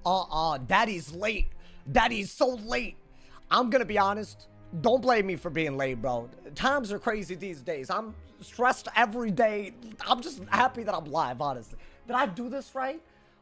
live? Daddy's late. Daddy's so late. I'm gonna be honest. Don't blame me for being late, bro. Times are crazy these days. I'm stressed every day. I'm just happy that I'm live, honestly. Did I do this right?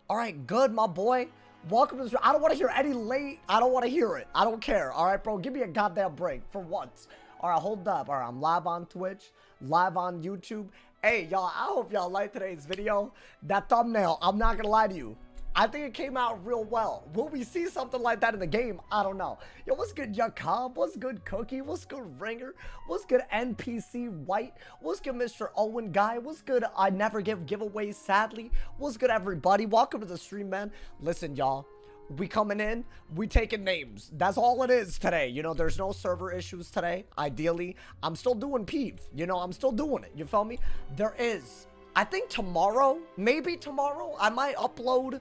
All right, good, my boy. Welcome to this. I don't want to hear any late. I don't want to hear it. I don't care. All right, bro. Give me a goddamn break for once. All right, hold up. All right, I'm live on Twitch, live on YouTube. Hey, y'all, I hope y'all like today's video. That thumbnail, I'm not going to lie to you. I think it came out real well. Will we see something like that in the game? I don't know. Yo, what's good, Jacob? What's good, Cookie? What's good, Ringer? What's good, NPC White? What's good, Mr. Owen Guy? What's good, I never give giveaways, sadly? What's good, everybody? Welcome to the stream, man. Listen, y'all. We coming in, we taking names. That's all it is today. You know, there's no server issues today. Ideally, I'm still doing peeve. You know, I'm still doing it. You feel me? There is. I think tomorrow, maybe tomorrow, I might upload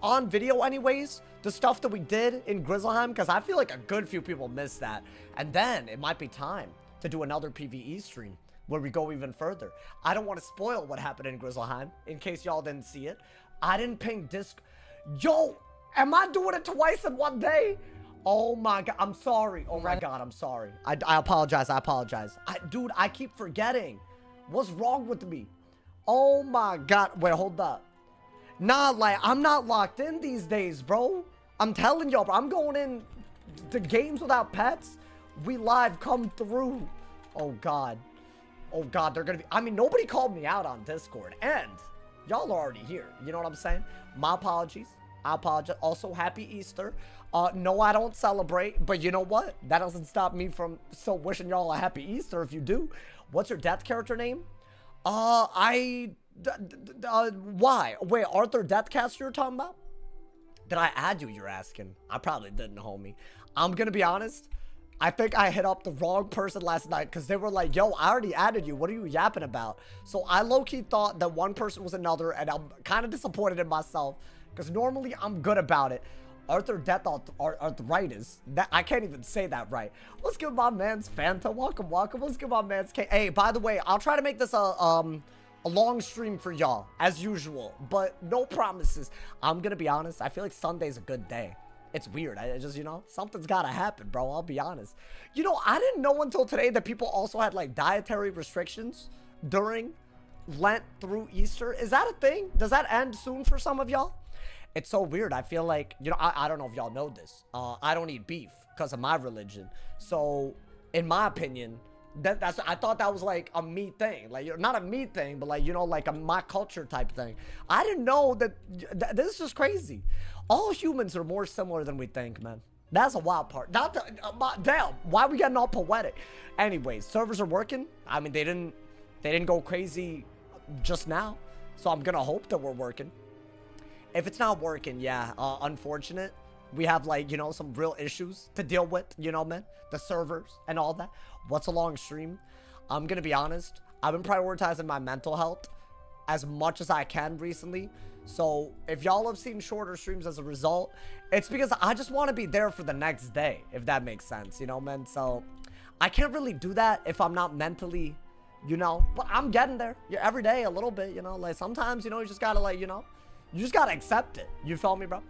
on video anyways the stuff that we did in Grizzleheim, because I feel like a good few people missed that. And then it might be time to do another PvE stream where we go even further. I don't want to spoil what happened in Grizzleheim in case y'all didn't see it. I didn't ping disc. Yo, am I doing it twice in one day? Oh my god, I'm sorry. Oh my god, I'm sorry. I apologize. I apologize. Dude, I keep forgetting. What's wrong with me? Oh my god. Wait, hold up. Nah, like, I'm not locked in these days, bro. I'm telling y'all, bro. I'm going in the games without pets. We live come through. Oh god. Oh god, they're gonna be. I mean, nobody called me out on Discord. And y'all are already here. You know what I'm saying? My apologies. I apologize. Also, happy Easter. No, I don't celebrate. But you know what? That doesn't stop me from still wishing y'all a happy Easter if you do. What's your death character name? Why? Wait, Arthur Deathcast you're talking about? Did I add you, you're asking? I probably didn't, homie. I'm gonna be honest. I think I hit up the wrong person last night because they were like, yo, I already added you. What are you yapping about? So I low-key thought that one person was another, and I'm kind of disappointed in myself because normally I'm good about it. Arthur Death Arthritis. That I can't even say that right. Let's give my man's Fanta. Welcome, welcome. Let's give my man's K. Hey, by the way, I'll try to make this a long stream for y'all as usual, but no promises. I'm gonna be honest. I feel like Sunday's a good day. It's weird. I just, you know, something's gotta happen, bro. I'll be honest. You know, I didn't know until today that people also had like dietary restrictions during Lent through Easter. Is that a thing? Does that end soon for some of y'all? It's so weird. I feel like, you know, I don't know if y'all know this. I don't eat beef because of my religion. So, in my opinion, I thought that was like a me thing. Like, not a me thing, but like, you know, like a my culture type thing. I didn't know that. This is just crazy. All humans are more similar than we think, man. That's a wild part. Not damn. Why are we getting all poetic? Anyways, servers are working. I mean, they didn't go crazy just now. So I'm gonna hope that we're working. If it's not working, yeah, unfortunate. We have, like, you know, some real issues to deal with, you know, man. The servers and all that. What's a long stream? I'm gonna be honest. I've been prioritizing my mental health as much as I can recently. So, if y'all have seen shorter streams as a result, it's because I just want to be there for the next day, if that makes sense, you know, man? So, I can't really do that if I'm not mentally, you know, but I'm getting there. Yeah, every day a little bit, you know, like sometimes, you know, you just gotta, like, you know, you just gotta accept it. You feel me, bro?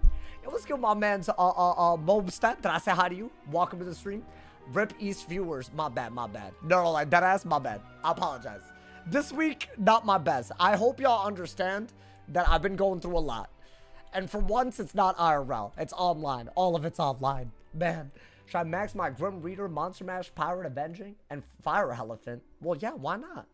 Yo, let's give my man's Mobstat. Did I say hi to you? Welcome to the stream. Rip East viewers. My bad, my bad. No, like that ass, my bad. I apologize. This week, not my best. I hope y'all understand that I've been going through a lot. And for once, it's not IRL. It's online. All of it's online. Man, should I max my Grim Reader, Monster Mash, Pirate Avenging, and Fire Elephant? Well, yeah, why not?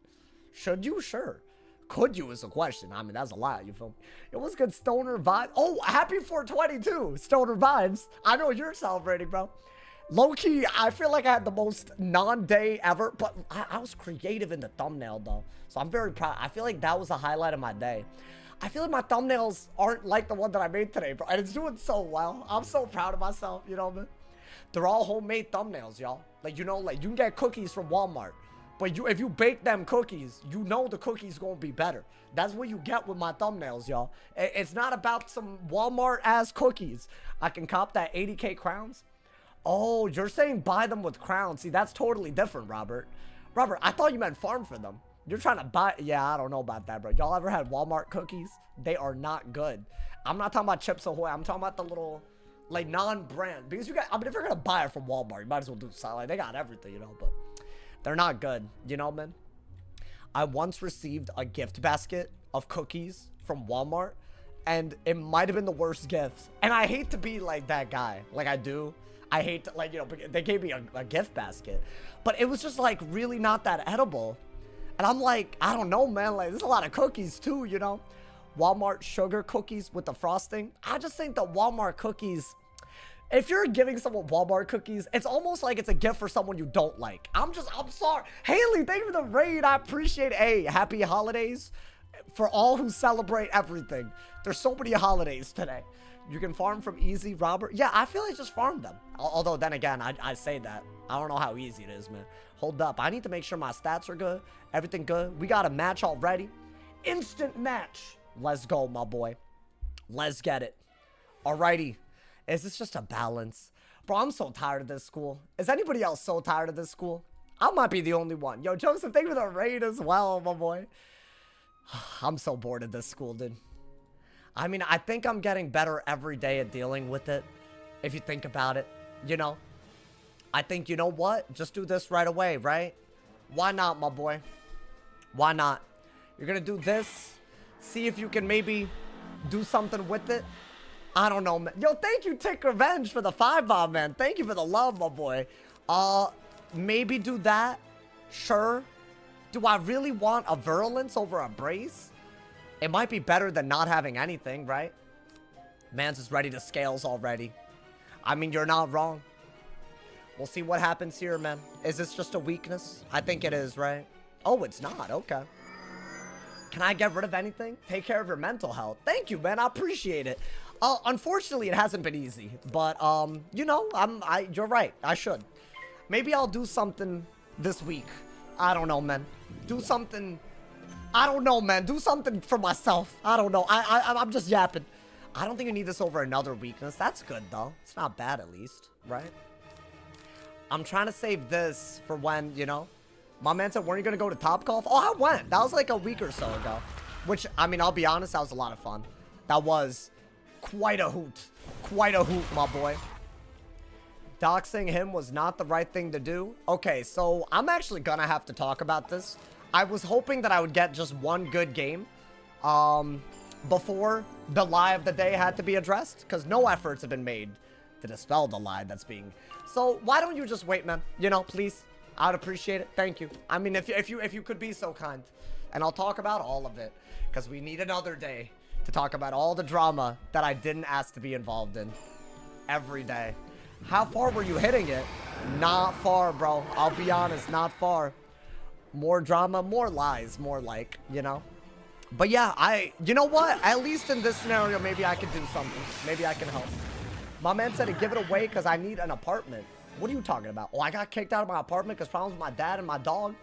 Should you? Sure. Could you is a question. I mean, that's a lot, you feel me? It was good. Stoner Vibes. Oh, happy 422. Stoner Vibes. I know you're celebrating, bro. Low-key, I feel like I had the most non-day ever, but I was creative in the thumbnail, though. So I'm very proud. I feel like that was the highlight of my day. I feel like my thumbnails aren't like the one that I made today, bro. And it's doing so well. I'm so proud of myself, you know, man? They're all homemade thumbnails, y'all. Like, you know, like, you can get cookies from Walmart. But if you bake them cookies, you know the cookies gonna be better. That's what you get with my thumbnails, y'all. It's not about some Walmart-ass cookies. I can cop that 80K crowns. Oh, you're saying buy them with crowns. See, that's totally different, Robert. Robert, I thought you meant farm for them. You're trying to buy... Yeah, I don't know about that, bro. Y'all ever had Walmart cookies? They are not good. I'm not talking about Chips Ahoy. I'm talking about the little, like, non-brand. Because you got... I mean, if you're going to buy it from Walmart, you might as well do something. Like, they got everything, you know, but they're not good. You know, man? I once received a gift basket of cookies from Walmart, and it might have been the worst gift. And I hate to be, like, that guy. Like, I do. I hate to, like, you know, they gave me a gift basket. But it was just, like, really not that edible. And I'm like, I don't know, man. Like, there's a lot of cookies, too, you know? Walmart sugar cookies with the frosting. I just think the Walmart cookies... If you're giving someone Walmart cookies, it's almost like it's a gift for someone you don't like. I'm sorry. Haley, thank you for the raid. I appreciate it. Hey, happy holidays for all who celebrate everything. There's so many holidays today. You can farm from easy, Robert. Yeah, I feel like just farm them. Although, then again, I say that. I don't know how easy it is, man. Hold up. I need to make sure my stats are good. Everything good. We got a match already. Instant match. Let's go, my boy. Let's get it. Alrighty. Is this just a balance? Bro, I'm so tired of this school. Is anybody else so tired of this school? I might be the only one. Yo, Joseph, thank you for the raid as well, my boy. I'm so bored of this school, dude. I mean, I think I'm getting better every day at dealing with it. If you think about it, you know. I think, you know what? Just do this right away, right? Why not, my boy? Why not? You're gonna do this. See if you can maybe do something with it. I don't know, man. Yo, thank you, Tick Revenge, for the 5-bomb, man. Thank you for the love, my boy. Maybe do that. Sure. Do I really want a Virulence over a Brace? It might be better than not having anything, right? Mans is ready to scales already. I mean, you're not wrong. We'll see what happens here, man. Is this just a weakness? I think it is, right? Oh, it's not. Okay. Can I get rid of anything? Take care of your mental health. Thank you, man. I appreciate it. Unfortunately, it hasn't been easy. But, you know, you're right. I should. Maybe I'll do something this week. I don't know, man. Do something... I don't know, man. Do something for myself. I don't know. I'm just yapping. I don't think you need this over another weakness. That's good, though. It's not bad, at least. Right? I'm trying to save this for when, you know... My man said, weren't you going to go to Topgolf? Oh, I went. That was like a week or so ago. Which, I mean, I'll be honest, that was a lot of fun. That was quite a hoot. Quite a hoot, my boy. Doxing him was not the right thing to do. Okay, so I'm actually going to have to talk about this. I was hoping that I would get just one good game before the lie of the day had to be addressed. Because no efforts have been made to dispel the lie that's being... So why don't you just wait, man? You know, please. I'd appreciate it. Thank you. I mean, if you could be so kind. And I'll talk about all of it. Because we need another day to talk about all the drama that I didn't ask to be involved in. Every day. How far were you hitting it? Not far, bro. I'll be honest, not far. More drama, more lies, more like, you know. But yeah, you know what? At least in this scenario, maybe I could do something. Maybe I can help. My man said to give it away because I need an apartment. What are you talking about? Oh, I got kicked out of my apartment because problems with my dad and my dog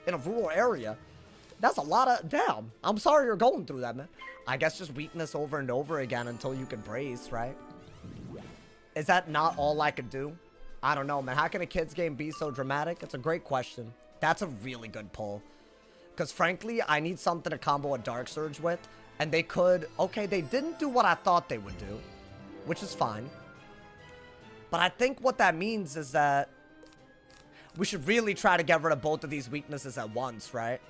in a rural area. That's a lot of... Damn. I'm sorry you're going through that, man. I guess just weakness over and over again until you can brace, right? Is that not all I could do? I don't know, man. How can a kid's game be so dramatic? It's a great question. That's a really good pull. Because frankly, I need something to combo a Dark Surge with. And they could... Okay, they didn't do what I thought they would do. Which is fine. But I think what that means is that we should really try to get rid of both of these weaknesses at once, right?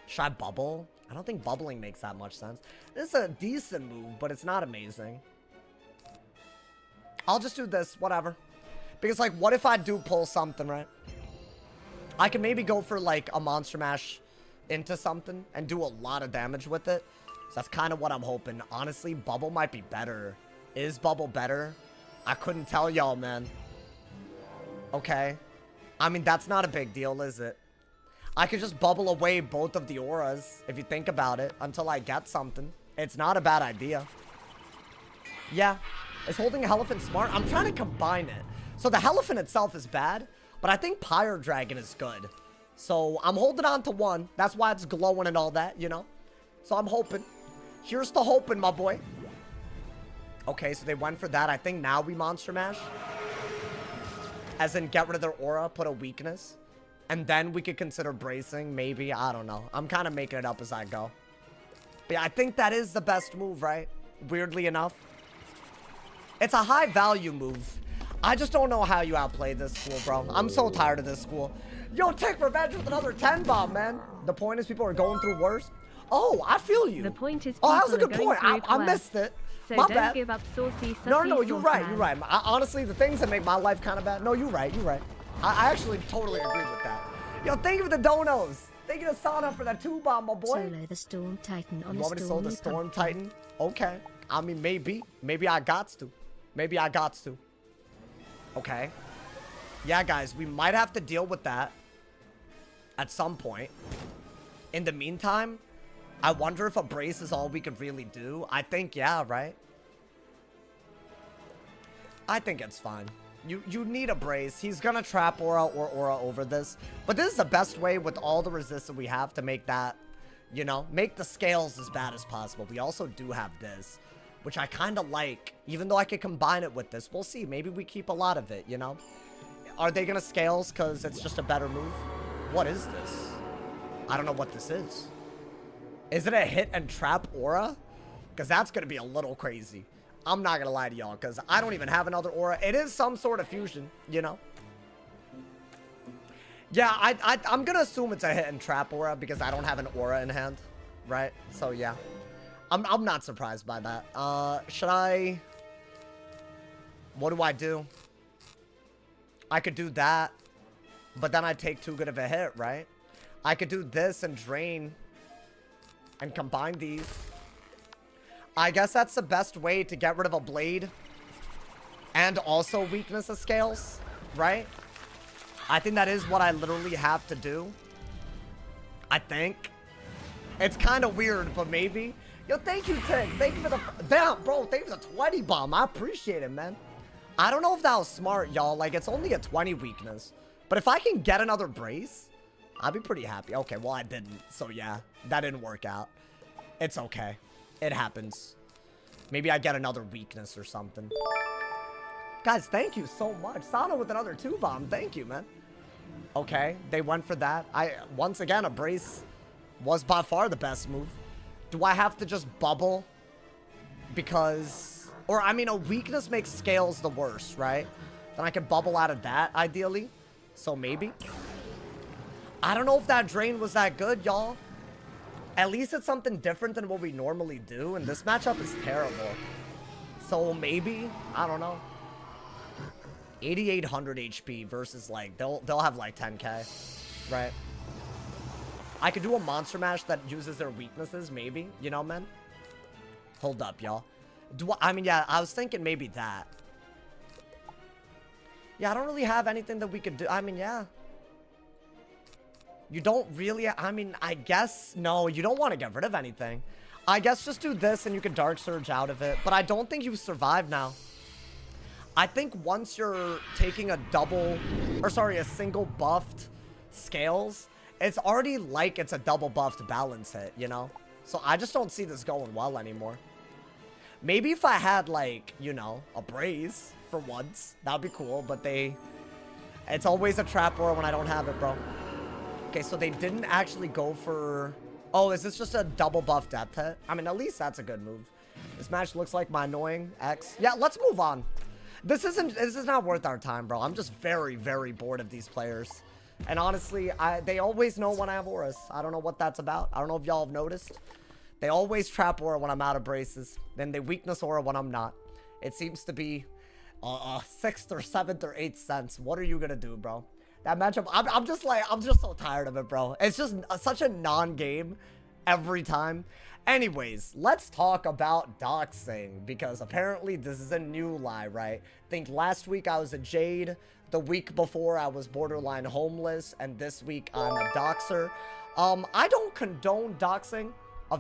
Should I bubble? I don't think bubbling makes that much sense. It's a decent move, but it's not amazing. I'll just do this, whatever. Because, like, what if I do pull something, right? I can maybe go for, like, a Monster Mash into something and do a lot of damage with it. So that's kind of what I'm hoping. Honestly, bubble might be better. Is bubble better? I couldn't tell y'all, man. Okay. I mean, that's not a big deal, is it? I could just bubble away both of the auras, if you think about it, until I get something. It's not a bad idea. Yeah. Is holding a Elephant smart? I'm trying to combine it. So the Elephant itself is bad, but I think Pyre Dragon is good. So I'm holding on to one. That's why it's glowing and all that, you know? So I'm hoping. Here's the hoping, my boy. Okay, so they went for that. I think now we Monster Mash. As in, get rid of their aura, put a weakness. And then we could consider bracing, maybe. I don't know. I'm kind of making it up as I go. But yeah, I think that is the best move, right? Weirdly enough. It's a high value move. I just don't know how you outplay this school, bro. I'm so tired of this school. Yo, take revenge with another 10 bomb, man. The point is people are going through worse. Oh, I feel you. The point is that was a good point. I missed it. So my don't bad. give up saucy, No, you're right. You're right. Honestly, the things that make my life kind of bad. No, you're right. You're right. I actually totally agree with that. Yo, thank you for the donos. Thank you to Sana for that 2 bomb, my boy. Solo the Storm Titan on You want me to solo the Storm Titan? Okay. I mean, maybe. Maybe I gots to. Maybe I gots to. Okay. Yeah, guys, we might have to deal with that at some point. In the meantime, I wonder if a brace is all we could really do. I think, yeah, right? I think it's fine. You need a brace. He's gonna trap aura or aura over this. But this is the best way with all the resistance we have to make that, you know, make the scales as bad as possible. We also do have this, which I kind of like, even though I could combine it with this. We'll see. Maybe we keep a lot of it, you know? Are they gonna scales because it's just a better move? What is this? I don't know what this is. Is it a hit and trap aura? Because that's gonna be a little crazy. I'm not gonna lie to y'all, because I don't even have another aura. It is some sort of fusion, you know? Yeah, I'm gonna assume it's a hit and trap aura because I don't have an aura in hand, right? So yeah, I'm not surprised by that. Should I? What do I do? I could do that, but then I take too good of a hit, right? I could do this and drain and combine these. I guess that's the best way to get rid of a blade and also weakness of scales, right? I think that is what I literally have to do. I think. It's kind of weird, but maybe. Yo, thank you, Tick. Thank you for the... Damn, bro, thank you for the 20 bomb. I appreciate it, man. I don't know if that was smart, y'all. Like, it's only a 20 weakness. But if I can get another brace, I'll be pretty happy. Okay, well, I didn't. So, yeah, that didn't work out. It's okay. It happens. Maybe I get another weakness or something. Guys, thank you so much. Sana with another 2 bomb. Thank you, man. Okay, they went for that. Once again, a brace was by far the best move. Do I have to just bubble? Because... Or, I mean, a weakness makes scales the worst, right? Then I can bubble out of that, ideally. So, maybe. I don't know if that drain was that good, y'all. At least it's something different than what we normally do. And this matchup is terrible. So, maybe. I don't know. 8,800 HP versus, like, they'll have, like, 10k. Right? I could do a monster mash that uses their weaknesses, maybe. You know, man? Hold up, y'all. I mean, yeah, I was thinking maybe that. Yeah, I don't really have anything that we could do. I mean, yeah. You don't really... I mean, I guess... No, you don't want to get rid of anything. I guess just do this and you can Dark Surge out of it. But I don't think you survive now. I think once you're taking a double... Or, sorry, a single buffed scales... It's already like it's a double buffed balance hit, you know? So I just don't see this going well anymore. Maybe if I had, like, you know, a brace for once, that would be cool, but it's always a trap aura when I don't have it, bro. Okay, so they didn't actually go for... Oh, is this just a double buff depth hit? I mean, at least that's a good move. This match looks like my annoying ex. Yeah, let's move on. This is not worth our time, bro. I'm just very, very bored of these players. And honestly, they always know when I have auras. I don't know what that's about. I don't know if y'all have noticed. They always trap aura when I'm out of braces. Then they weakness aura when I'm not. It seems to be a 6th or 7th or 8th sense. What are you gonna do, bro? That matchup, I'm just so tired of it, bro. It's just such a non-game every time. Anyways, let's talk about doxing, because apparently this is a new lie, right? Think last week I was a Jade. The week before I was borderline homeless, and this week I'm a doxer. I don't condone doxing.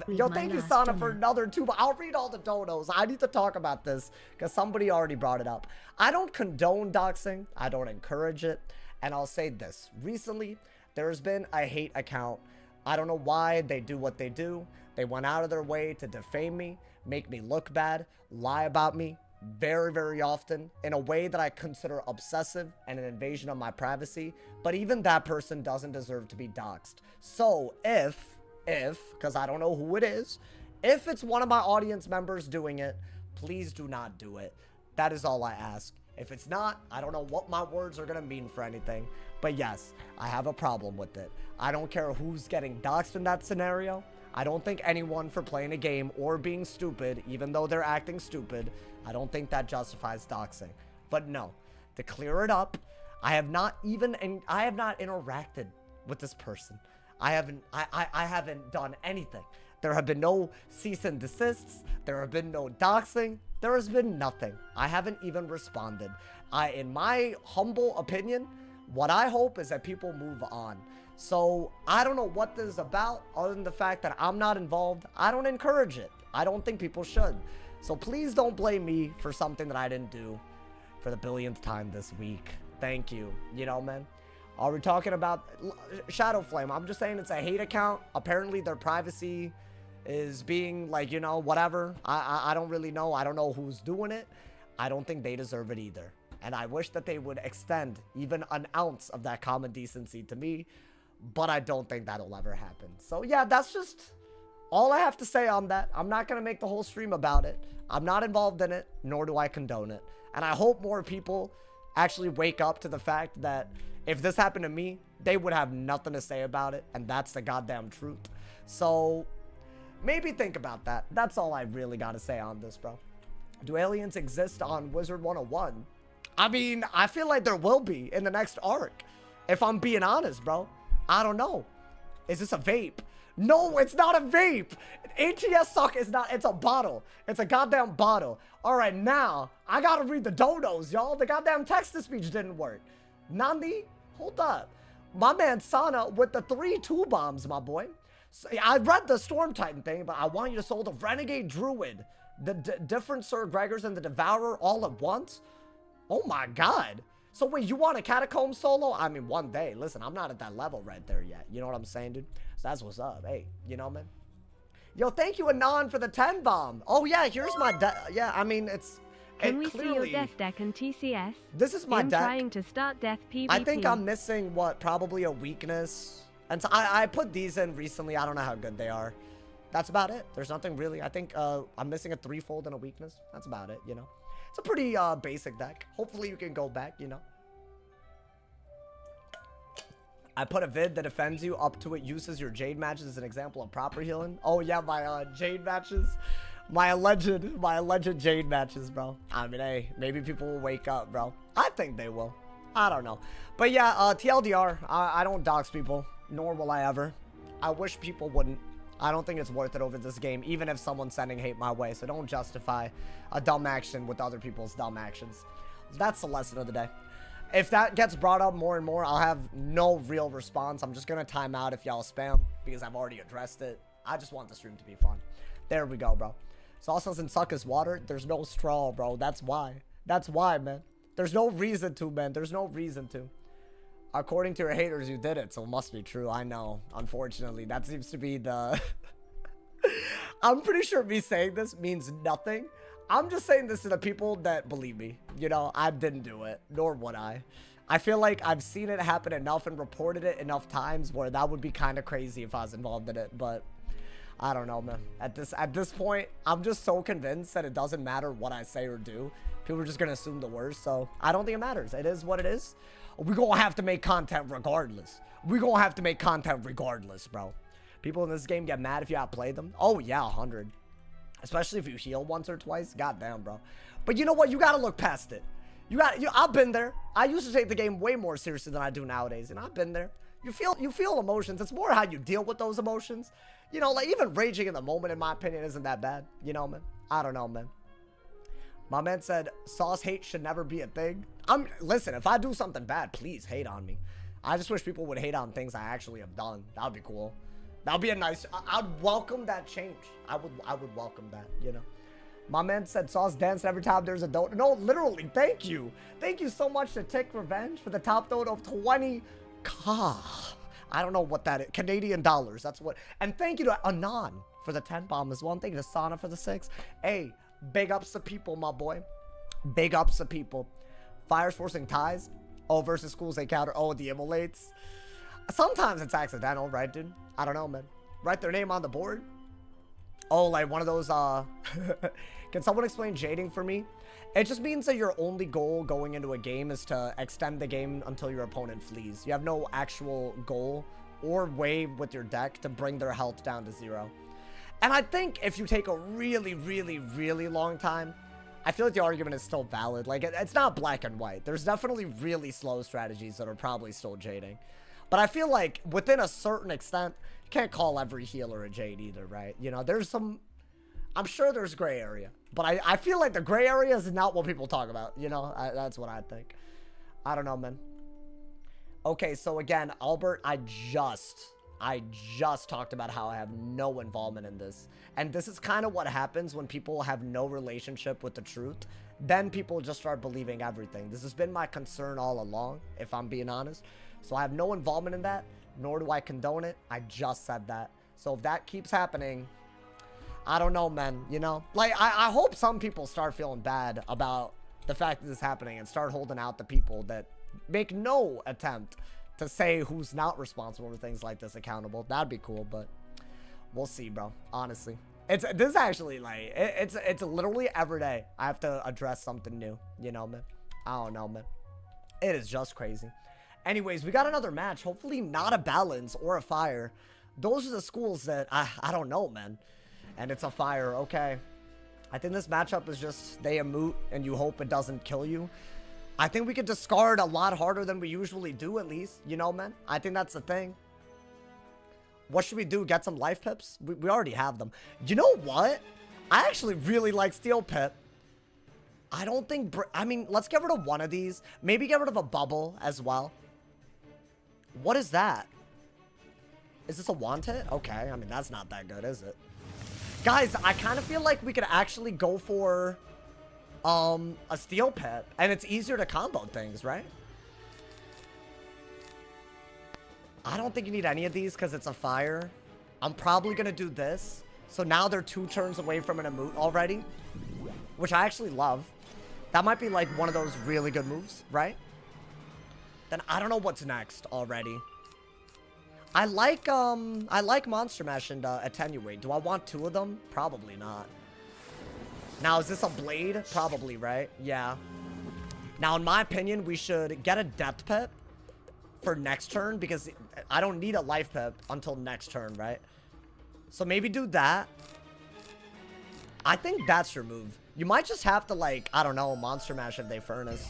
Yo, thank you, Sana, for another 2. But I'll read all the donos. I need to talk about this because somebody already brought it up. I don't condone doxing. I don't encourage it. And I'll say this. Recently, there's been a hate account. I don't know why they do what they do. They went out of their way to defame me, make me look bad, lie about me, very, very often in a way that I consider obsessive and an invasion of my privacy, but even that person doesn't deserve to be doxxed. So if, because I don't know who it is, if it's one of my audience members doing it, please do not do it. That is all I ask. If it's not, I don't know what my words are gonna mean for anything, but yes, I have a problem with it. I don't care who's getting doxxed in that scenario. I don't think anyone for playing a game or being stupid, even though they're acting stupid, I don't think that justifies doxing. But no, to clear it up, I have not interacted with this person. I haven't done anything. There have been no cease and desists. There have been no doxing. There has been nothing. I haven't even responded. In my humble opinion, what I hope is that people move on. So I don't know what this is about other than the fact that I'm not involved. I don't encourage it. I don't think people should. So please don't blame me for something that I didn't do for the billionth time this week. Thank you. You know, man. Are we talking about Shadow Flame? I'm just saying it's a hate account. Apparently their privacy is being like, you know, whatever. I don't really know. I don't know who's doing it. I don't think they deserve it either. And I wish that they would extend even an ounce of that common decency to me. But I don't think that'll ever happen. So yeah, that's just all I have to say on that. I'm not going to make the whole stream about it. I'm not involved in it, nor do I condone it. And I hope more people actually wake up to the fact that if this happened to me, they would have nothing to say about it. And that's the goddamn truth. So maybe think about that. That's all I really got to say on this, bro. Do aliens exist on Wizard101? I mean, I feel like there will be in the next arc. If I'm being honest, bro. I don't know. Is this a vape? No, it's not a vape. ATS suck is not. It's a bottle. It's a goddamn bottle. All right, now I gotta read the dodos, y'all. The goddamn text-to-speech didn't work. Nandi, hold up. My man Sana with the 3 2 bombs, my boy. So, I read the Storm Titan thing, but I want you to sold the Renegade Druid, the different Sir Gregors and the Devourer all at once. Oh my God. So wait, you want a Catacomb solo? I mean, one day. Listen, I'm not at that level right there yet. You know what I'm saying, dude? So that's what's up. Hey, you know, man. Yo, thank you, Anon, for the 10 bomb. Oh, yeah, here's my deck. Yeah, I mean, it's... Can we see your death deck and TCS? This is my deck. Trying to start death PvP. I think I'm missing, what, probably a weakness. And so I put these in recently. I don't know how good they are. That's about it. There's nothing really. I think I'm missing a 3-fold and a weakness. That's about it, you know. It's a pretty basic deck. Hopefully you can go back, you know. I put a vid that defends you up to it uses your Jade matches as an example of proper healing. Oh yeah, my Jade matches. My alleged Jade matches, bro. I mean, hey, maybe people will wake up, bro. I think they will. I don't know. But yeah, TLDR, I don't dox people, nor will I ever. I wish people wouldn't. I don't think it's worth it over this game, even if someone's sending hate my way. So don't justify a dumb action with other people's dumb actions. That's the lesson of the day. If that gets brought up more and more, I'll have no real response. I'm just going to time out if y'all spam because I've already addressed it. I just want the stream to be fun. There we go, bro. Sauce doesn't suck as water. There's no straw, bro. That's why. That's why, man. There's no reason to, man. There's no reason to. According to your haters, you did it, so it must be true. I know. Unfortunately, that seems to be the... I'm pretty sure me saying this means nothing. I'm just saying this to the people that believe me. You know, I didn't do it, nor would I. I feel like I've seen it happen enough and reported it enough times where that would be kind of crazy if I was involved in it, but... I don't know, man. At this point, I'm just so convinced that it doesn't matter what I say or do. People are just going to assume the worst, so I don't think it matters. It is what it is. We're going to have to make content regardless. We're going to have to make content regardless, bro. People in this game get mad if you outplay them. Oh, yeah, 100. Especially if you heal once or twice. Goddamn, bro. But you know what? You got to look past it. I've been there. I used to take the game way more seriously than I do nowadays, and I've been there. You feel emotions. It's more how you deal with those emotions. You know, like even raging in the moment, in my opinion, isn't that bad. You know, man. I don't know, man. My man said sauce hate should never be a thing. Listen, if I do something bad, please hate on me. I just wish people would hate on things I actually have done. That would be cool. That would be a nice. I'd welcome that change. I would welcome that. You know. My man said sauce dance every time there's a donut. No, literally. Thank you. Thank you so much to Tick Revenge for the top donut of 20. I don't know what that is. Canadian dollars. That's what. And thank you to Anon for the 10 bomb as well. And thank you to Sana for the 6. Hey, big ups to people, my boy. Big ups to people. Fires forcing ties. Oh, versus schools they counter. Oh, the immolates. Sometimes it's accidental, right, dude? I don't know, man. Write their name on the board. Oh, like one of those, Can someone explain jading for me? It just means that your only goal going into a game is to extend the game until your opponent flees. You have no actual goal or way with your deck to bring their health down to 0. And I think if you take a really, really, really long time, I feel like the argument is still valid. Like, it's not black and white. There's definitely really slow strategies that are probably still jading. But I feel like within a certain extent, you can't call every healer a jade either, right? You know, there's some... I'm sure there's gray area. But I feel like the gray area is not what people talk about. You know, that's what I think. I don't know, man. Okay, so again, Albert, I just talked about how I have no involvement in this. And this is kind of what happens when people have no relationship with the truth. Then people just start believing everything. This has been my concern all along, if I'm being honest. So I have no involvement in that, nor do I condone it. I just said that. So if that keeps happening, I don't know, man, you know? Like, I hope some people start feeling bad about the fact that this is happening and start holding out the people that make no attempt to say who's not responsible for things like this accountable. That'd be cool, but we'll see, bro. Honestly, this is actually like it's literally every day I have to address something new. You know, man. I don't know, man. It is just crazy. Anyways, we got another match. Hopefully, not a balance or a fire. Those are the schools that I don't know, man. And it's a fire. Okay, I think this matchup is just they emote and you hope it doesn't kill you. I think we could discard a lot harder than we usually do, at least. You know, man? I think that's the thing. What should we do? Get some life pips? We already have them. You know what? I actually really like Steel Pip. I don't think... I mean, let's get rid of one of these. Maybe get rid of a bubble as well. What is that? Is this a wanted? Okay, I mean, that's not that good, is it? Guys, I kind of feel like we could actually go for... a Steel Pip, and it's easier to combo things, right? I don't think you need any of these because it's a fire. I'm probably gonna do this. So now they're 2 turns away from an emote already, which I actually love. That might be like one of those really good moves, right? Then I don't know what's next already. I like Monster Mash and Attenuate. Do I want 2 of them? Probably not. Now, is this a blade? Probably, right? Yeah. Now, in my opinion, we should get a Death Pip for next turn because I don't need a Life Pip until next turn, right? So maybe do that. I think that's your move. You might just have to, like, I don't know, Monster Mash if they Furnace.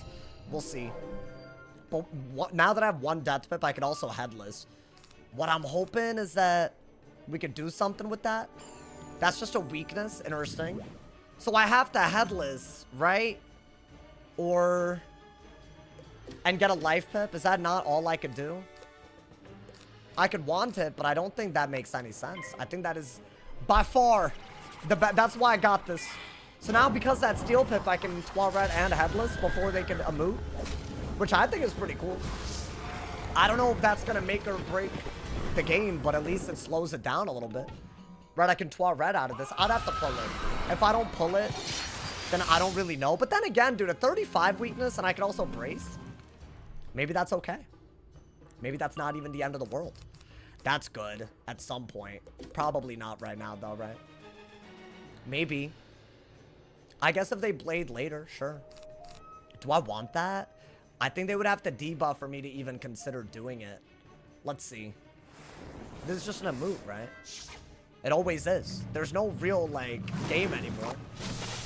We'll see. But now that I have 1 Death Pip, I can also Headless. What I'm hoping is that we could do something with that. That's just a weakness in her Sting. So I have to Headless, right? Or... and get a Life Pip? Is that not all I could do? I could want it, but I don't think that makes any sense. I think that is by far the best. That's why I got this. So now because that Steel Pip, I can Twal Red and Headless before they can emote. Which I think is pretty cool. I don't know if that's going to make or break the game, but at least it slows it down a little bit. Right, I can Twal Red out of this. I'd have to pull it. If I don't pull it, then I don't really know. But then again, dude, a 35 weakness and I can also brace. Maybe that's okay. Maybe that's not even the end of the world. That's good at some point. Probably not right now, though, right? Maybe. I guess if they blade later, sure. Do I want that? I think they would have to debuff for me to even consider doing it. Let's see. This is just an emote, right? It always is. There's no real, like, game anymore.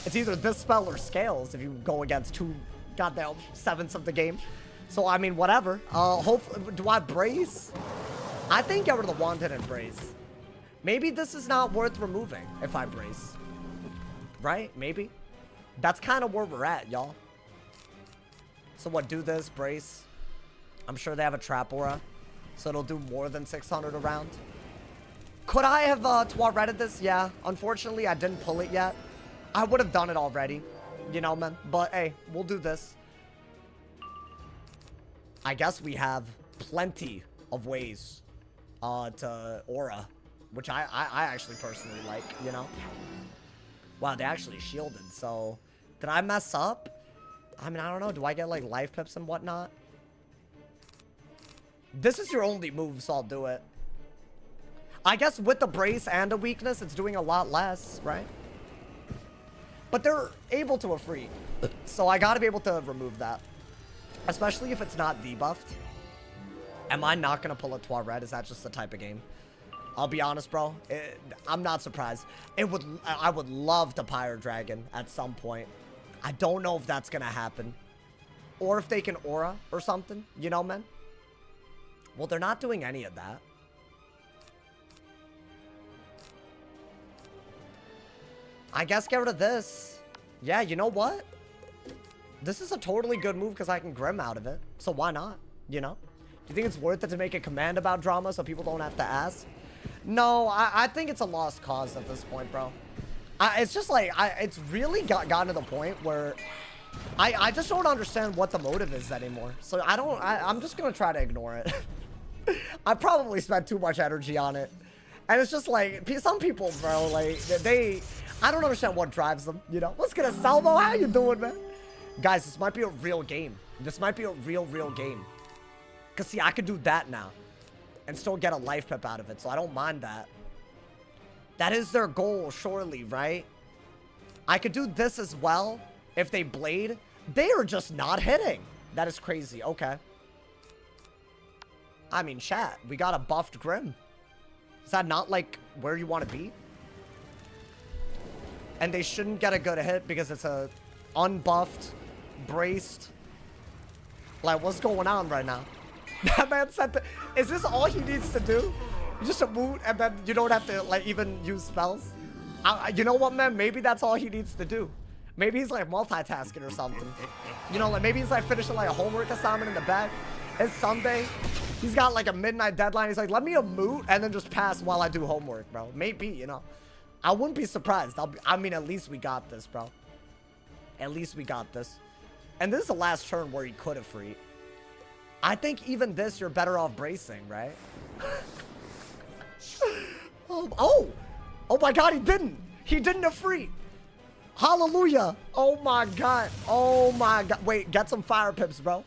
It's either this spell or scales if you go against 2 goddamn 7ths of the game. So, I mean, whatever. Hopefully, do I brace? I think get rid of the wanted and brace. Maybe this is not worth removing if I brace. Right? Maybe. That's kind of where we're at, y'all. So what, do this, brace. I'm sure they have a Trap Aura. So it'll do more than 600 a round. Could I have Twal Redded this? Yeah. Unfortunately, I didn't pull it yet. I would have done it already. You know, man. But, hey, we'll do this. I guess we have plenty of ways to Aura. Which I actually personally like, you know. Wow, they actually shielded. So, did I mess up? I mean, I don't know. Do I get, like, life pips and whatnot? This is your only move, so I'll do it. I guess with the brace and a weakness, it's doing a lot less, right? But they're able to Afreet. So I gotta be able to remove that. Especially if it's not debuffed. Am I not gonna pull a Toilet? Is that just the type of game? I'll be honest, bro. I'm not surprised. I would love to Pyre Dragon at some point. I don't know if that's gonna happen. Or if they can Aura or something. You know, man? Well, they're not doing any of that. I guess get rid of this. Yeah, you know what? This is a totally good move because I can Grim out of it. So why not? You know? Do you think it's worth it to make a command about drama so people don't have to ask? No, I think it's a lost cause at this point, bro. It's just like, it's really gotten to the point where I just don't understand what the motive is anymore. So I'm just going to try to ignore it. I probably spent too much energy on it. And it's just like, some people, bro, like, I don't understand what drives them, you know? What's good, Salvo? How you doing, man? Guys, this might be a real game. This might be a real game. Because, see, I could do that now. And still get a life pip out of it, so I don't mind that. That is their goal, surely, right? I could do this as well. If they blade, they are just not hitting. That is crazy. Okay. I mean, chat, we got a buffed Grim. Is that not, like, where you want to be? And they shouldn't get a good hit because it's a unbuffed, braced. Like, what's going on right now? That man said, is this all he needs to do? Just a move and then you don't have to, like, even use spells? You know what, man? Maybe that's all he needs to do. Maybe he's, like, multitasking or something. You know, like, maybe he's, like, finishing, like, a homework assignment in the back. It's Sunday. He's got, like, a midnight deadline. He's like, let me a moot and then just pass while I do homework, bro. Maybe, you know. I wouldn't be surprised. I mean, at least we got this, bro. At least we got this. And this is the last turn where he could have freed. I think even this, you're better off bracing, right? Oh my God, he didn't. He didn't have free. Hallelujah. Oh my God. Oh my God. Wait, get some fire pips, bro.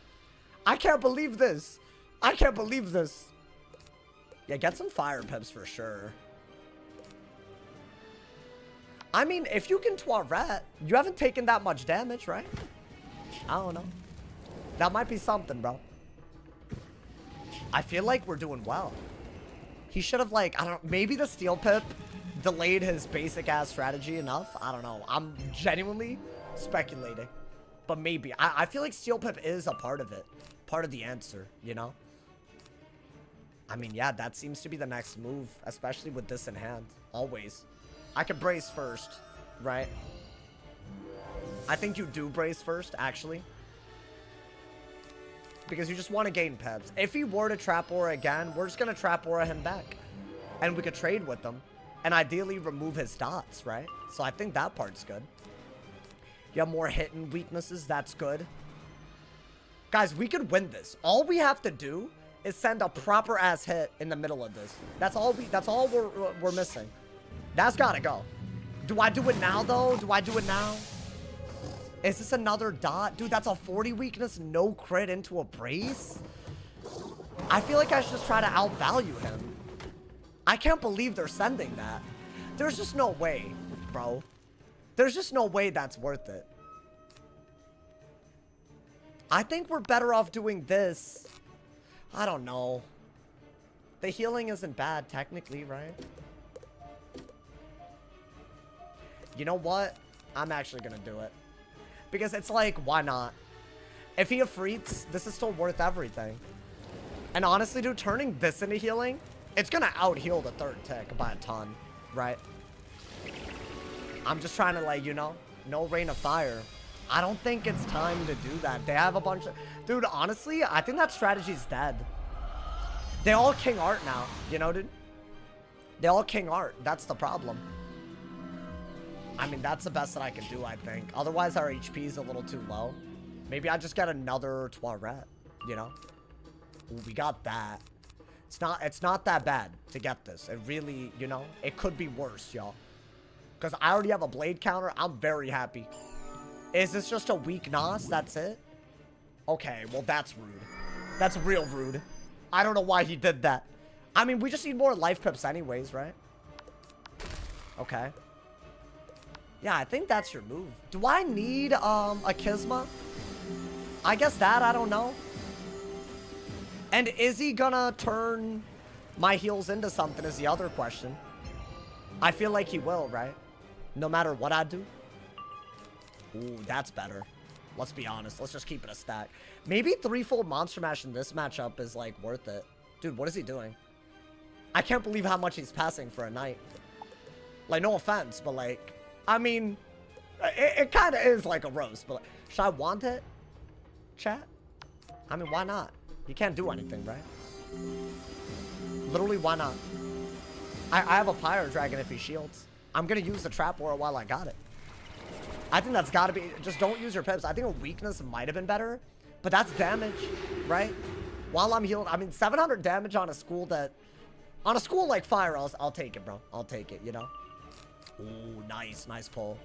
I can't believe this. I can't believe this. Yeah, get some fire pips for sure. I mean, if you can Toilet, you haven't taken that much damage, right? I don't know. That might be something, bro. I feel like we're doing well. He should have, like, I don't know, maybe the Steel Pip delayed his basic ass strategy enough. I don't know. I'm genuinely speculating. But maybe. I feel like Steel Pip is a part of it. Part of the answer, you know? I mean, yeah, that seems to be the next move, especially with this in hand. Always. I could brace first, right? I think you do brace first, actually. Because you just want to gain peps. If he were to Trap Aura again, we're just going to Trap Aura him back. And we could trade with them. And ideally remove his dots, right? So I think that part's good. You have more hit and weaknesses. That's good. Guys, we could win this. All we have to do is send a proper ass hit in the middle of this. That's all we're missing. That's gotta go. Do I do it now, though? Do I do it now? Is this another dot? Dude, that's a 40 weakness, no crit into a brace? I feel like I should just try to outvalue him. I can't believe they're sending that. There's just no way, bro. There's just no way that's worth it. I think we're better off doing this. I don't know. The healing isn't bad, technically, right? You know what? I'm actually gonna do it. Because it's like, why not? If he Afreets, this is still worth everything. And honestly, dude, turning this into healing, it's gonna out-heal the third tick by a ton, right? I'm just trying to, like, you know, no Rain of Fire. I don't think it's time to do that. They have a bunch of... Dude, honestly, I think that strategy's dead. They all King Art now, you know, dude? They all King Art. That's the problem. I mean, that's the best that I can do, I think. Otherwise, our HP is a little too low. Maybe I just get another Toilet, you know? Ooh, we got that. It's not that bad to get this. It really, you know, it could be worse, y'all. Because I already have a blade counter. I'm very happy. Is this just a weak Nos? That's it? Okay, well, that's rude. That's real rude. I don't know why he did that. I mean, we just need more life pips anyways, right? Okay. Yeah, I think that's your move. Do I need, a Kisma? I guess that, I don't know. And is he gonna turn my heals into something is the other question. I feel like he will, right? No matter what I do. Ooh, that's better. Let's be honest. Let's just keep it a stack. Maybe threefold Monster Mash in this matchup is, like, worth it. Dude, what is he doing? I can't believe how much he's passing for a knight. Like, no offense, but, like, I mean, it kind of is like a roast, but, like, should I want it? Chat? I mean, why not? You can't do anything, right? Literally, why not? I have a Pyro Dragon if he shields. I'm going to use the Trap Aura while I got it. I think that's got to be... Just don't use your pips. I think a weakness might have been better. But that's damage, right? While I'm healed. I mean, 700 damage on a school that... On a school like Fire, I'll take it, bro. I'll take it, you know? Ooh, nice. Nice pull.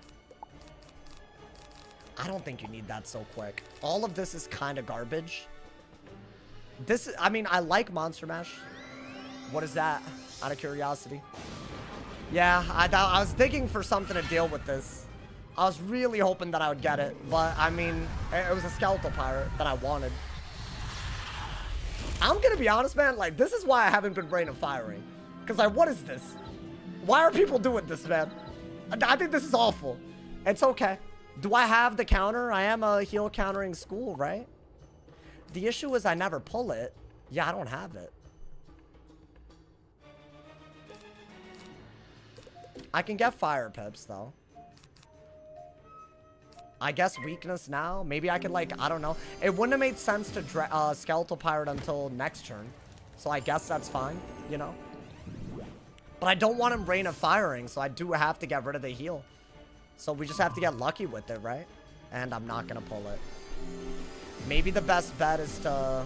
I don't think you need that so quick. All of this is kind of garbage. This is... I mean, I like Monster Mash. What is that? Out of curiosity. Yeah, I was digging for something to deal with this. I was really hoping that I would get it. But, I mean, it was a Skeletal Pirate that I wanted. I'm gonna be honest, man. Like, this is why I haven't been Rain of Firing. Because, like, what is this? Why are people doing this, man? I think this is awful. It's okay. Do I have the counter? I am a heal countering school, right? The issue is I never pull it. Yeah, I don't have it. I can get Fire Pips, though. I guess weakness now. Maybe I could, like, I don't know. It wouldn't have made sense to Skeletal Pirate until next turn. So I guess that's fine, you know? But I don't want him Rain of Firing, so I do have to get rid of the heal. So we just have to get lucky with it, right? And I'm not going to pull it. Maybe the best bet is to...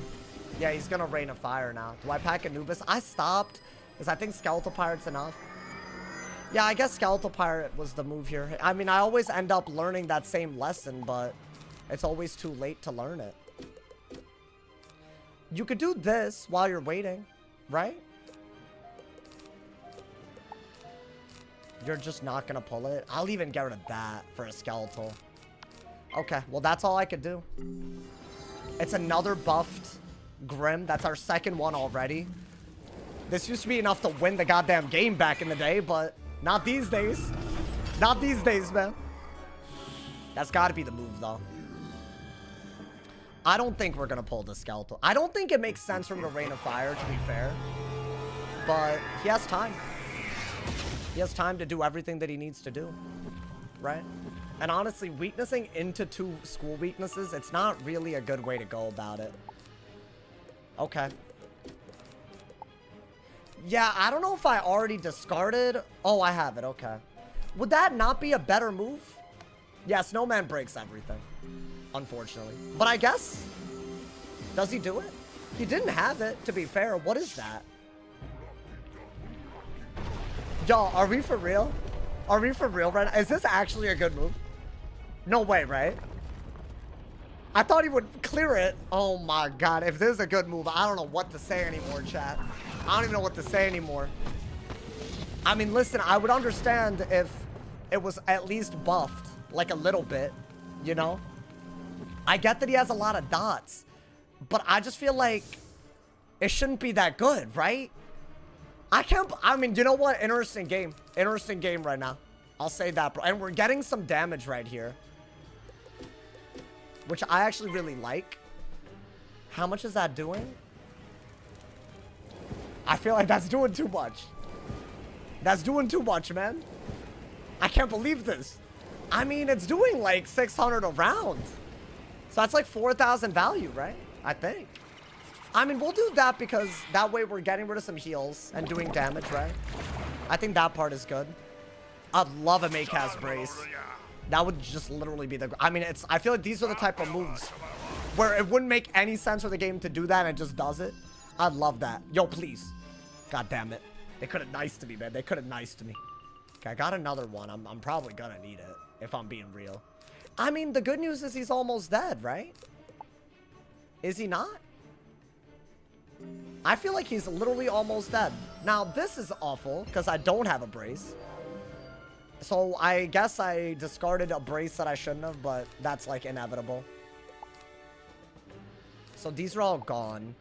Yeah, he's going to Rain of Fire now. Do I pack Anubis? I stopped because I think Skeletal Pirate's enough. Yeah, I guess Skeletal Pirate was the move here. I mean, I always end up learning that same lesson, but it's always too late to learn it. You could do this while you're waiting, right? You're just not gonna pull it. I'll even get rid of that for a Skeletal. Okay, well, that's all I could do. It's another buffed Grim. That's our second one already. This used to be enough to win the goddamn game back in the day, but... Not these days. Not these days, man. That's got to be the move, though. I don't think we're going to pull the Skeletal. I don't think it makes sense for him to Rain of Fire, to be fair. But he has time. He has time to do everything that he needs to do. Right? And honestly, weaknessing into two school weaknesses, it's not really a good way to go about it. Okay. Yeah, I don't know if I already discarded. Oh, I have it. Okay. Would that not be a better move? Yeah, Snowman breaks everything. Unfortunately. But I guess. Does he do it? He didn't have it, to be fair. What is that? Yo, are we for real? Are we for real right now? Is this actually a good move? No way, right? I thought he would clear it. Oh my god. If this is a good move, I don't know what to say anymore, chat. I don't even know what to say anymore. I mean, listen, I would understand if it was at least buffed, like a little bit, you know? I get that he has a lot of dots, but I just feel like it shouldn't be that good, right? I mean, you know what? Interesting game. Interesting game right now. I'll say that, bro. And we're getting some damage right here, which I actually really like. How much is that doing? I feel like that's doing too much. That's doing too much, man. I can't believe this. I mean, it's doing like 600 a round. So that's like 4,000 value, right? I think. I mean, we'll do that because that way we're getting rid of some heals and doing damage, right? I think that part is good. I'd love a Maycast Brace. That would just literally be the... I mean, I feel like these are the type of moves where it wouldn't make any sense for the game to do that and it just does it. I'd love that. Yo, please. God damn it. They could have niced me, man. They could have niced me. Okay, I got another one. I'm probably gonna need it, if I'm being real. I mean, the good news is he's almost dead, right? Is he not? I feel like he's literally almost dead. Now, this is awful, because I don't have a brace. So, I guess I discarded a brace that I shouldn't have, but that's, like, inevitable. So, these are all gone.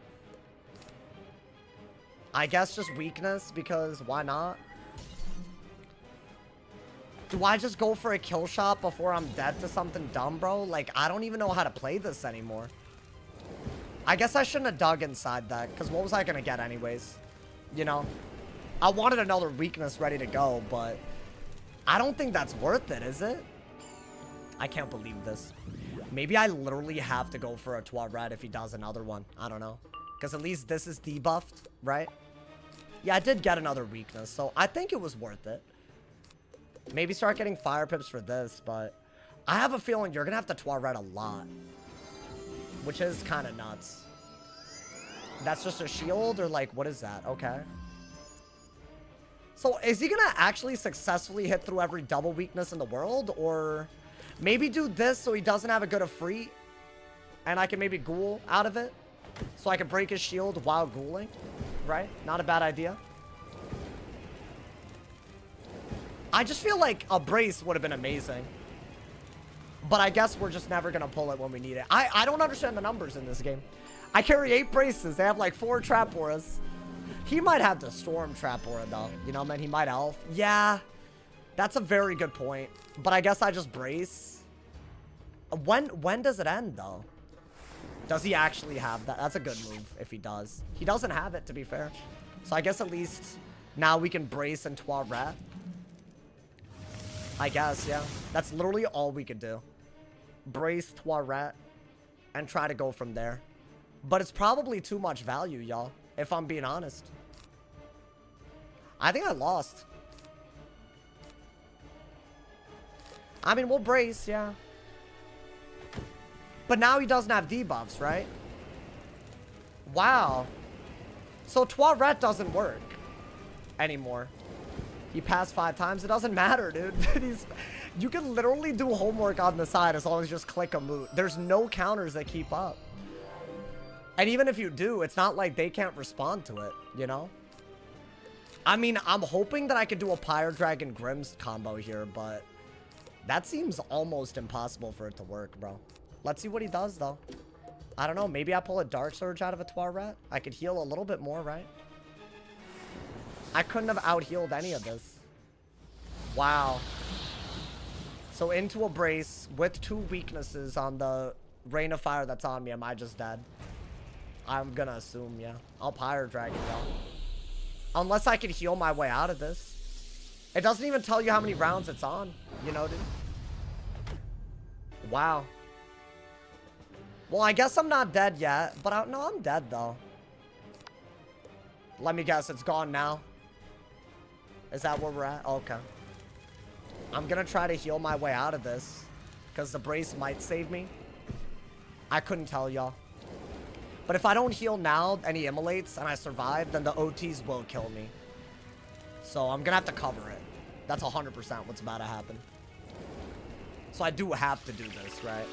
I guess just weakness, because why not? Do I just go for a kill shot before I'm dead to something dumb, bro? Like, I don't even know how to play this anymore. I guess I shouldn't have dug inside that, because what was I going to get anyways? You know? I wanted another weakness ready to go, but I don't think that's worth it, is it? I can't believe this. Maybe I literally have to go for a Toilet if he does another one. I don't know. Because at least this is debuffed, right? Yeah, I did get another weakness, so I think it was worth it. Maybe start getting fire pips for this, but I have a feeling you're going to have to Toilet a lot. Which is kind of nuts. That's just a shield, or like, what is that? Okay. So, is he going to actually successfully hit through every double weakness in the world? Or maybe do this so he doesn't have a good Ifrit? And I can maybe ghoul out of it? So I can break his shield while ghouling? Right? Not a bad idea. I just feel like a brace would have been amazing. But I guess we're just never going to pull it when we need it. I don't understand the numbers in this game. I carry 8 braces. They have like 4 trap auras. He might have the storm trap aura though. You know, man, he might elf. Yeah, that's a very good point. But I guess I just brace. When does it end though? Does he actually have that? That's a good move if he does. He doesn't have it, to be fair. So I guess at least now we can brace and Toilet. I guess, yeah. That's literally all we could do. Brace, Toilet, and try to go from there. But it's probably too much value, y'all, if I'm being honest. I think I lost. I mean, we'll brace, yeah. But now he doesn't have debuffs, right? Wow. So Toilet doesn't work anymore. He passed 5 times. It doesn't matter, dude. You can literally do homework on the side as long as you just click a moot. There's no counters that keep up. And even if you do, it's not like they can't respond to it, you know? I mean, I'm hoping that I could do a Pyre Dragon Grimm's combo here, but that seems almost impossible for it to work, bro. Let's see what he does, though. I don't know. Maybe I pull a Dark Surge out of a Toilet. I could heal a little bit more, right? I couldn't have out-healed any of this. Wow. So into a brace with 2 weaknesses on the Rain of Fire that's on me. Am I just dead? I'm gonna assume, yeah. I'll Pyre Dragon, y'all. Unless I can heal my way out of this. It doesn't even tell you how many rounds it's on. You know, dude? Wow. Well, I guess I'm not dead yet. But no, I'm dead, though. Let me guess. It's gone now. Is that where we're at? Okay. I'm gonna try to heal my way out of this. Because the brace might save me. I couldn't tell y'all. But if I don't heal now and he immolates and I survive, then the OTs will kill me. So I'm gonna have to cover it. That's 100% what's about to happen. So I do have to do this, right?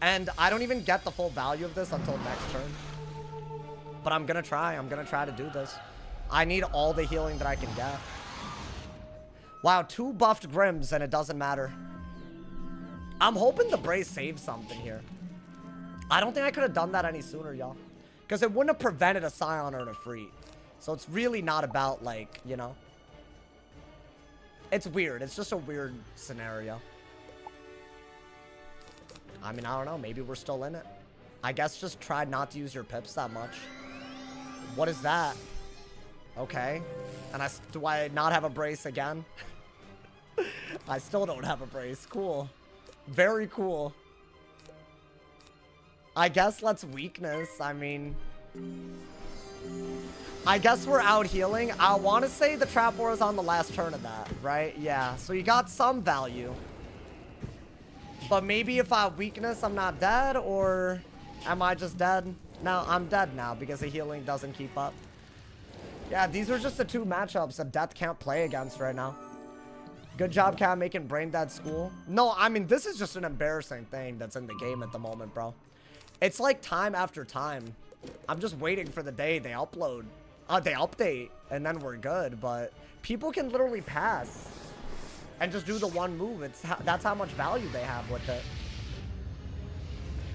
And I don't even get the full value of this until next turn. But I'm gonna try. I'm gonna try to do this. I need all the healing that I can get. Wow, 2 buffed Grimms and it doesn't matter. I'm hoping the brace saves something here. I don't think I could have done that any sooner, y'all. Because it wouldn't have prevented a Scion or an Ifrit. So it's really not about, like, you know. It's weird. It's just a weird scenario. I mean, I don't know. Maybe we're still in it. I guess just try not to use your pips that much. What is that? Okay. And do I not have a brace again? I still don't have a brace. Cool. Very cool. I guess let's weakness. I mean, I guess we're out healing. I want to say the trap war is on the last turn of that, right? Yeah. So you got some value. But maybe if I have weakness, I'm not dead, or am I just dead? No, I'm dead now because the healing doesn't keep up. Yeah, these are just the 2 matchups that Death can't play against right now. Good job, Cam, making brain dead school. No, I mean, this is just an embarrassing thing that's in the game at the moment, bro. It's like time after time. I'm just waiting for the day they upload. They update, and then we're good. But people can literally pass and just do the one move. That's how much value they have with it.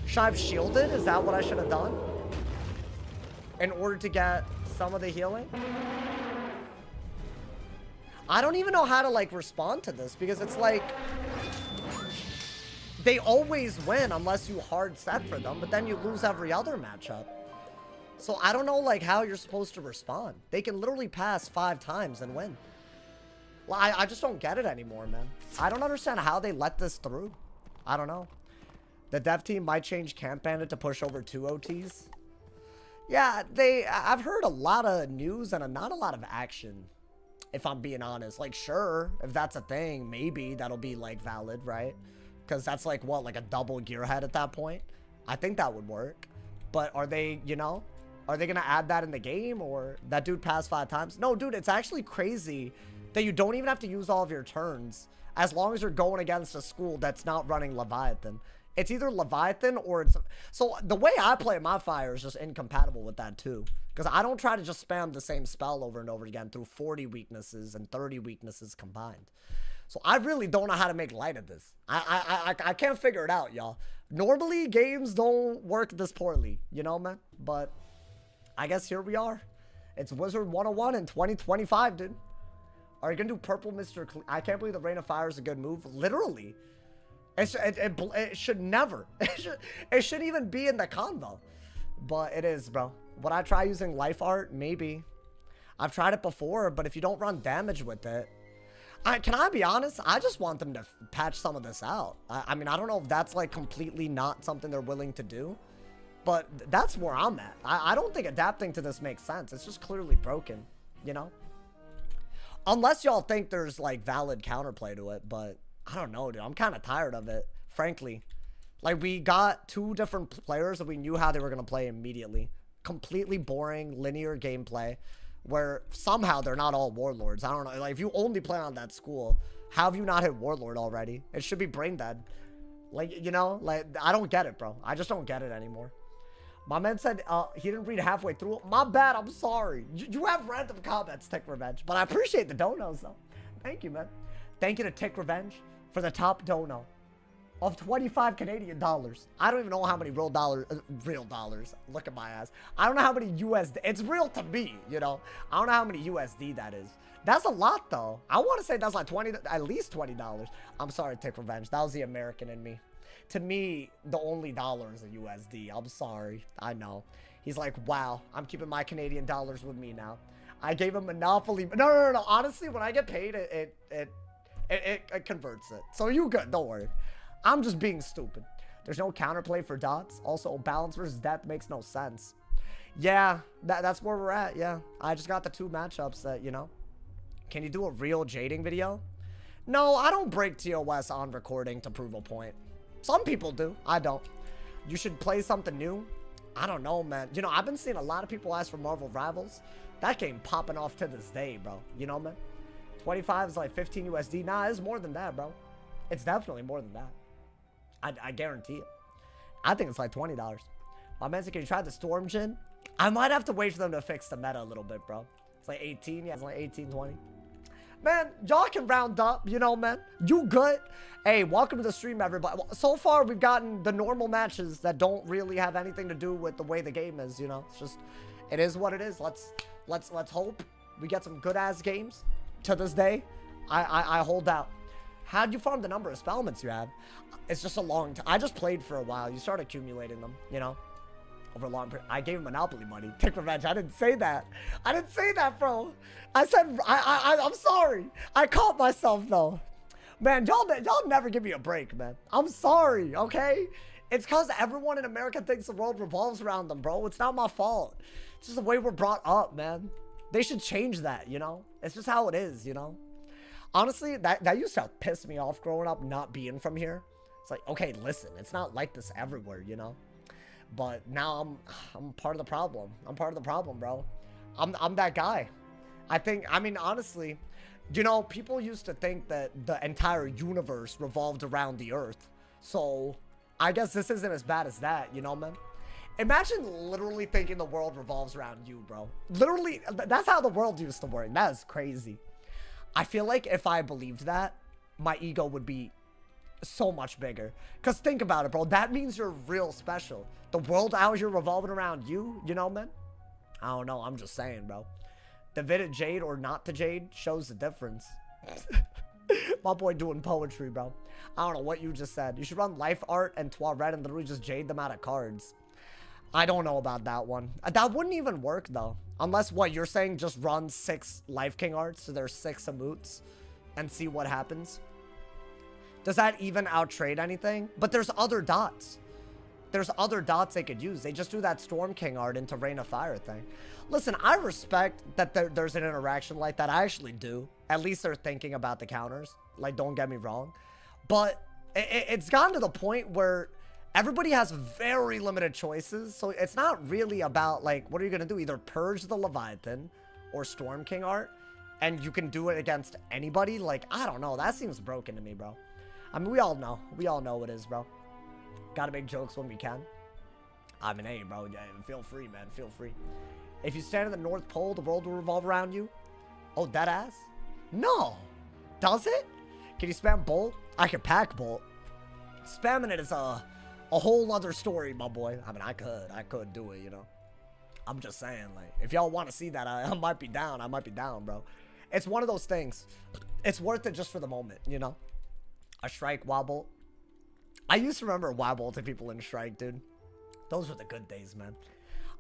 Should I have shielded? Is that what I should have done? In order to get some of the healing? I don't even know how to, like, respond to this, because it's like they always win unless you hard set for them, but then you lose every other matchup. So I don't know, like, how you're supposed to respond. They can literally pass 5 times and win. Well, I just don't get it anymore, man. I don't understand how they let this through. I don't know. The dev team might change Camp Bandit to push over 2 OTs. Yeah, I've heard a lot of news and not a lot of action, if I'm being honest. Like, sure, if that's a thing, maybe that'll be, like, valid, right? Because that's, like, what, like a double gearhead at that point? I think that would work. But are they, you know, are they going to add that in the game? Or that dude passed 5 times? No, dude, it's actually crazy that you don't even have to use all of your turns as long as you're going against a school that's not running Leviathan. It's either Leviathan or it's... So the way I play my fire is just incompatible with that too. Because I don't try to just spam the same spell over and over again through 40 weaknesses and 30 weaknesses combined. So I really don't know how to make light of this. I can't figure it out, y'all. Normally, games don't work this poorly, you know, man? But I guess here we are. It's Wizard101 in 2025, dude. Are you going to do purple, Mr. I can't believe the Rain of Fire is a good move. Literally. It should never. It shouldn't even be in the convo. But it is, bro. Would I try using life art? Maybe. I've tried it before, but if you don't run damage with it... can I be honest? I just want them to patch some of this out. I mean, I don't know if that's, like, completely not something they're willing to do. But that's where I'm at. I don't think adapting to this makes sense. It's just clearly broken, you know? Unless y'all think there's, like, valid counterplay to it, but... I don't know, dude. I'm kind of tired of it, frankly. Like, we got 2 different players that we knew how they were going to play immediately. Completely boring, linear gameplay, where somehow they're not all warlords. I don't know. Like, if you only play on that school, how have you not hit warlord already? It should be brain dead. Like, you know? Like, I don't get it, bro. I just don't get it anymore. My man said he didn't read halfway through. My bad. I'm sorry. You have random comments, Tick Revenge. But I appreciate the donos, though. Thank you, man. Thank you to Tick Revenge for the top dono of 25 Canadian dollars. I don't even know how many real dollars. Look at my ass. I don't know how many USD. It's real to me, you know. I don't know how many USD that is. That's a lot, though. I want to say that's like at least $20. I'm sorry, Tick Revenge. That was the American in me. To me, the only dollar is a USD. I'm sorry. I know. He's like, wow, I'm keeping my Canadian dollars with me now. I gave him Monopoly. No. Honestly, when I get paid, it converts it. So you good, don't worry. I'm just being stupid. There's no counterplay for dots. Also, balance versus death makes no sense. Yeah, that's where we're at, yeah. I just got the 2 matchups that, you know. Can you do a real jading video? No, I don't break TOS on recording to prove a point. Some people do. I don't. You should play something new. I don't know, man. You know, I've been seeing a lot of people ask for Marvel Rivals. That game popping off to this day, bro. You know, man? 25 is like 15 USD. Nah, it's more than that, bro. It's definitely more than that. I guarantee it. I think it's like $20. My man said, can you try the Storm Gin? I might have to wait for them to fix the meta a little bit, bro. It's like 18. Yeah, it's like 18, 20. Man, y'all can round up, you know, man. You good? Hey, welcome to the stream, everybody. So far, we've gotten the normal matches that don't really have anything to do with the way the game is, you know? It's just, it is what it is. Let's hope we get some good-ass games. To this day, I hold out. How'd you farm the number of spellments you have? It's just a long time. I just played for a while. You start accumulating them, you know, over a long period. I gave him Monopoly money. Tick Revenge. I didn't say that. I didn't say that, bro. I said, I'm sorry. I caught myself, though. Man, y'all never give me a break, man. I'm sorry, okay? It's because everyone in America thinks the world revolves around them, bro. It's not my fault. It's just the way we're brought up, man. They should change that, you know? It's just how it is, you know? Honestly, that used to piss me off growing up, not being from here. It's like, okay, listen, it's not like this everywhere, you know? But now I'm part of the problem. I'm part of the problem, bro. I'm that guy. I mean, honestly, You know, people used to think that the entire universe revolved around the Earth. So, I guess this isn't as bad as that, you know, man? Imagine literally thinking the world revolves around you, bro. Literally, that's how the world used to work. That is crazy. I feel like if I believed that, my ego would be so much bigger. Because think about it, bro. That means you're real special. The world out here revolving around you, you know, man? I don't know. I'm just saying, bro. Divided Jade or not to Jade shows the difference. My boy doing poetry, bro. I don't know what you just said. You should run Life Art and Toilet and literally just Jade them out of cards. I don't know about that one. That wouldn't even work, though. Unless, what, you're saying just run 6 Life King Arts, so there's 6 Amoots, and see what happens? Does that even outtrade anything? But there's other dots. There's other dots they could use. They just do that Storm King art into Rain of Fire thing. Listen, I respect that there's an interaction like that. I actually do. At least they're thinking about the counters. Like, don't get me wrong. But it's gotten to the point where everybody has very limited choices. So it's not really about, like, what are you going to do? Either purge the Leviathan or Storm King art. And you can do it against anybody. Like, I don't know. That seems broken to me, bro. I mean, we all know. We all know it is, bro. Gotta make jokes when we can. I mean, hey, bro. Yeah, feel free, man. Feel free. If you stand at the North Pole, the world will revolve around you. Oh, that ass? No. Does it? Can you spam Bolt? I can pack Bolt. Spamming it is a whole other story, my boy. I mean, I could do it, you know. I'm just saying, like, if y'all want to see that, I might be down. I might be down, bro. It's one of those things. It's worth it just for the moment, you know. A Strike Wobble. I used to remember Wobble to people in Strike, dude. Those were the good days, man.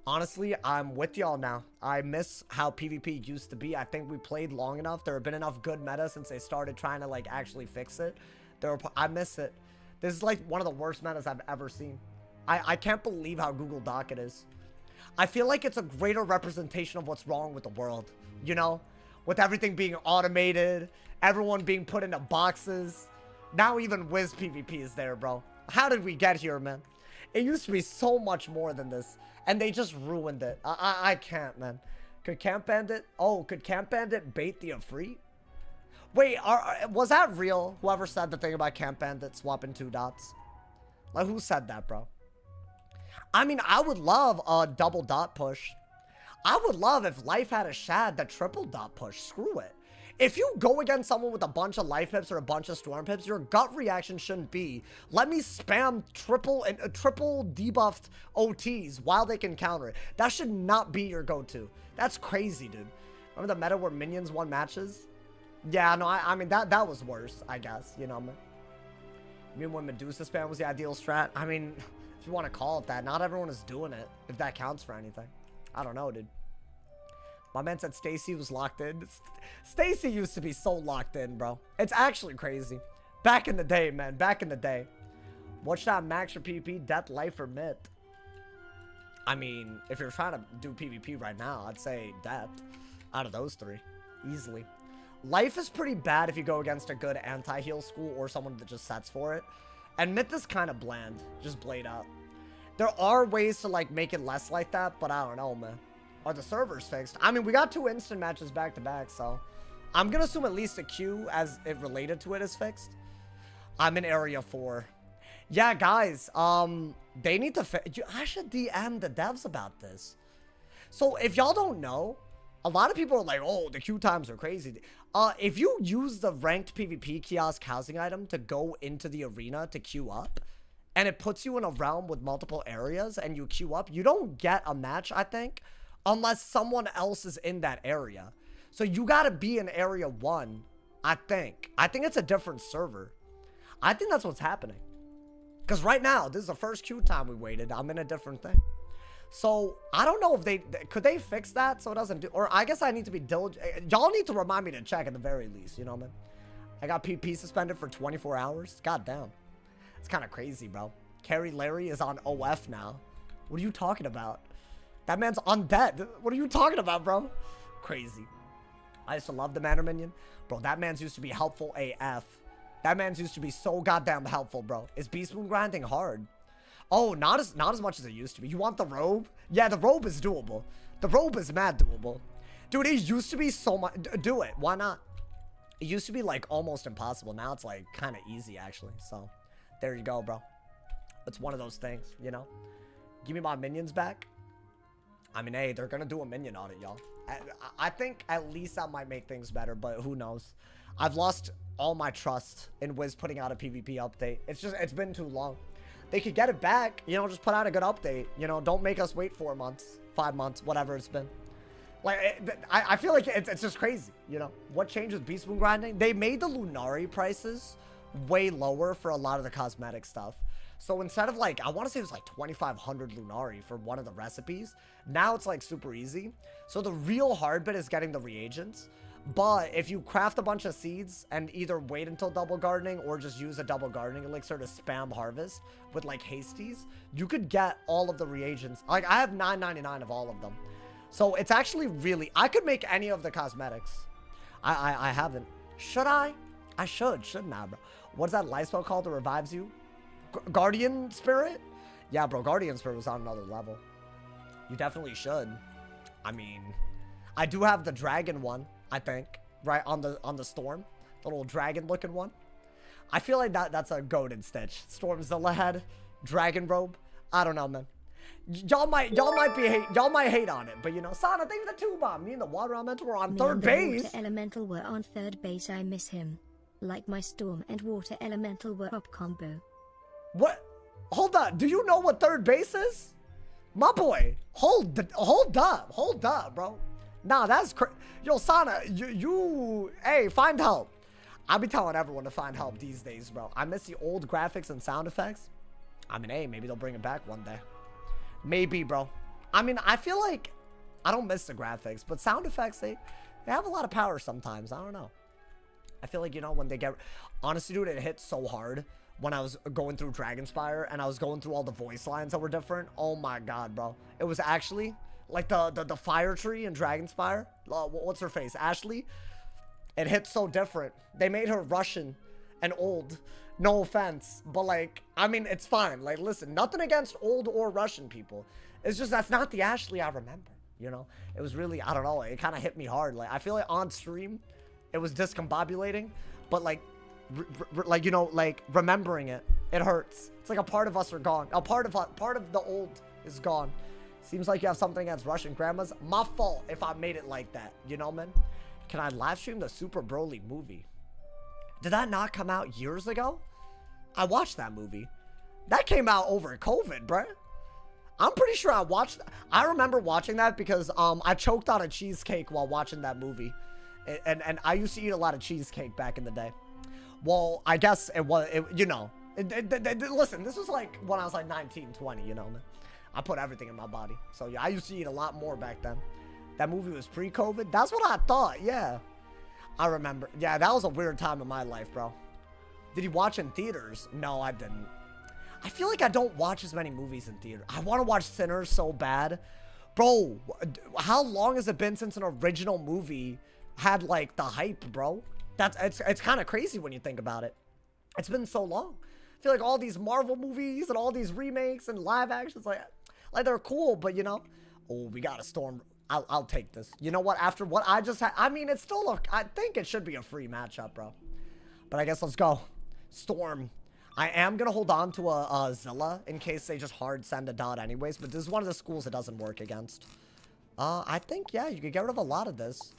Honestly, I'm with y'all now. I miss how PvP used to be. I think we played long enough. There have been enough good meta since they started trying to, like, actually fix it. I miss it. This is, like, one of the worst metas I've ever seen. I can't believe how Google Doc it is. I feel like it's a greater representation of what's wrong with the world, you know? With everything being automated, everyone being put into boxes. Now even Wiz PvP is there, bro. How did we get here, man? It used to be so much more than this. And they just ruined it. I can't, man. Could Camp Bandit... Oh, could Camp Bandit bait the Afreet? Wait, was that real? Whoever said the thing about Camp Bandit swapping 2 dots? Like, who said that, bro? I mean, I would love a double dot push. I would love if Life had a Shad that triple dot push. Screw it. If you go against someone with a bunch of Life Pips or a bunch of Storm Pips, your gut reaction shouldn't be, let me spam triple debuffed OTs while they can counter it. That should not be your go-to. That's crazy, dude. Remember the meta where minions won matches? Yeah, no, I mean, that was worse, I guess, you know, man. I mean, when Medusa spam was the ideal strat? I mean, if you want to call it that, not everyone is doing it, if that counts for anything. I don't know, dude. My man said Stacy was locked in. Stacy used to be so locked in, bro. It's actually crazy. Back in the day, man. Back in the day. What should I max for PvP? Death, Life, or Myth? I mean, if you're trying to do PvP right now, I'd say Death. Out of those 3. Easily. Life is pretty bad if you go against a good anti-heal school or someone that just sets for it. And Myth is kind of bland. Just blade up. There are ways to, like, make it less like that, but I don't know, man. Are the servers fixed? I mean, we got 2 instant matches back to back, so I'm gonna assume at least the queue as it related to it is fixed. I'm in area 4. Yeah, guys, they need to I should DM the devs about this. So if y'all don't know, a lot of people are like, oh, the queue times are crazy. If you use the ranked PvP kiosk housing item to go into the arena to queue up, and it puts you in a realm with multiple areas and you queue up, you don't get a match, I think, unless someone else is in that area. So you gotta be in area 1, I think. I think it's a different server. I think that's what's happening. Because right now, this is the first queue time we waited. I'm in a different thing. So, I don't know if could they fix that so it doesn't do... Or I guess I need to be diligent. Y'all need to remind me to check at the very least, you know, man? I got PP suspended for 24 hours. God damn. It's kind of crazy, bro. Carrie Larry is on OF now. What are you talking about? That man's undead. What are you talking about, bro? Crazy. I used to love the Manor Minion. Bro, that man's used to be helpful AF. That man's used to be so goddamn helpful, bro. Is Beast Moon grinding hard? Oh, not as much as it used to be. You want the robe? Yeah, the robe is doable. The robe is mad doable. Dude, it used to be so much. Do it. Why not? It used to be like almost impossible. Now it's like kind of easy actually. So there you go, bro. It's one of those things, you know. Give me my minions back. I mean, hey, they're gonna do a minion audit, y'all. I think at least that might make things better, but who knows? I've lost all my trust in Wiz putting out a PvP update. It's been too long. They could get it back, you know, just put out a good update. You know, don't make us wait 4 months, 5 months, whatever it's been. Like, I feel like it's just crazy, you know? What changed with Beast Moon grinding? They made the Lunari prices way lower for a lot of the cosmetic stuff. So instead of like, I want to say it was like 2,500 Lunari for one of the recipes. Now it's like super easy. So the real hard bit is getting the reagents. But if you craft a bunch of seeds and either wait until double gardening or just use a double gardening elixir to spam harvest with like hasties, you could get all of the reagents. Like I have 9.99 of all of them. So it's actually really, I could make any of the cosmetics. I haven't. Should I? I shouldn't I, bro? What's that life spell called that revives you? Guardian Spirit? Yeah, bro, Guardian Spirit was on another level. You definitely should. I mean, I do have the dragon one, I think, right on the storm, the little dragon looking one. I feel like that's a goated Stitch. Stormzilla head, dragon robe. I don't know, man. Y'all might hate on it, but you know, Sana, thank you for the 2 bomb. Me and the water elemental were on third base. Water elemental were on third base. I miss him. Like my storm and water elemental were up combo. What? Hold on. Do you know what third base is? My boy. Hold up, bro. Nah, that's crazy. Yo, Sana, hey, find help. I'll be telling everyone to find help these days, bro. I miss the old graphics and sound effects. I mean, hey, maybe they'll bring it back one day. Maybe, bro. I mean, I feel like I don't miss the graphics, but sound effects, they have a lot of power sometimes. I don't know. I feel like, you know, when they get... Honestly, dude, it hit so hard when I was going through Dragonspire and I was going through all the voice lines that were different. Oh my god, bro. It was actually like the fire tree in Dragonspire. What's her face? Ashley? It hit so different. They made her Russian and old. No offense, but like, I mean, it's fine. Like, listen, nothing against old or Russian people. It's just that's not the Ashley I remember, you know? It was really, I don't know, it kind of hit me hard. Like, I feel like on stream, it was discombobulating, but like, like, you know, like remembering it, it hurts. It's like a part of us are gone. A part of the old is gone. Seems like you have something against Russian grandmas. My fault if I made it like that, you know, man? Can I live stream the Super Broly movie? Did that not come out years ago? I watched that movie. That came out over COVID, bruh. I'm pretty sure I watched. I remember watching that because I choked on a cheesecake while watching that movie, and I used to eat a lot of cheesecake back in the day. Well, I guess it was. You know, listen, this was like when I was like 19, 20. You know, man. I put everything in my body, so yeah, I used to eat a lot more back then. That movie was pre-COVID. That's what I thought. Yeah, I remember. Yeah, that was a weird time in my life, bro. Did you watch in theaters? No, I didn't. I feel like I don't watch as many movies in theater. I want to watch Sinners so bad. Bro, how long has it been since an original movie had like the hype, bro? It's kind of crazy when you think about it. It's been so long. I feel like all these Marvel movies and all these remakes and live actions, like they're cool, but you know, oh, we got a Storm. I'll take this. You know what? After what I just had, I mean, it's still I think it should be a free matchup, bro. But I guess let's go. Storm. I am going to hold on to a Zilla in case they just hard send a dot anyways. But this is one of the schools it doesn't work against. I think, yeah, you could get rid of a lot of this.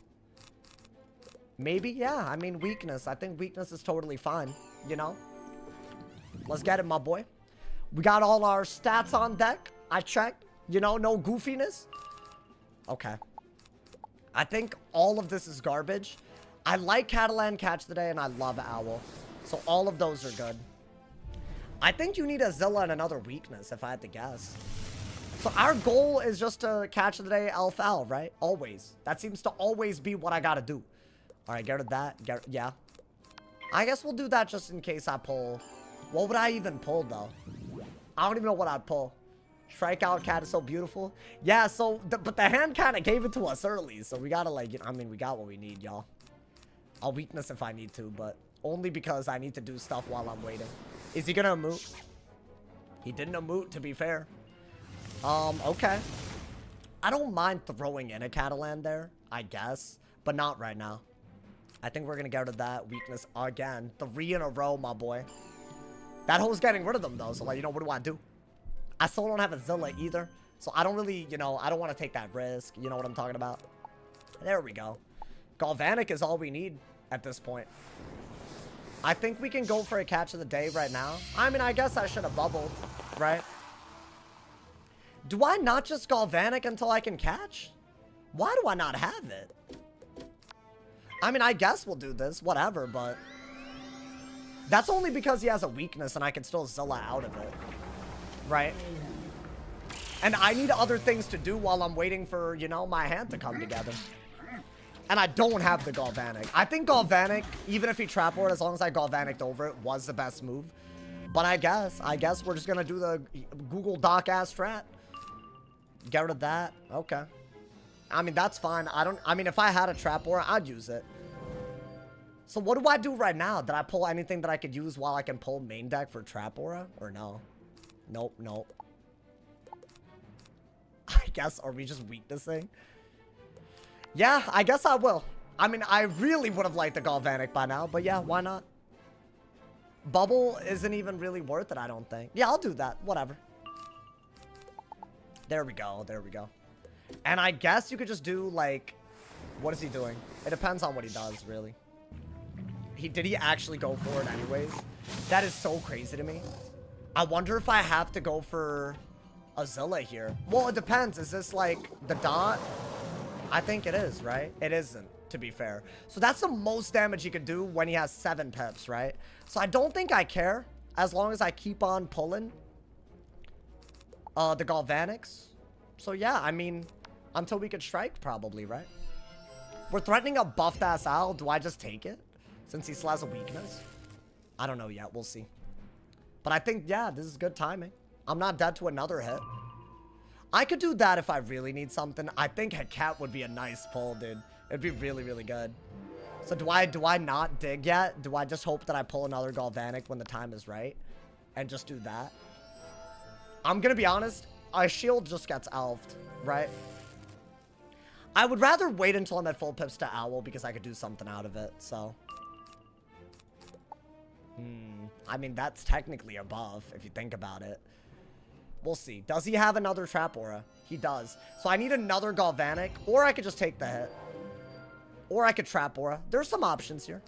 Maybe, yeah. I mean, weakness. I think weakness is totally fine, you know? Let's get it, my boy. We got all our stats on deck. I checked. You know, no goofiness. Okay. I think all of this is garbage. I like Catalan Catch today, and I love Owl. So all of those are good. I think you need a Zilla and another weakness, if I had to guess. So our goal is just to catch the day Elf Owl, right? Always. That seems to always be what I gotta do. All right, get rid of that. Yeah. I guess we'll do that just in case I pull. What would I even pull, though? I don't even know what I'd pull. Strikeout Cat is so beautiful. Yeah, so, but the hand kind of gave it to us early. So we gotta, like, you know, I mean, we got what we need, y'all. I'll weakness if I need to, but only because I need to do stuff while I'm waiting. Is he gonna emote? He didn't emote, to be fair. Okay. I don't mind throwing in a Catalan there, I guess. But not right now. I think we're gonna get rid of that weakness again. 3 in a row, my boy. That hole's getting rid of them, though. So, like, you know, what do I do? I still don't have a Zilla either. So, I don't really, you know, I don't want to take that risk. You know what I'm talking about? There we go. Galvanic is all we need at this point. I think we can go for a catch of the day right now. I mean, I guess I should have bubbled, right? Do I not just Galvanic until I can catch? Why do I not have it? I mean, I guess we'll do this, whatever, but... That's only because he has a weakness and I can still Zilla out of it. Right? And I need other things to do while I'm waiting for, you know, my hand to come together. And I don't have the Galvanic. I think Galvanic, even if he Trap Ward, as long as I Galvanicked over it, was the best move. But I guess we're just gonna do the Google Doc ass strat. Get rid of that. Okay. I mean, that's fine. I mean, if I had a Trap Ward, I'd use it. So what do I do right now? Did I pull anything that I could use while I can pull main deck for Trap Aura? Or no? Nope, nope. I guess, are we just weaknessing? Yeah, I guess I will. I mean, I really would have liked the Galvanic by now, but yeah, why not? Bubble isn't even really worth it, I don't think. Yeah, I'll do that. Whatever. There we go, there we go. And I guess you could just do, like... What is he doing? It depends on what he does, really. Did he actually go for it anyways? That is so crazy to me. I wonder if I have to go for a Zilla here. Well, it depends. Is this like the dot? I think it is, right? It isn't, to be fair. So that's the most damage he could do when he has 7 pips, right? So I don't think I care as long as I keep on pulling the Galvanics. So yeah, I mean, until we could strike probably, right? We're threatening a buffed ass owl. Do I just take it? Since he still has a weakness? I don't know yet. We'll see. But I think, yeah, this is good timing. I'm not dead to another hit. I could do that if I really need something. I think a cat would be a nice pull, dude. It'd be really, really good. So do I not dig yet? Do I just hope that I pull another Galvanic when the time is right? And just do that? I'm gonna be honest. A shield just gets elfed, right? I would rather wait until I'm at full pips to owl because I could do something out of it, so... I mean, that's technically a buff, if you think about it. We'll see. Does he have another Trap Aura? He does. So I need another Galvanic, or I could just take the hit. Or I could Trap Aura. There's some options here.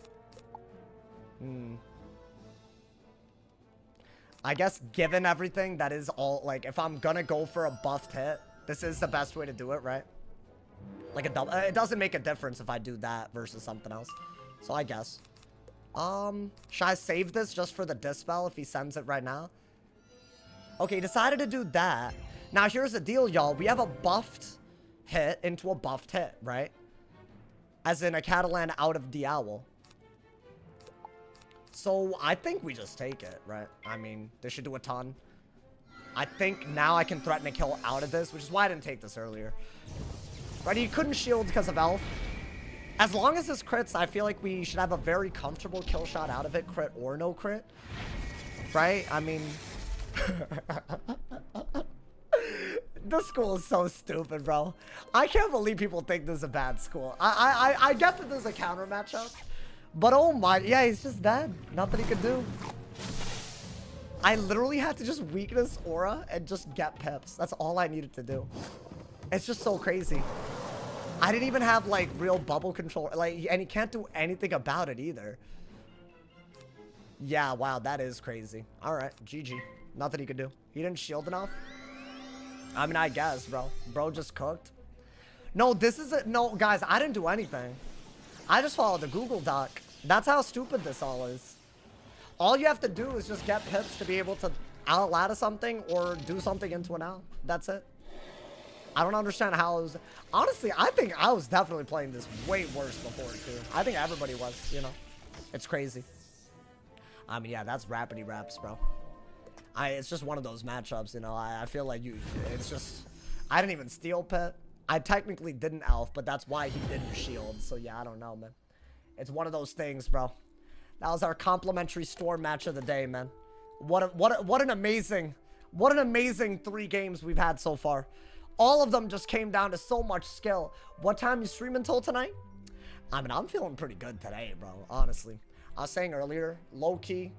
I guess given everything, that is all, like, if I'm gonna go for a buffed hit, this is the best way to do it, right? Like a double. It doesn't make a difference if I do that versus something else. So I guess. Should I save this just for the Dispel if he sends it right now? Okay, he decided to do that. Now, here's the deal, y'all. We have a buffed hit into a buffed hit, right? As in a Catalan out of the owl. So, I think we just take it, right? I mean, this should do a ton. I think now I can threaten a kill out of this, which is why I didn't take this earlier. Right, he couldn't shield because of Elf. As long as this crits, I feel like we should have a very comfortable kill shot out of it, crit or no crit. Right? I mean... This school is so stupid, bro. I can't believe people think this is a bad school. I get that there's a counter matchup. But oh my... Yeah, he's just dead. Nothing he could do. I literally had to just weakness aura and just get pips. That's all I needed to do. It's just so crazy. I didn't even have, like, real bubble control. Like, and he can't do anything about it either. Yeah, wow, that is crazy. Alright, GG. Nothing he could do. He didn't shield enough? I mean, I guess, bro. Bro just cooked. No, this is a... No, guys, I didn't do anything. I just followed the Google Doc. That's how stupid this all is. All you have to do is just get pips to be able to owl out of something or do something into an owl. That's it. I don't understand how it was... Honestly, I think I was definitely playing this way worse before, too. I think everybody was, you know. It's crazy. I mean, yeah, that's rapidy raps, bro. It's just one of those matchups, you know. I feel like it's just... I didn't even steal pit. I technically didn't elf, but that's why he didn't shield. So, yeah, I don't know, man. It's one of those things, bro. That was our complimentary storm match of the day, man. What an amazing 3 games we've had so far. All of them just came down to so much skill. What time you stream until tonight? I mean, I'm feeling pretty good today, bro, honestly. I was saying earlier, low-key,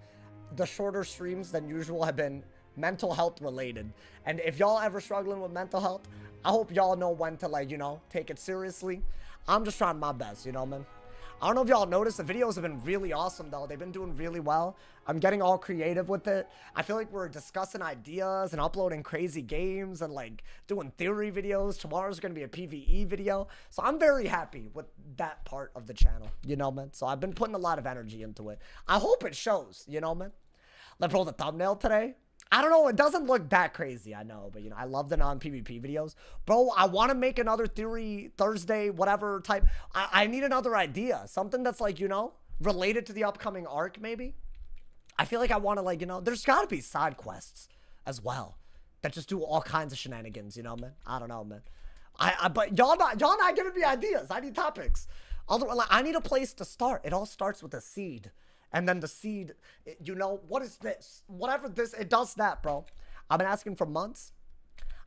the shorter streams than usual have been mental health related. And if y'all ever struggling with mental health, I hope y'all know when to, like, you know, take it seriously. I'm just trying my best, you know, man. I don't know if y'all noticed, the videos have been really awesome, though. They've been doing really well. I'm getting all creative with it. I feel like we're discussing ideas and uploading crazy games and, like, doing theory videos. Tomorrow's going to be a PvE video. So I'm very happy with that part of the channel, you know, man. So I've been putting a lot of energy into it. I hope it shows, you know, man. Let's roll the thumbnail today. I don't know, it doesn't look that crazy, I know, but, you know, I love the non-PvP videos. Bro, I want to make another theory Thursday, whatever type. I need another idea, something that's, like, you know, related to the upcoming arc, maybe. I feel like I want to, like, you know, there's got to be side quests as well that just do all kinds of shenanigans, you know, man. I don't know, man. But y'all not giving me ideas. I need topics. Otherwise, like, I need a place to start. It all starts with a seed. And then the seed, you know, what is this? Whatever this, it does that, bro. I've been asking for months.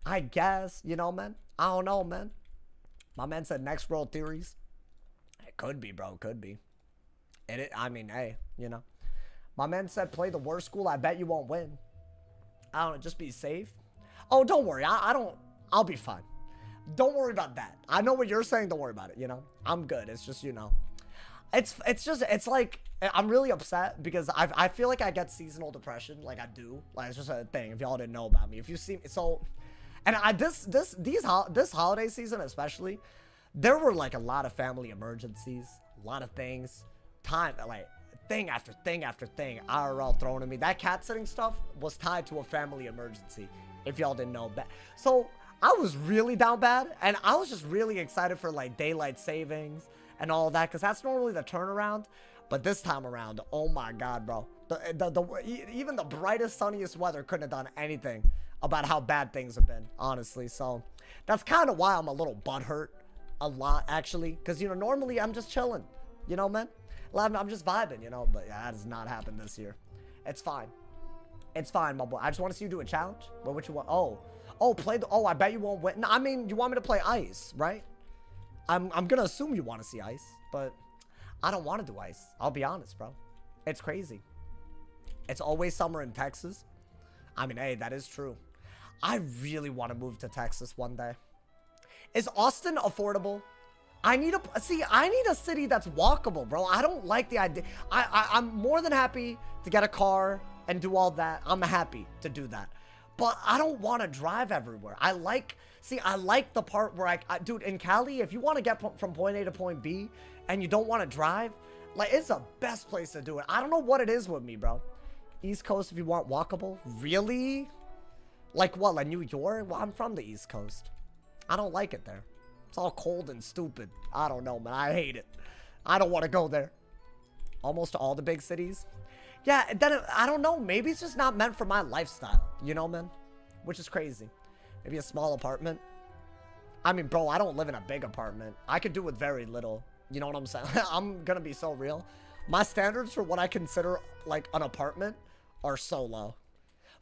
I guess, you know, man. I don't know, man. My man said next world theories. It could be, bro. Could be. I mean, hey, you know. My man said play the worst school. I bet you won't win. I don't know. Just be safe. Oh, don't worry. I'll be fine. Don't worry about that. I know what you're saying. Don't worry about it, you know. I'm good. It's just, you know. It's like, I'm really upset because I feel like I get seasonal depression, like I do. Like, it's just a thing, if y'all didn't know about me. If you see me, so, and this holiday season especially, there were, like, a lot of family emergencies, a lot of things, like, thing after thing after thing, IRL thrown at me. That cat sitting stuff was tied to a family emergency, if y'all didn't know that. So, I was really down bad, and I was just really excited for, like, daylight savings and all that, because that's normally the turnaround. But this time around, oh my god, bro. Even the brightest, sunniest weather couldn't have done anything about how bad things have been, honestly. So, that's kind of why I'm a little butthurt. A lot, actually. Because, you know, normally I'm just chilling. You know, man? I'm just vibing, you know? But yeah, that has not happened this year. It's fine. It's fine, my boy. I just want to see you do a challenge. What would you want? Oh, play the... Oh, I bet you won't win. No, I mean, you want me to play ice, right? I'm gonna assume you want to see ice, but I don't want to do ice. I'll be honest, bro. It's crazy. It's always summer in Texas. I mean, hey, that is true. I really want to move to Texas one day. Is Austin affordable? I need a city that's walkable, bro. I don't like the idea. I'm more than happy to get a car and do all that. I'm happy to do that. But I don't want to drive everywhere. I like the part where dude, in Cali, if you want to get from point A to point B and you don't want to drive, like, it's the best place to do it. I don't know what it is with me, bro. East Coast, if you want walkable. Really? Like what, like New York? Well, I'm from the East Coast. I don't like it there. It's all cold and stupid. I don't know, man. I hate it. I don't want to go there. Almost all the big cities. Yeah, then I don't know. Maybe it's just not meant for my lifestyle. You know, man? Which is crazy. Maybe a small apartment. I mean, bro, I don't live in a big apartment. I could do with very little. You know what I'm saying? I'm gonna be so real. My standards for what I consider, like, an apartment are so low.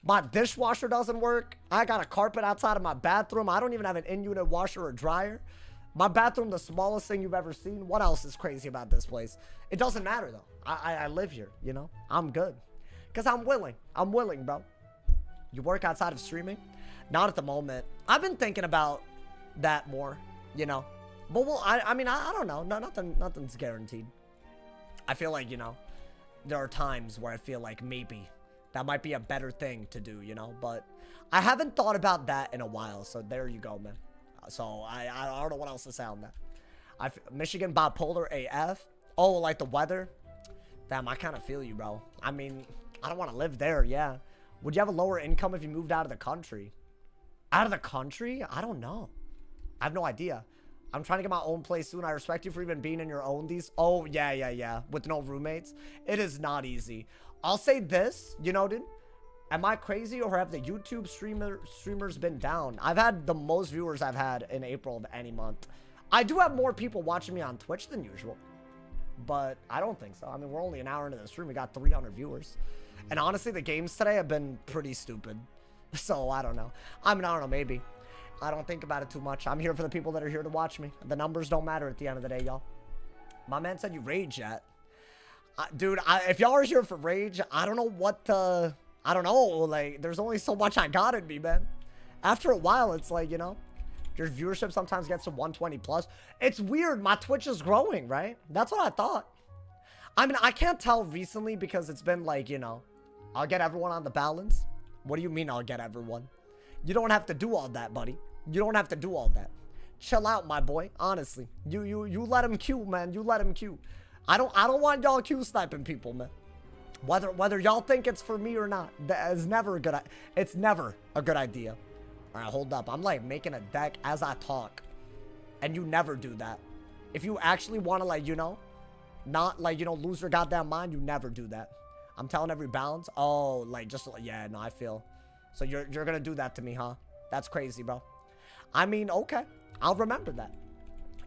My dishwasher doesn't work. I got a carpet outside of my bathroom. I don't even have an in-unit washer or dryer. My bathroom, the smallest thing you've ever seen. What else is crazy about this place? It doesn't matter, though. I live here, you know? I'm good. Because I'm willing. I'm willing, bro. You work outside of streaming? Not at the moment. I've been thinking about that more, you know? But, well, I mean, I don't know. No, nothing's guaranteed. I feel like, you know, there are times where I feel like maybe that might be a better thing to do, you know? But I haven't thought about that in a while, so there you go, man. So I don't know what else to say on that. Michigan bipolar AF. Oh, like the weather? Damn, I kind of feel you, bro. I mean, I don't want to live there, yeah. Would you have a lower income if you moved out of the country? Out of the country? I don't know. I have no idea. I'm trying to get my own place soon. I respect you for even being in your own these. Oh, yeah. With no roommates. It is not easy. I'll say this, you know, dude. Am I crazy or have the YouTube streamers been down? I've had the most viewers I've had in April of any month. I do have more people watching me on Twitch than usual. But I don't think so. I mean, we're only an hour into the stream. We got 300 viewers. And honestly, the games today have been pretty stupid. So, I don't know. I mean, I don't know, maybe. I don't think about it too much. I'm here for the people that are here to watch me. The numbers don't matter at the end of the day, y'all. My man said you rage yet. Dude, if y'all are here for rage, I don't know what the... I don't know. Like, there's only so much I got in me, man. After a while, it's like, you know, your viewership sometimes gets to 120 plus. It's weird. My Twitch is growing, right? That's what I thought. I mean, I can't tell recently because it's been like, you know, I'll get everyone on the balance. What do you mean I'll get everyone? You don't have to do all that, buddy. You don't have to do all that. Chill out, my boy. Honestly, you let him queue, man. You let him queue. I don't want y'all queue sniping people, man. Whether y'all think it's for me or not, that is never a good. It's never a good idea. All right, hold up. I'm like making a deck as I talk, and you never do that. If you actually want to, like, you know, not like, you know, lose your goddamn mind, you never do that. I'm telling every balance. Oh, like just yeah, no, I feel. So you're gonna do that to me, huh? That's crazy, bro. I mean, okay, I'll remember that.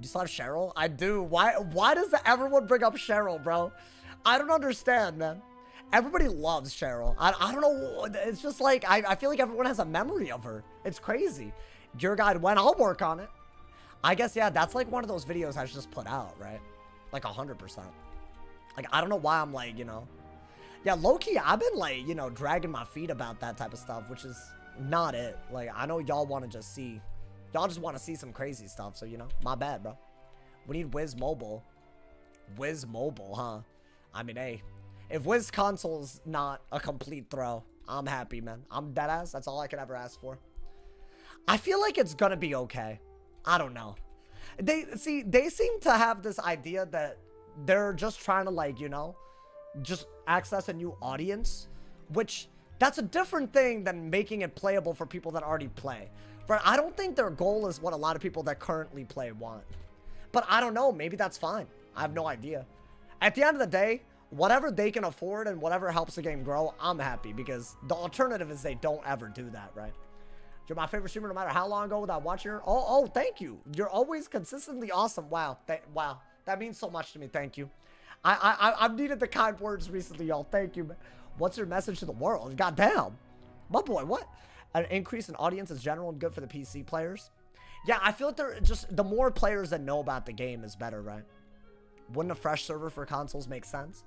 You still have Cheryl? I do. Why does everyone bring up Cheryl, bro? I don't understand, man. Everybody loves Cheryl. I don't know. It's just like, I feel like everyone has a memory of her. It's crazy. Your guide when I'll work on it. I guess, yeah, that's like one of those videos I just put out, right? Like 100%. Like, I don't know why I'm like, you know. Yeah, low-key, I've been like, you know, dragging my feet about that type of stuff, which is not it. Like, I know y'all want to just see. Y'all just want to see some crazy stuff, so, you know, my bad, bro. We need Wiz Mobile. Wiz Mobile, huh? I mean, hey, if Wiz Console's not a complete throw, I'm happy, man. I'm deadass. That's all I could ever ask for. I feel like it's gonna be okay. I don't know. They seem to have this idea that they're just trying to, like, you know, just access a new audience, which that's a different thing than making it playable for people that already play. But I don't think their goal is what a lot of people that currently play want. But I don't know. Maybe that's fine. I have no idea. At the end of the day, whatever they can afford and whatever helps the game grow, I'm happy, because the alternative is they don't ever do that, right? You're my favorite streamer no matter how long ago without watching her. Oh, thank you. You're always consistently awesome. Wow. Wow. That means so much to me. Thank you. I've needed the kind words recently, y'all. Thank you, man. What's your message to the world? Goddamn. My boy, what? An increase in audience is general and good for the PC players. Yeah, I feel like they're just, the more players that know about the game is better, right? Wouldn't a fresh server for consoles make sense?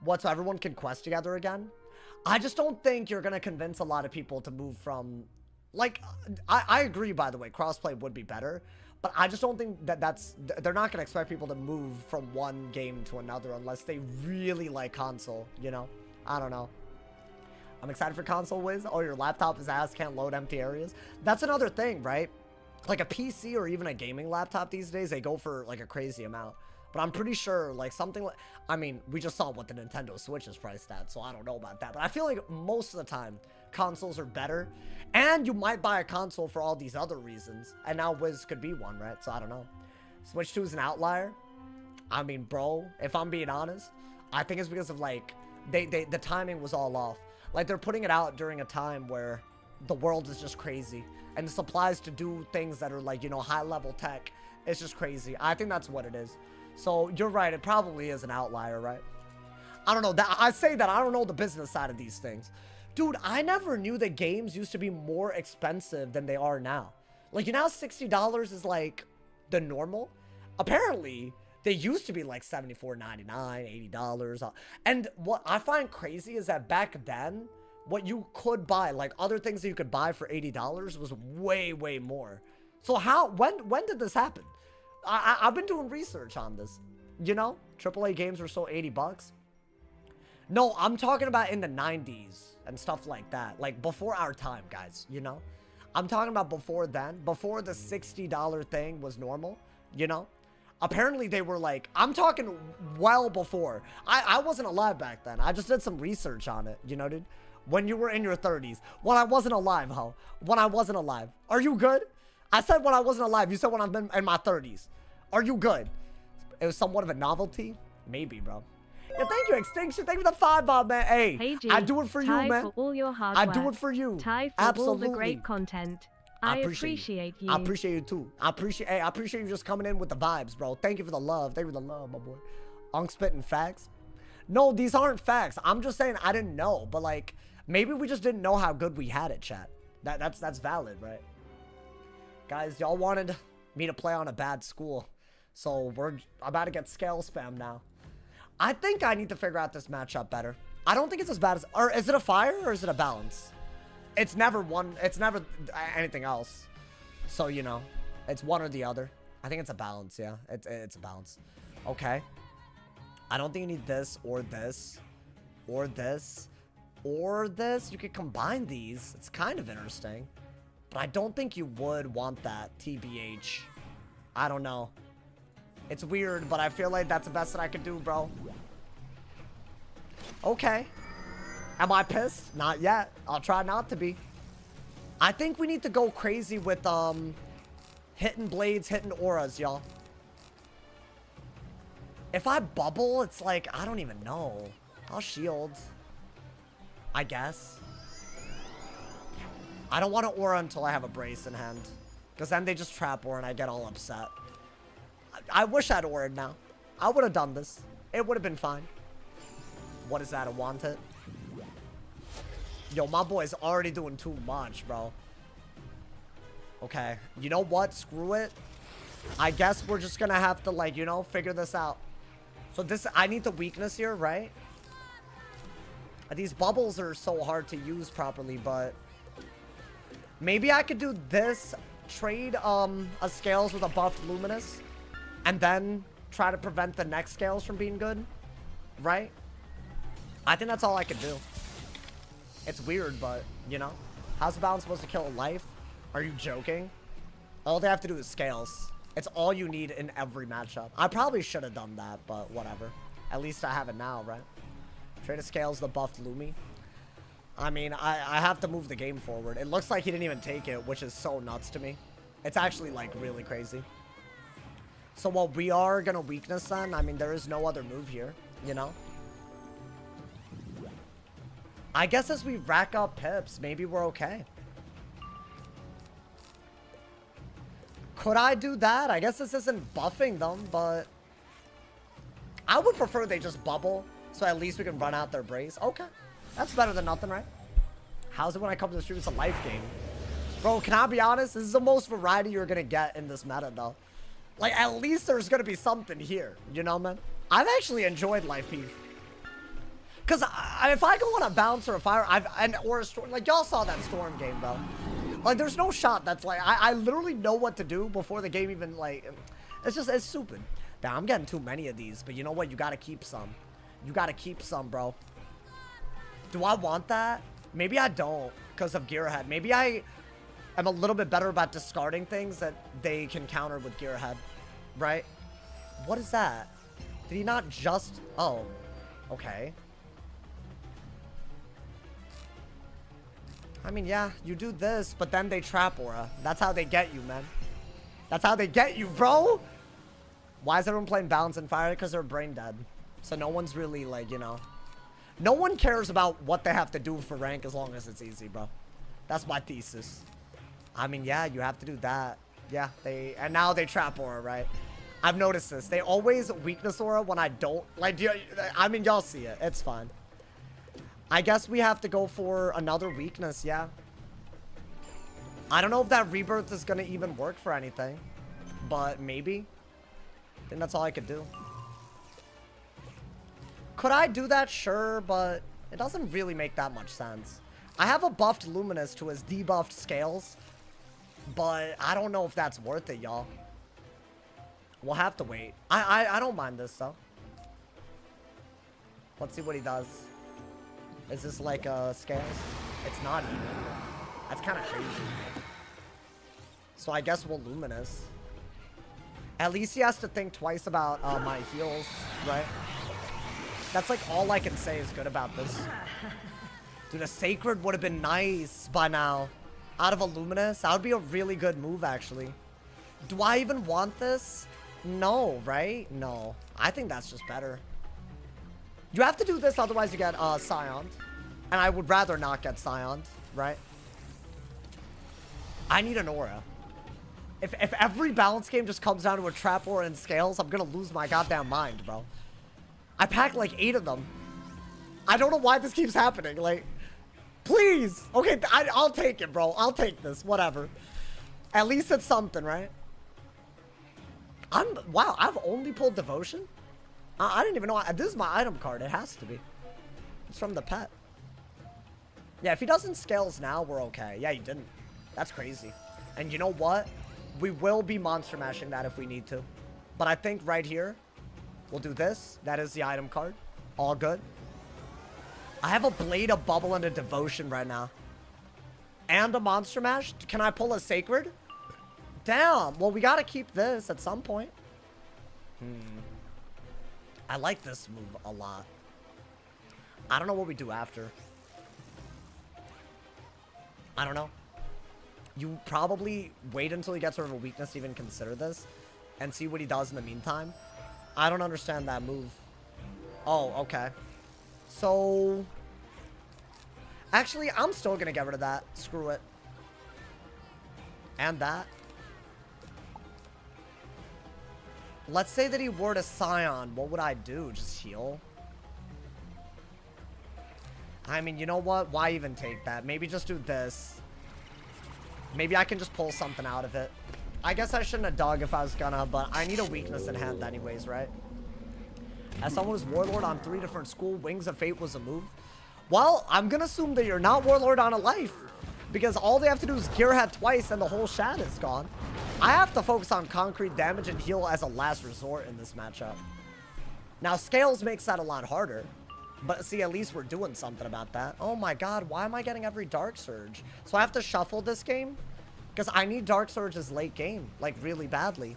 What, so everyone can quest together again? I just don't think you're going to convince a lot of people to move from, like, I agree, by the way, crossplay would be better, but I just don't think they're not going to expect people to move from one game to another unless they really like console, you know? I don't know. I'm excited for console, Wiz. Oh, your laptop is ass, can't load empty areas. That's another thing, right? Like a PC or even a gaming laptop these days, they go for like a crazy amount. But I'm pretty sure like something like, I mean, we just saw what the Nintendo Switch is priced at, so I don't know about that. But I feel like most of the time, consoles are better. And you might buy a console for all these other reasons. And now Wiz could be one, right? So I don't know. Switch 2 is an outlier. I mean, bro, if I'm being honest, I think it's because of like, the timing was all off. Like, they're putting it out during a time where the world is just crazy. And the supplies to do things that are like, you know, high-level tech, it's just crazy. I think that's what it is. So, you're right. It probably is an outlier, right? I don't know. I say that. I don't know the business side of these things. Dude, I never knew that games used to be more expensive than they are now. Like, you know how $60 is, like, the normal? Apparently, they used to be like $74.99, $80. And what I find crazy is that back then, what you could buy, like other things that you could buy for $80 was way, way more. So when did this happen? I've been doing research on this. You know, AAA games were so $80. No, I'm talking about in the 90s and stuff like that. Like before our time, guys, you know? I'm talking about before then, before the $60 thing was normal, you know? Apparently they were like, I'm talking well before. I wasn't alive back then. I just did some research on it, you know, dude? When you were in your 30s. When I wasn't alive, ho. When I wasn't alive. Are you good? I said when I wasn't alive. You said when I've been in my 30s. Are you good? It was somewhat of a novelty? Maybe, bro. Yeah, thank you, Extinction. Thank you for the 5 bob, man. Hey, G, I do it for you, man. For all your hard I work. do it for you. Ty for Absolutely. all the great content. I appreciate you. I appreciate you too. I appreciate you just coming in with the vibes, bro. Thank you for the love. Thank you for the love, my boy. Unk spitting facts. No, these aren't facts. I'm just saying I didn't know, but like maybe we just didn't know how good we had it, chat. That's valid, right? Guys, y'all wanted me to play on a bad school. So we're about to get scale spam now. I think I need to figure out this matchup better. I don't think it's as bad as... Or is it a fire or is it a balance? It's never one... It's never anything else. So, you know, it's one or the other. I think it's a balance, yeah. It's a balance. Okay. I don't think you need this or this. Or this. Or this. You could combine these. It's kind of interesting. But I don't think you would want that, TBH. I don't know. It's weird, but I feel like that's the best that I could do, bro. Okay. Am I pissed? Not yet. I'll try not to be. I think we need to go crazy with, hitting blades, hitting auras, y'all. If I bubble, it's like, I don't even know. I'll shield. I guess. I don't want to aura until I have a brace in hand. Because then they just trap aura and I get all upset. I wish I'd auraed now. I would have done this. It would have been fine. What is that? I want it? Yo, my boy's already doing too much, bro. Okay. You know what? Screw it. I guess we're just gonna have to, like, you know, figure this out. So this, I need the weakness here, right? These bubbles are so hard to use properly, but... Maybe I could do this, trade, a scales with a buffed luminous, and then try to prevent the next scales from being good, right? I think that's all I could do. It's weird, but, you know. How's the balance supposed to kill a life? Are you joking? All they have to do is scales. It's all you need in every matchup. I probably should have done that, but whatever. At least I have it now, right? Trade of scales, the buffed Lumi. I mean, I have to move the game forward. It looks like he didn't even take it, which is so nuts to me. It's actually, like, really crazy. So what we are gonna weakness then, I mean, there is no other move here, you know? I guess as we rack up pips, maybe we're okay. Could I do that? I guess this isn't buffing them, but... I would prefer they just bubble, so at least we can run out their brace. Okay. That's better than nothing, right? How's it when I come to the stream? It's a life game. Bro, can I be honest? This is the most variety you're gonna get in this meta, though. Like, at least there's gonna be something here. You know, man? I've actually enjoyed Life Peak. Because if I go on a bounce or a fire, or a storm, like, y'all saw that storm game, bro. Like, there's no shot that's like, I literally know what to do before the game even, like, it's stupid. Now, I'm getting too many of these, but you know what? You gotta keep some. You gotta keep some, bro. Do I want that? Maybe I don't because of Gearhead. Maybe I am a little bit better about discarding things that they can counter with Gearhead, right? What is that? Did he not just... Oh, okay. I mean, yeah, you do this, but then they trap aura. That's how they get you, man. That's how they get you, bro. Why is everyone playing balance and fire? Because they're brain dead. So no one's really, like, you know... No one cares about what they have to do for rank as long as it's easy, bro. That's my thesis. I mean, yeah, you have to do that. Yeah, and now they trap aura, right? I've noticed this. They always weakness aura when I don't. Like, I mean, y'all see it. It's fine. I guess we have to go for another weakness, yeah. I don't know if that rebirth is going to even work for anything. But maybe. I think that's all I could do. Could I do that? Sure, but it doesn't really make that much sense. I have a buffed Luminous to his debuffed scales, but I don't know if that's worth it, y'all. We'll have to wait. I don't mind this, though. Let's see what he does. Is this like scales? It's not even. That's kind of crazy. So I guess we'll Luminous. At least he has to think twice about my heals, right? That's like all I can say is good about this. Dude, a Sacred would have been nice by now. Out of a Luminous, that would be a really good move, actually. Do I even want this? No, right? No. I think that's just better. You have to do this, otherwise you get Scioned. And I would rather not get Scioned, right? I need an aura. If every balance game just comes down to a trap aura and scales, I'm gonna lose my goddamn mind, bro. I packed like 8 of them. I don't know why this keeps happening. Like, please. Okay, I'll take it, bro. I'll take this. Whatever. At least it's something, right? Wow, I've only pulled Devotion? I didn't even know. This is my item card. It has to be. It's from the pet. Yeah, if he doesn't scales now, we're okay. Yeah, he didn't. That's crazy. And you know what? We will be monster mashing that if we need to. But I think right here, we'll do this. That is the item card. All good. I have a Blade, a Bubble, and a Devotion right now. And a monster mash. Can I pull a Sacred? Damn. Well, we got to keep this at some point. I like this move a lot. I don't know what we do after. I don't know. You probably wait until he gets rid of a weakness to even consider this. And see what he does in the meantime. I don't understand that move. Oh, okay. So... Actually, I'm still gonna get rid of that. Screw it. And that. Let's say that he were to Scion. What would I do? Just heal? I mean, you know what? Why even take that? Maybe just do this. Maybe I can just pull something out of it. I guess I shouldn't have dug if I was gonna, but I need a weakness in hand anyways, right? As someone who's Warlord on 3 different schools, Wings of Fate was a move. Well, I'm gonna assume that you're not Warlord on a life. Because all they have to do is Gearhead twice and the whole Shad is gone. I have to focus on concrete damage and heal as a last resort in this matchup. Now, Scales makes that a lot harder. But see, at least we're doing something about that. Oh my god, why am I getting every Dark Surge? So I have to shuffle this game? Because I need Dark Surge's late game. Like, really badly.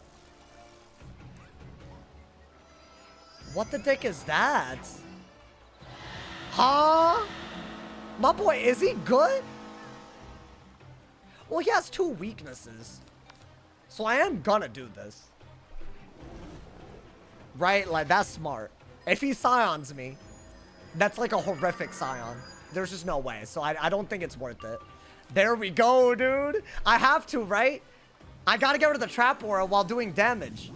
What the dick is that? Huh? My boy, is he good? Well, he has 2 weaknesses. So I am gonna do this. Right? Like, that's smart. If he Scions me, that's like a horrific Scion. There's just no way. So I don't think it's worth it. There we go, dude. I have to, right? I gotta get rid of the Trap Aura while doing damage.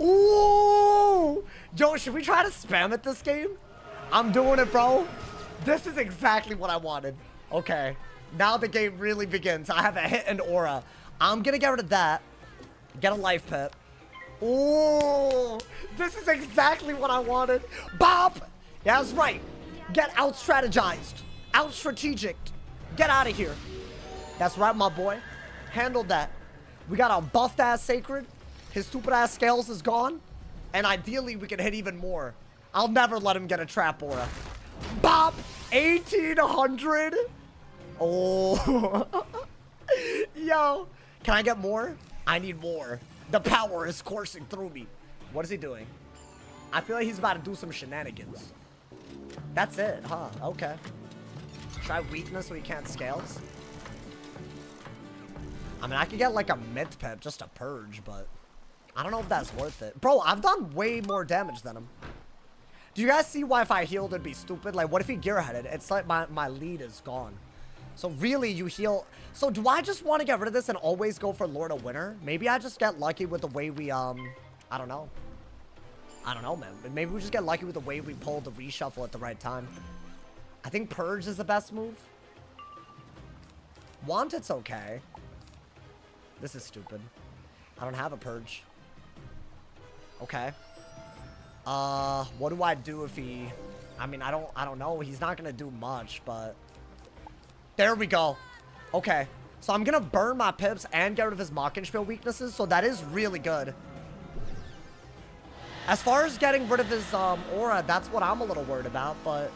Ooh! Yo, should we try to spam it this game? I'm doing it, bro. This is exactly what I wanted. Okay. Now the game really begins. I have a hit and aura. I'm gonna get rid of that. Get a life pit. Ooh! This is exactly what I wanted. Bop! Yeah, that's right. Get out-strategized. Out-strategic. Get out of here. That's right, my boy. Handled that. We got a buffed-ass Sacred. His stupid-ass Scales is gone. And ideally, we can hit even more. I'll never let him get a Trap Aura. Bop! 1800? Oh. Yo. Can I get more? I need more. The power is coursing through me. What is he doing? I feel like he's about to do some shenanigans. That's it, huh? Okay. Try weakness so he can't Scales. I mean, I could get like a mid pip just to purge, but I don't know if that's worth it. Bro, I've done way more damage than him. Do you guys see why if I healed it'd be stupid? Like, what if he gearheaded? It's like my lead is gone. So really, you heal. So do I just want to get rid of this and always go for Lord of Winter? Maybe I just get lucky with the way we, I don't know. I don't know, man. Maybe we just get lucky with the way we pull the reshuffle at the right time. I think Purge is the best move. Wanted's okay. This is stupid. I don't have a Purge. Okay. What do I do if he... I mean, I don't know. He's not gonna do much, but... There we go. Okay. So I'm gonna burn my pips and get rid of his Mockenspiel weaknesses, so that is really good. As far as getting rid of his aura, that's what I'm a little worried about, but...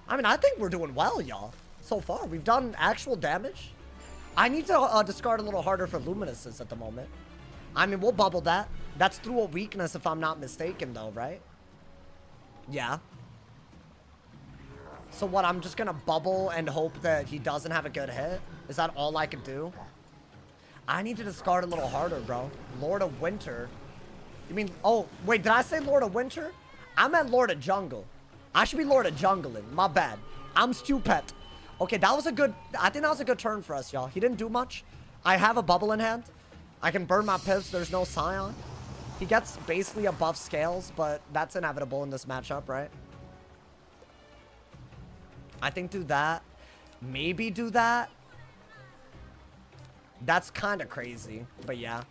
I mean, I think we're doing well, y'all. So far, we've done actual damage. I need to discard a little harder for Luminuses at the moment. I mean, we'll bubble that. That's through a weakness if I'm not mistaken, though, right? Yeah. So what, I'm just gonna bubble and hope that he doesn't have a good hit? Is that all I can do? I need to discard a little harder, bro. Lord of Winter. You mean, oh, wait, did I say Lord of Winter? I meant Lord of Jungle. I should be Lord of Jungling. My bad. I'm stupid. Okay, that was a good... I think that was a good turn for us, y'all. He didn't do much. I have a bubble in hand. I can burn my pips. There's no Scion. He gets basically a buff Scales, but that's inevitable in this matchup, right? I think do that. Maybe do that. That's kind of crazy, but yeah.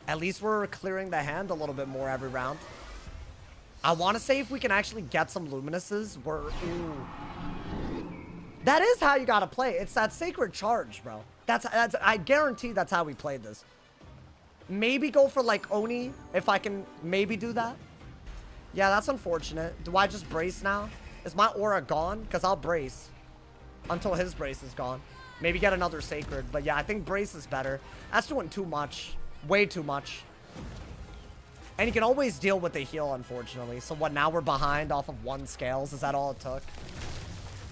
At least we're clearing the hand a little bit more every round. I want to say if we can actually get some Luminuses, we're... Ooh. That is how you gotta play. It's that Sacred Charge, bro. That's I guarantee that's how we played this. Maybe go for, like, Oni, if I can maybe do that. Yeah, that's unfortunate. Do I just brace now? Is my aura gone? Because I'll brace until his brace is gone. Maybe get another Sacred. But yeah, I think brace is better. That's doing too much. Way too much. And you can always deal with the heal, unfortunately. So what, now we're behind off of 1 scales? Is that all it took?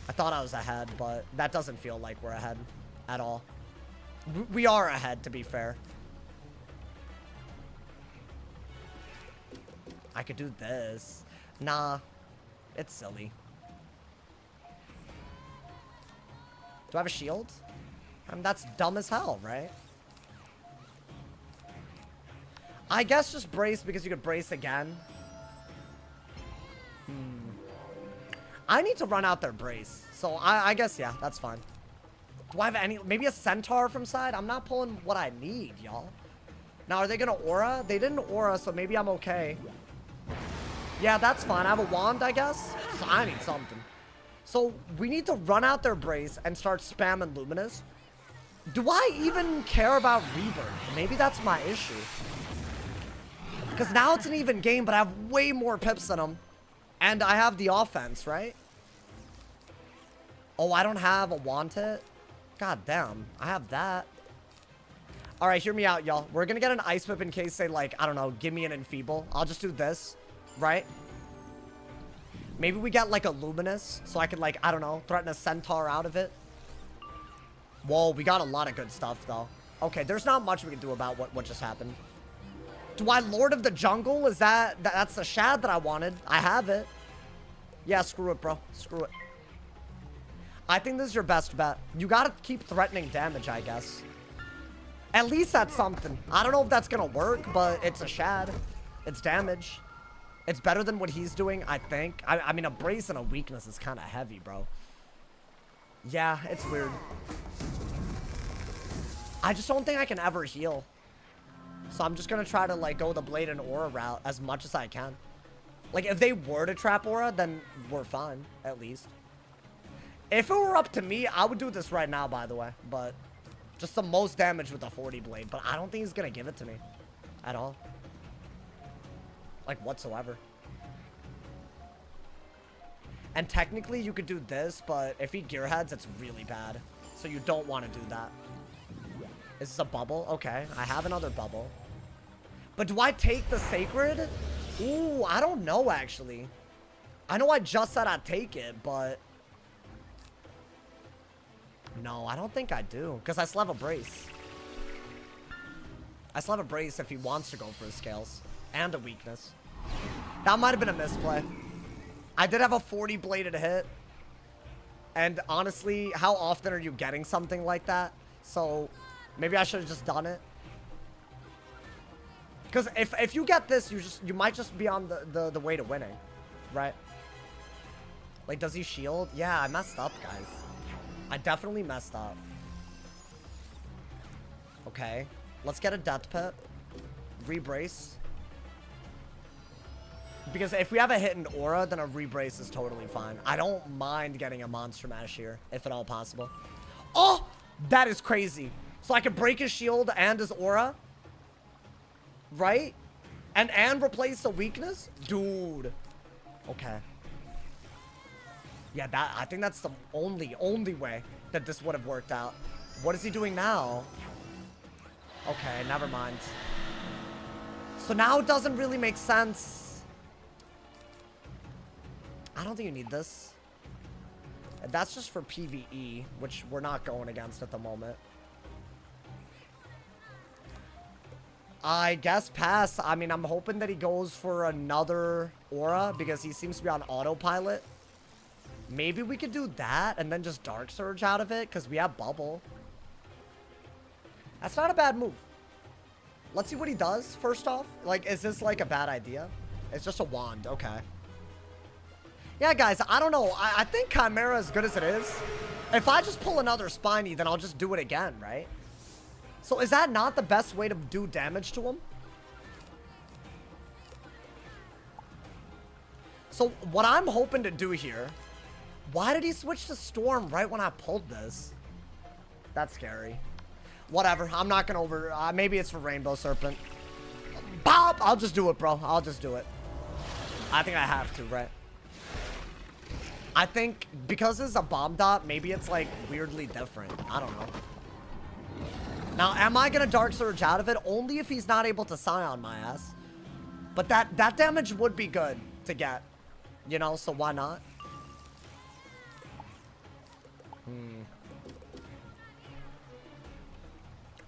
I thought I was ahead, but that doesn't feel like we're ahead at all. We are ahead, to be fair. I could do this. Nah, it's silly. Do I have a shield? I mean, that's dumb as hell, right? I guess just brace because you could brace again. I need to run out their brace. So I guess, yeah, that's fine. Do I have any... Maybe a centaur from side? I'm not pulling what I need, y'all. Now, are they going to aura? They didn't aura, so maybe I'm okay. Yeah, that's fine. I have a wand, I guess. So I need something. So we need to run out their brace and start spamming Luminous. Do I even care about Rebirth? Maybe that's my issue. Because now it's an even game, but I have way more pips than them. And I have the offense, right? Oh, I don't have a want it? God damn. I have that. Alright, hear me out, y'all. We're gonna get an Ice Whip in case they, like, I don't know, give me an Enfeeble. I'll just do this, right? Maybe we get, like, a Luminous, so I can, like, I don't know, threaten a Centaur out of it. Whoa, we got a lot of good stuff, though. Okay, there's not much we can do about what just happened. Do I Lord of the Jungle? Is that's the shad that I wanted. I have it. Yeah, screw it, bro. Screw it. I think this is your best bet. You gotta keep threatening damage, I guess. At least that's something. I don't know if that's gonna work, but it's a shad. It's damage. It's better than what he's doing, I think. I mean, a brace and a weakness is kind of heavy, bro. Yeah, it's weird. I just don't think I can ever heal. So I'm just gonna try to, like, go the Blade and Aura route as much as I can. Like, if they were to trap Aura, then we're fine, at least. If it were up to me, I would do this right now, by the way. But just the most damage with the 40 Blade. But I don't think he's gonna give it to me. At all. Like, whatsoever. And technically, you could do this, but if he gearheads, it's really bad. So you don't want to do that. Is this a bubble? Okay, I have another bubble. But do I take the Sacred? Ooh, I don't know, actually. I know I just said I'd take it, but... No, I don't think I do. Because I still have a brace. I still have a brace if he wants to go for his scales. And a weakness. That might have been a misplay. I did have a 40 bladed hit. And honestly, how often are you getting something like that? So... Maybe I should have just done it. Because if you get this, you might just be on the way to winning. Right? Like, does he shield? Yeah, I messed up, guys. I definitely messed up. Okay. Let's get a Death Pit. Rebrace. Because if we have a hit and aura, then a rebrace is totally fine. I don't mind getting a Monster Mash here, if at all possible. Oh! That is crazy. So I can break his shield and his aura. Right? And replace the weakness? Dude. Okay. Yeah, I think that's the only way that this would have worked out. What is he doing now? Okay, never mind. So now it doesn't really make sense. I don't think you need this. That's just for PvE, which we're not going against at the moment. I guess pass. I mean, I'm hoping that he goes for another aura because he seems to be on autopilot. Maybe we could do that and then just Dark Surge out of it because we have Bubble. That's not a bad move. Let's see what he does first off. Like, is this like a bad idea? It's just a wand. Okay. Yeah, guys, I don't know. I think Chimera, as good as it is, if I just pull another Spiny, then I'll just do it again, right? So is that not the best way to do damage to him? So what I'm hoping to do here... Why did he switch to Storm right when I pulled this? That's scary. Whatever. I'm not going to over... maybe it's for Rainbow Serpent. Bop! I'll just do it, bro. I'll just do it. I think I have to, right? I think because it's a bomb dot, maybe it's like weirdly different. I don't know. Now, am I going to Dark Surge out of it? Only if he's not able to Scion my ass. But that damage would be good to get. You know, so why not?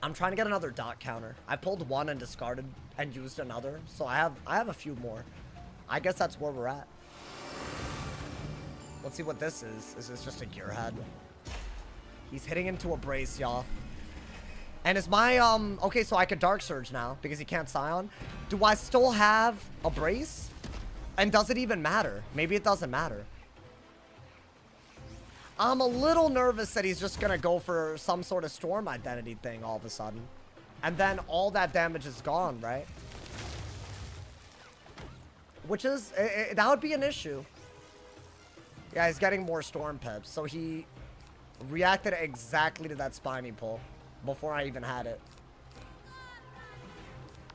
I'm trying to get another dot counter. I pulled one and discarded and used another. So I have a few more. I guess that's where we're at. Let's see what this is. Is this just a gearhead? He's hitting into a brace, y'all. And is my, okay, so I could Dark Surge now because he can't Scion. Do I still have a brace? And does it even matter? Maybe it doesn't matter. I'm a little nervous that he's just gonna go for some sort of Storm identity thing all of a sudden. And then all that damage is gone, right? Which is, that would be an issue. Yeah, he's getting more Storm pips. So he reacted exactly to that Spiny pull before I even had it.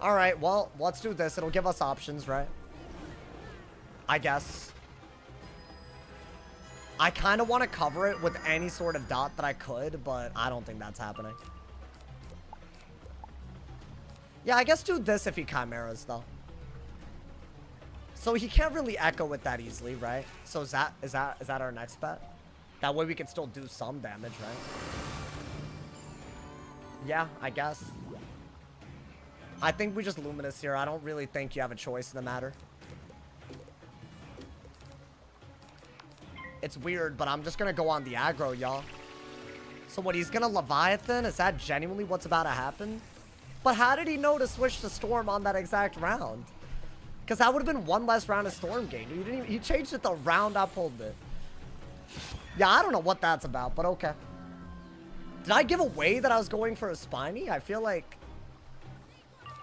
Alright, well, let's do this. It'll give us options, right? I guess. I kind of want to cover it with any sort of dot that I could, but I don't think that's happening. Yeah, I guess do this if he Chimeras, though. So he can't really echo with that easily, right? So is that our next bet? That way we can still do some damage, right? Yeah, I guess. I think we just Luminous here. I don't really think you have a choice in the matter. It's weird, but I'm just gonna go on the aggro, y'all. So what, he's gonna Leviathan? Is that genuinely what's about to happen? But how did he know to switch to Storm on that exact round? Because that would have been one less round of Storm gain. He changed it the round I pulled it. Yeah, I don't know what that's about, but okay. Did I give away that I was going for a Spiny? I feel like...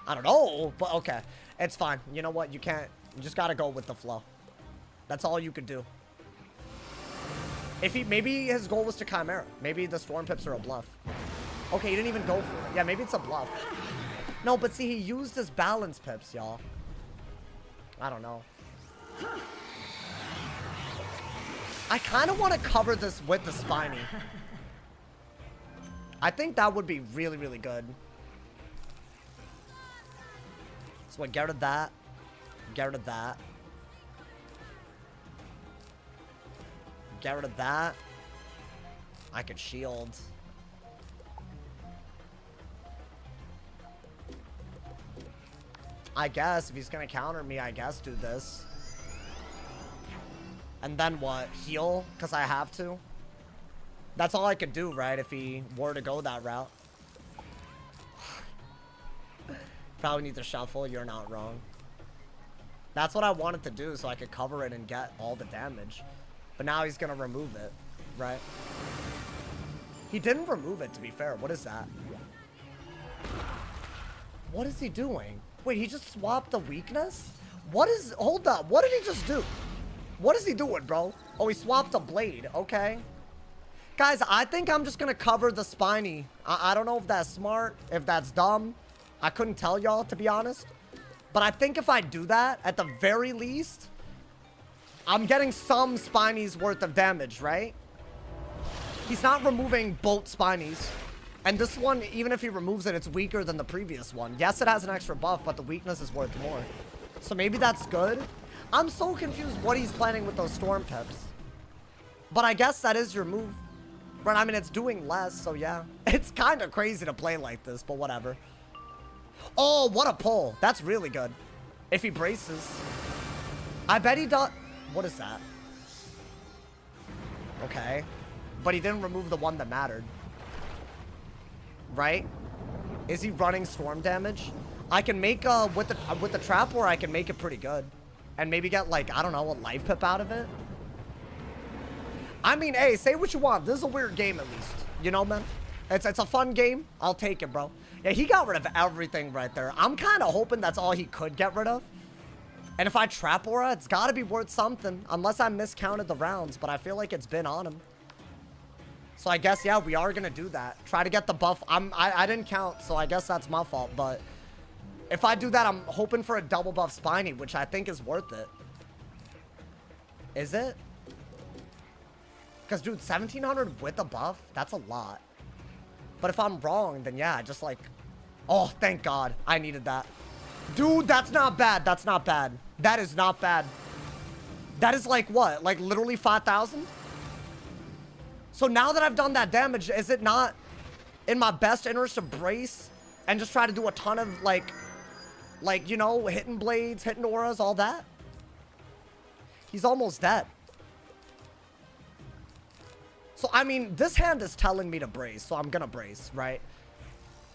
I don't know, but okay. It's fine. You know what? You can't... You just gotta go with the flow. That's all you could do. If he... Maybe his goal was to Chimera. Maybe the Storm pips are a bluff. Okay, he didn't even go for it. Yeah, maybe it's a bluff. No, but see, he used his balance pips, y'all. I don't know. I kind of want to cover this with the Spiny. I think that would be really, really good. So what, get rid of that. Get rid of that. Get rid of that. I could shield. I guess if he's gonna counter me, I guess do this. And then what? Heal? Because I have to? That's all I could do, right? If he were to go that route. Probably need to shuffle. You're not wrong. That's what I wanted to do so I could cover it and get all the damage. But now he's gonna remove it, right? He didn't remove it, to be fair. What is that? What is he doing? Wait, he just swapped the weakness? What is... Hold up. What did he just do? What is he doing, bro? Oh, he swapped a blade. Okay. Guys, I think I'm just going to cover the Spiny. I don't know if that's smart, if that's dumb. I couldn't tell y'all, to be honest. But I think if I do that, at the very least, I'm getting some Spinies worth of damage, right? He's not removing both Spinies. And this one, even if he removes it, it's weaker than the previous one. Yes, it has an extra buff, but the weakness is worth more. So maybe that's good. I'm so confused what he's planning with those Storm pips. But I guess that is your move. Right, I mean, it's doing less, so yeah. It's kind of crazy to play like this, but whatever. Oh, what a pull. That's really good. If he braces. I bet he does... What is that? Okay. But he didn't remove the one that mattered. Right? Is he running Storm damage? I can make with the trap, or I can make it pretty good. And maybe get, like, I don't know, a life pip out of it. I mean, hey, say what you want. This is a weird game, at least. You know, man? It's a fun game. I'll take it, bro. Yeah, he got rid of everything right there. I'm kind of hoping that's all he could get rid of. And if I trap aura, it's got to be worth something. Unless I miscounted the rounds, but I feel like it's been on him. So I guess, yeah, we are going to do that. Try to get the buff. I didn't count, so I guess that's my fault. But if I do that, I'm hoping for a double buff Spiny, which I think is worth it. Is it? Because, dude, 1,700 with a buff? That's a lot. But if I'm wrong, then yeah, just like... Oh, thank God. I needed that. Dude, that's not bad. That's not bad. That is not bad. That is like what? Like literally 5,000? So now that I've done that damage, is it not in my best interest to brace and just try to do a ton of like, you know, hitting blades, hitting auras, all that? He's almost dead. So, I mean, this hand is telling me to brace, so I'm gonna brace, right?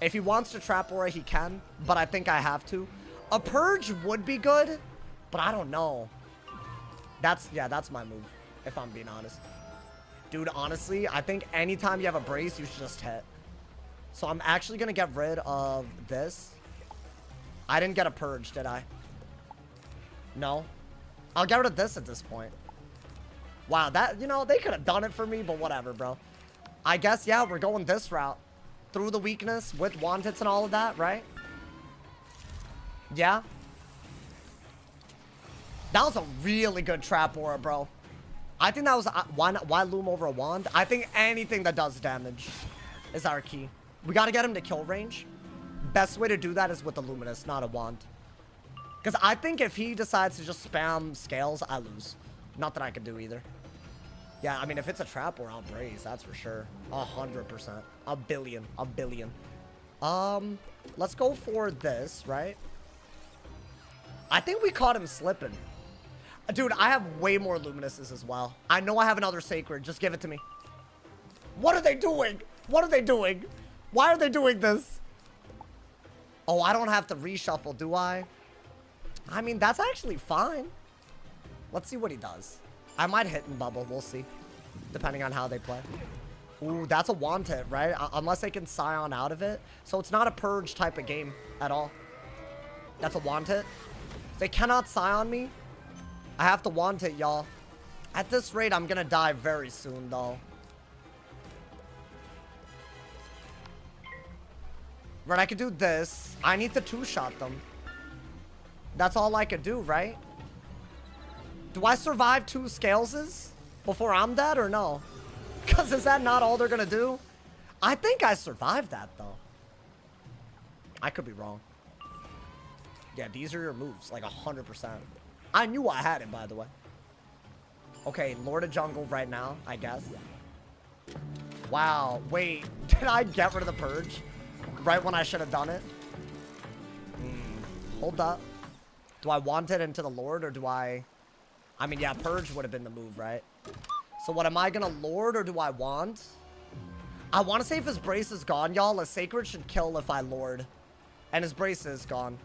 If he wants to trap aura, he can, but I think I have to. A purge would be good, but I don't know. That's my move, if I'm being honest. Dude, honestly, I think anytime you have a brace, you should just hit. So I'm actually gonna get rid of this. I didn't get a purge, did I? No. I'll get rid of this at this point. Wow, that, you know, they could have done it for me, but whatever, bro. I guess, yeah, we're going this route. Through the weakness with wand hits and all of that, right? Yeah. That was a really good trap aura, bro. I think that was... why loom over a wand? I think anything that does damage is our key. We got to get him to kill range. Best way to do that is with the luminous, not a wand. Because I think if he decides to just spam scales, I lose. Not that I could do either. Yeah, I mean, if it's a trap aura, I'll brace. That's for sure. 100%. A billion. A billion. Let's go for this, right? I think we caught him slipping. Dude, I have way more luminuses as well. I know I have another sacred. Just give it to me. What are they doing? What are they doing? Why are they doing this? Oh, I don't have to reshuffle, do I? I mean, that's actually fine. Let's see what he does. I might hit and bubble. We'll see. Depending on how they play. Ooh, that's a wand hit, right? Unless they can scion out of it. So it's not a purge type of game at all. That's a wand hit. They cannot scion me. I have to wand hit, y'all. At this rate, I'm gonna die very soon, though. Right, I could do this. I need to two-shot them. That's all I could do, right? Do I survive 2 Scaleses before I'm dead or no? Because is that not all they're gonna do? I think I survived that, though. I could be wrong. Yeah, these are your moves, like 100%. I knew I had it, by the way. Okay, Lord of Jungle right now, I guess. Wow, wait. Did I get rid of the purge? Right when I should have done it? Hold up. Do I want it into the Lord, or do I... I mean, yeah, purge would have been the move, right? So what, am I gonna Lord, or do I want? I want to say if his brace is gone, y'all, a Sacred should kill if I Lord. And his brace is gone.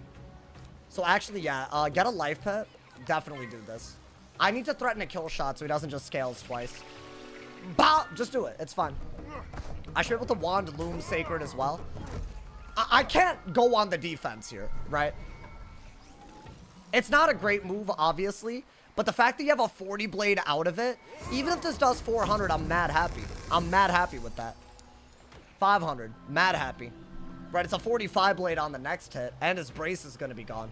So actually, yeah, get a life pet. Definitely do this. I need to threaten a kill shot so he doesn't just scales twice. Bah! Just do it. It's fine. I should be able to wand loom Sacred as well. I can't go on the defense here, right? It's not a great move, obviously. But the fact that you have a 40 blade out of it, even if this does 400, I'm mad happy. I'm mad happy with that. 500. Mad happy. Right, it's a 45 blade on the next hit, and his brace is going to be gone.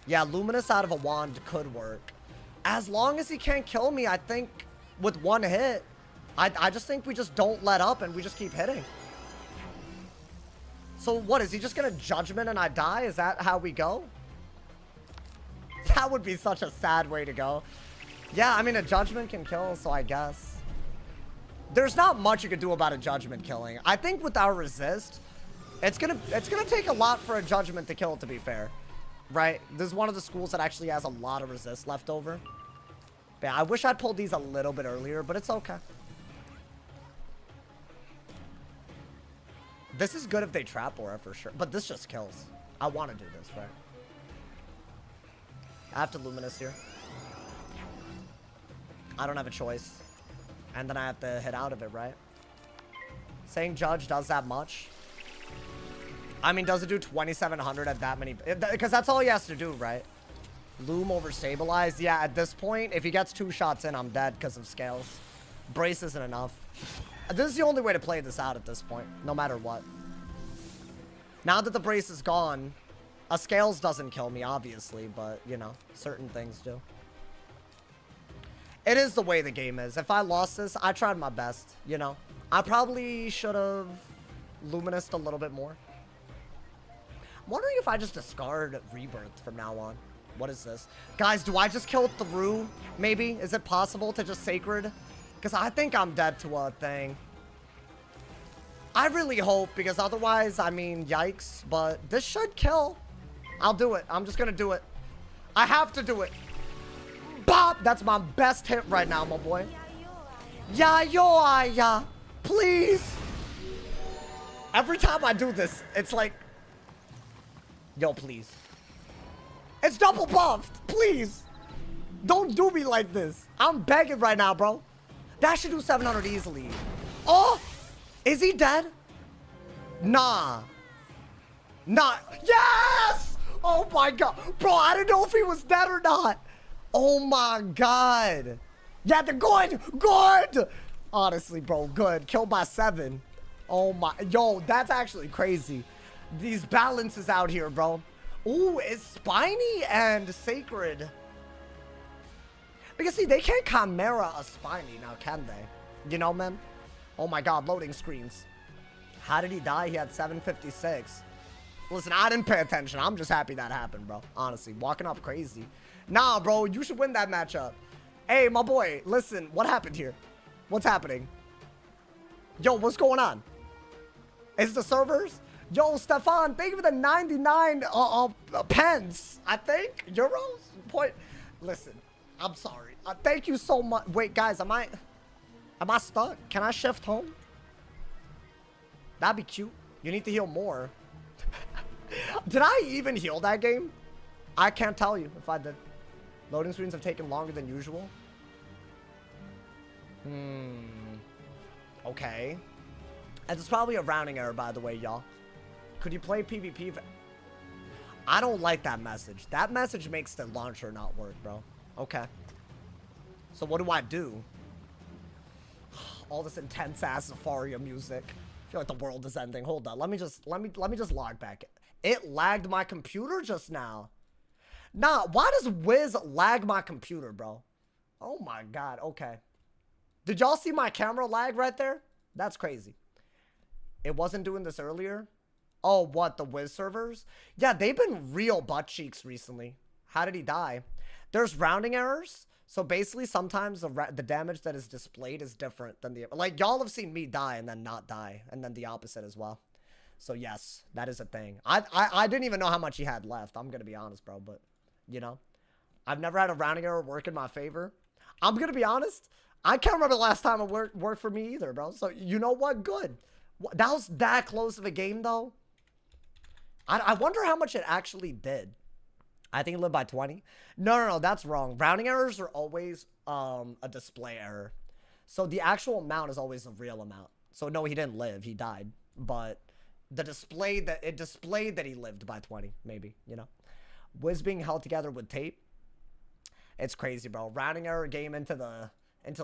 Yeah, Luminous out of a wand could work. As long as he can't kill me, I think, with one hit, I just think we just don't let up and we just keep hitting. So what, is he just going to Judgment and I die? Is that how we go? That would be such a sad way to go. Yeah, I mean, a Judgment can kill, so I guess. There's not much you could do about a Judgment killing. I think with our resist, it's gonna take a lot for a Judgment to kill, to be fair. Right? This is one of the schools that actually has a lot of resist left over. But yeah, I wish I'd pulled these a little bit earlier, but it's okay. This is good if they trap aura for sure, but this just kills. I want to do this, right? I have to Luminous here. I don't have a choice. And then I have to hit out of it, right? Saying Judge does that much. I mean, does it do 2,700 at that many? Because that's all he has to do, right? Loom over stabilized. Yeah, at this point, if he gets 2 shots in, I'm dead because of scales. Brace isn't enough. This is the only way to play this out at this point, no matter what. Now that the brace is gone, a scales doesn't kill me, obviously, but, you know, certain things do. It is the way the game is. If I lost this, I tried my best, you know. I probably should have Luminosed a little bit more. I'm wondering if I just discard Rebirth from now on. What is this? Guys, do I just kill through? Maybe? Is it possible to just Sacred? Because I think I'm dead to a thing. I really hope, because otherwise, I mean, yikes. But this should kill. I'll do it. I'm just going to do it. I have to do it. Bop! That's my best hit right now, my boy. Yeah. Please. Every time I do this, it's like... Yo, please. It's double buffed. Please. Don't do me like this. I'm begging right now, bro. That should do 700 easily. Oh! Is he dead? Nah. Yes! Oh my god. Bro, I didn't know if he was dead or not. Oh my god. Yeah, they're good. Good. Honestly, bro, good. Killed by 7. Oh my. Yo, that's actually crazy. These balances out here, bro. Ooh, it's Spiny and Sacred. Because, see, they can't Chimera a Spiny now, can they? You know, man? Oh my god, loading screens. How did he die? He had 756. Listen, I didn't pay attention. I'm just happy that happened, bro. Honestly, walking up crazy. Nah, bro, you should win that matchup. Hey, my boy, listen, what happened here? What's happening? Yo, what's going on? Is it the servers? Yo, Stefan, thank you for the 99 pence. I think euros. Point. Listen, I'm sorry. Thank you so much. Wait, guys, am I stuck? Can I shift home? That'd be cute. You need to heal more. Did I even heal that game? I can't tell you if I did. Loading screens have taken longer than usual. Okay. And it's probably a rounding error, by the way, y'all. Could you play PvP? I don't like that message. That message makes the launcher not work, bro. Okay. So what do I do? All this intense ass Zafaria music. I feel like the world is ending. Hold on. Let me just log back. It lagged my computer just now. Nah, why does Wiz lag my computer, bro? Oh my god. Okay. Did y'all see my camera lag right there? That's crazy. It wasn't doing this earlier. Oh, what? The Wiz servers? Yeah, they've been real butt cheeks recently. How did he die? There's rounding errors. So basically, sometimes the damage that is displayed is different than the... Like, y'all have seen me die and then not die. And then the opposite as well. So, yes, that is a thing. I didn't even know how much he had left. I'm going to be honest, bro. But, you know, I've never had a rounding error work in my favor. I'm going to be honest. I can't remember the last time it worked for me either, bro. So, you know what? Good. That was that close of a game, though. I wonder how much it actually did. I think it lived by 20. No, that's wrong. Rounding errors are always a display error. So the actual amount is always a real amount. So no, he didn't live. He died. But the display that it displayed that he lived by 20, maybe, you know. Wiz being held together with tape. It's crazy, bro. Rounding error game into the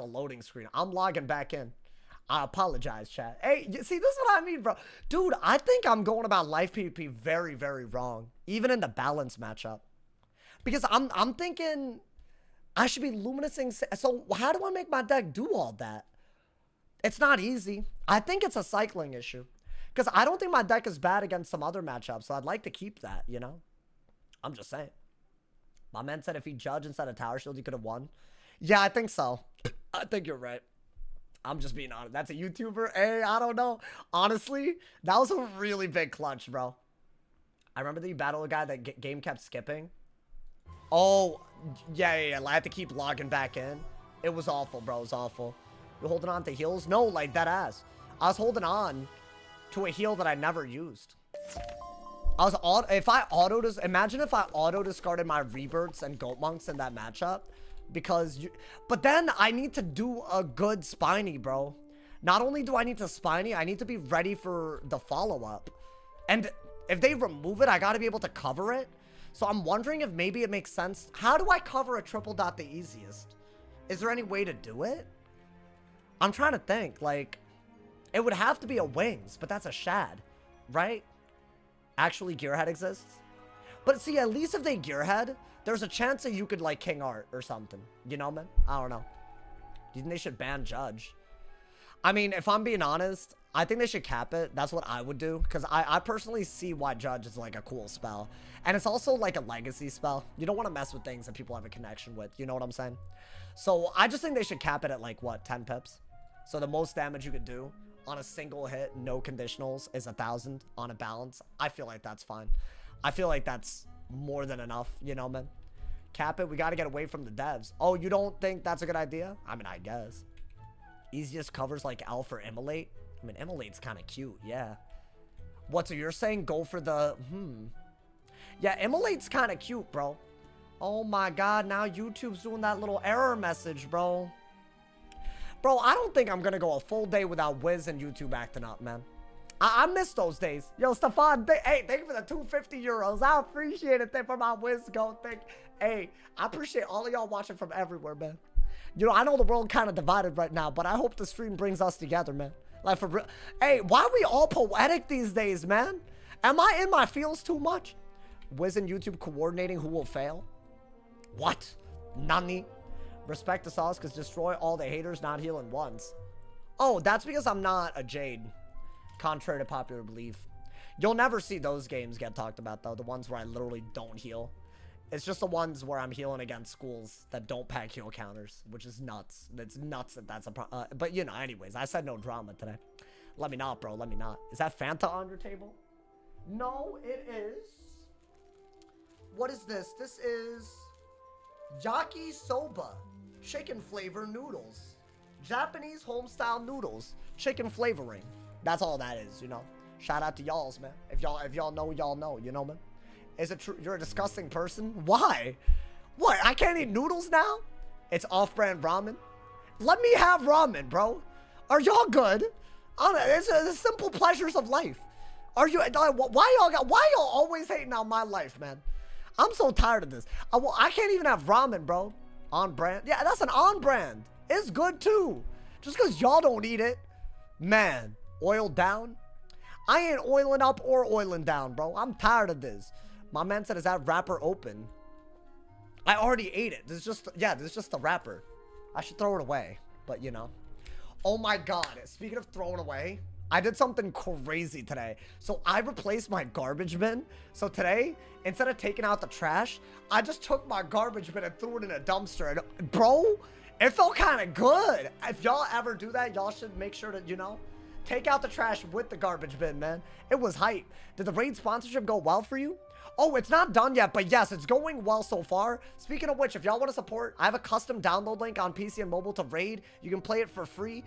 loading screen. I'm logging back in. I apologize, chat. Hey, see, this is what I mean, bro. Dude, I think I'm going about life PvP very, very wrong. Even in the balance matchup. Because I'm thinking I should be luminosing. So how do I make my deck do all that? It's not easy. I think it's a cycling issue. Because I don't think my deck is bad against some other matchups. So I'd like to keep that, you know? I'm just saying. My man said if he judged instead of Tower Shield, he could have won. Yeah, I think so. I think you're right. I'm just being honest. That's a YouTuber. Hey, I don't know. Honestly, that was a really big clutch, bro. I remember the battle guy that game kept skipping. Oh, yeah. I had to keep logging back in. It was awful, bro. It was awful. You're holding on to heals? No, like that ass. I was holding on to a heal that I never used. Imagine if I auto discarded my rebirths and goat monks in that matchup. But then I need to do a good Spiny, bro. Not only do I need to Spiny, I need to be ready for the follow-up. And if they remove it, I gotta be able to cover it. So I'm wondering if maybe it makes sense. How do I cover a triple dot the easiest? Is there any way to do it? I'm trying to think. Like, it would have to be a wings, but that's a shad, right? Actually, gearhead exists. But see, at least if they gearhead, there's a chance that you could like king art or something. You know, man? I don't know. Do you think they should ban judge? I mean, if I'm being honest, I think they should cap it. That's what I would do. Because I personally see why judge is like a cool spell. And it's also like a legacy spell. You don't want to mess with things that people have a connection with. You know what I'm saying? So I just think they should cap it at like, what, 10 pips? So the most damage you could do on a single hit, no conditionals, is 1,000 on a balance. I feel like that's fine. I feel like that's more than enough, you know, man? Cap it. We got to get away from the devs. Oh, you don't think that's a good idea? I mean, I guess. Easiest covers like Elf or Immolate. I mean, Immolate's kind of cute, yeah. What, so you're saying go for the... Yeah, Immolate's kind of cute, bro. Oh my god, now YouTube's doing that little error message, bro. Bro, I don't think I'm gonna go a full day without Wiz and YouTube acting up, man. I miss those days. Yo, Stefan, hey, thank you for the 250 euros. I appreciate it. Thank you for my Wiz go. Hey, I appreciate all of y'all watching from everywhere, man. You know, I know the world kind of divided right now, but I hope the stream brings us together, man. Like, for real. Hey, why are we all poetic these days, man? Am I in my feels too much? Wiz and YouTube coordinating who will fail? What? Nani? Respect the sauce, because destroy all the haters, not healing once. Oh, that's because I'm not a Jade. Contrary to popular belief. You'll never see those games get talked about, though. The ones where I literally don't heal. It's just the ones where I'm healing against schools that don't pack heal counters, which is nuts. It's nuts that that's a problem. But, you know, anyways, I said no drama today. Let me not, bro. Let me not. Is that Fanta on your table? No, it is. What is this? This is yakisoba. Chicken flavor noodles. Japanese home-style noodles. Chicken flavoring. That's all that is, you know. Shout out to y'alls, man. If y'all know, y'all know, you know, man. Is it true? You're a disgusting person? Why? What? I can't eat noodles now? It's off-brand ramen? Let me have ramen, bro. Are y'all good? It's the simple pleasures of life. Are you? Why y'all always hating on my life, man? I'm so tired of this. I can't even have ramen, bro. On brand? Yeah, that's an on brand. It's good too. Just because y'all don't eat it, man. Oiled down? I ain't oiling up or oiling down, bro. I'm tired of this. My man said, is that wrapper open? I already ate it. This is just, yeah, this is just the wrapper. I should throw it away, but you know. Oh my God. Speaking of throwing away, I did something crazy today. So I replaced my garbage bin. So today, instead of taking out the trash, I just took my garbage bin and threw it in a dumpster. And bro, it felt kind of good. If y'all ever do that, y'all should make sure to, you know, take out the trash with the garbage bin, man. It was hype. Did the raid sponsorship go well for you? Oh, it's not done yet, but yes, it's going well so far. Speaking of which, if y'all want to support, I have a custom download link on PC and mobile to raid. You can play it for free.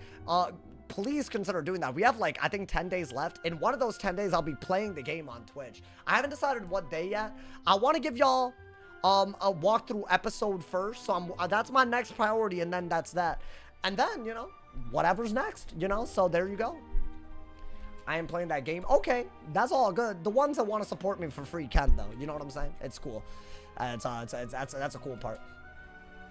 Please consider doing that. We have like, I think 10 days left. In one of those 10 days, I'll be playing the game on Twitch. I haven't decided what day yet. I want to give y'all a walkthrough episode first. So that's my next priority, and then that's that. And then, you know, whatever's next, you know, so there you go. I am playing that game. Okay, that's all good. The ones that want to support me for free can, though. You know what I'm saying? It's cool. That's a cool part.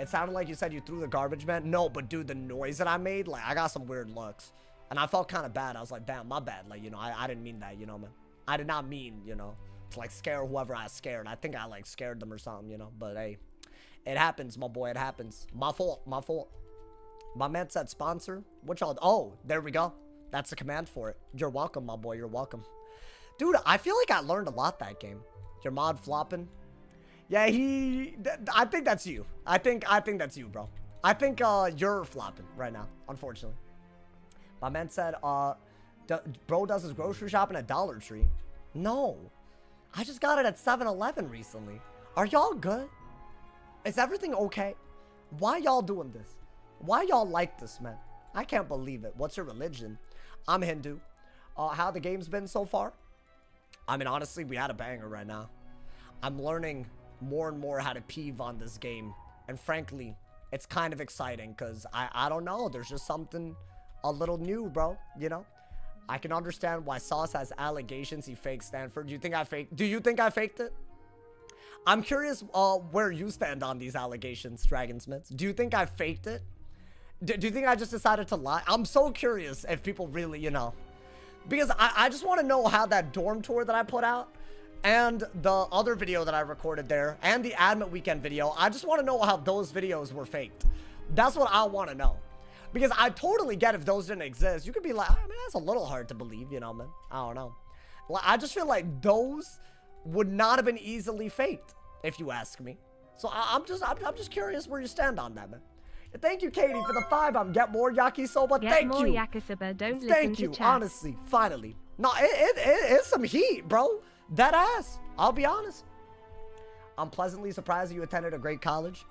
It sounded like you said you threw the garbage bin. No, but dude, the noise that I made, like, I got some weird looks. And I felt kind of bad. I was like, damn, my bad. Like, you know, I didn't mean that, you know, man. I did not mean, you know, to, like, scare whoever I scared. I think I, like, scared them or something, you know. But, hey, it happens, my boy. It happens. My fault. My fault. My man said sponsor. What y'all? Oh, there we go. That's the command for it. You're welcome, my boy. You're welcome. Dude, I feel like I learned a lot that game. Your mod flopping. Yeah, I think that's you. I think that's you, bro. I think you're flopping right now, unfortunately. My man said, bro does his grocery shopping at Dollar Tree. No. I just got it at 7-Eleven recently. Are y'all good? Is everything okay? Why y'all doing this? Why y'all like this, man? I can't believe it. What's your religion? I'm Hindu. How the game's been so far? I mean, honestly, we had a banger right now. I'm learning more and more how to peeve on this game. And frankly, it's kind of exciting because I don't know. There's just something a little new, bro. You know? I can understand why Sauce has allegations he faked Stanford. Do you think I faked it? I'm curious where you stand on these allegations, Dragonsmiths. Do you think I faked it? Do you think I just decided to lie? I'm so curious if people really, you know. Because I just want to know how that dorm tour that I put out and the other video that I recorded there and the Admit Weekend video, I just want to know how those videos were faked. That's what I want to know. Because I totally get if those didn't exist. You could be like, I mean, that's a little hard to believe, you know, man. I don't know. I just feel like those would not have been easily faked, if you ask me. So I'm just curious where you stand on that, man. Thank you, Katie, for the 5. I'm get more yakisoba. Get more you. Yakisoba. Don't listen Thank to you. chat. Honestly, finally. No, it's some heat, bro. That ass. I'll be honest. I'm pleasantly surprised you attended a great college.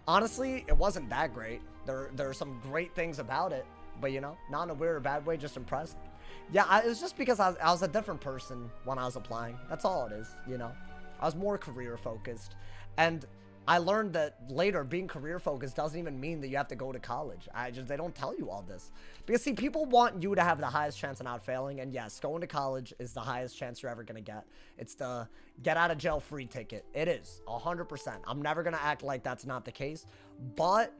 Honestly, it wasn't that great. There are some great things about it, but you know, not in a weird or bad way. Just impressed. Yeah, it was just because I was a different person when I was applying. That's all it is, you know. I was more career focused, and I learned that later being career focused doesn't even mean that you have to go to college. They don't tell you all this. Because see, people want you to have the highest chance of not failing, and yes, going to college is the highest chance you're ever going to get. It's the get out of jail free ticket. It is 100%. I'm never going to act like that's not the case, but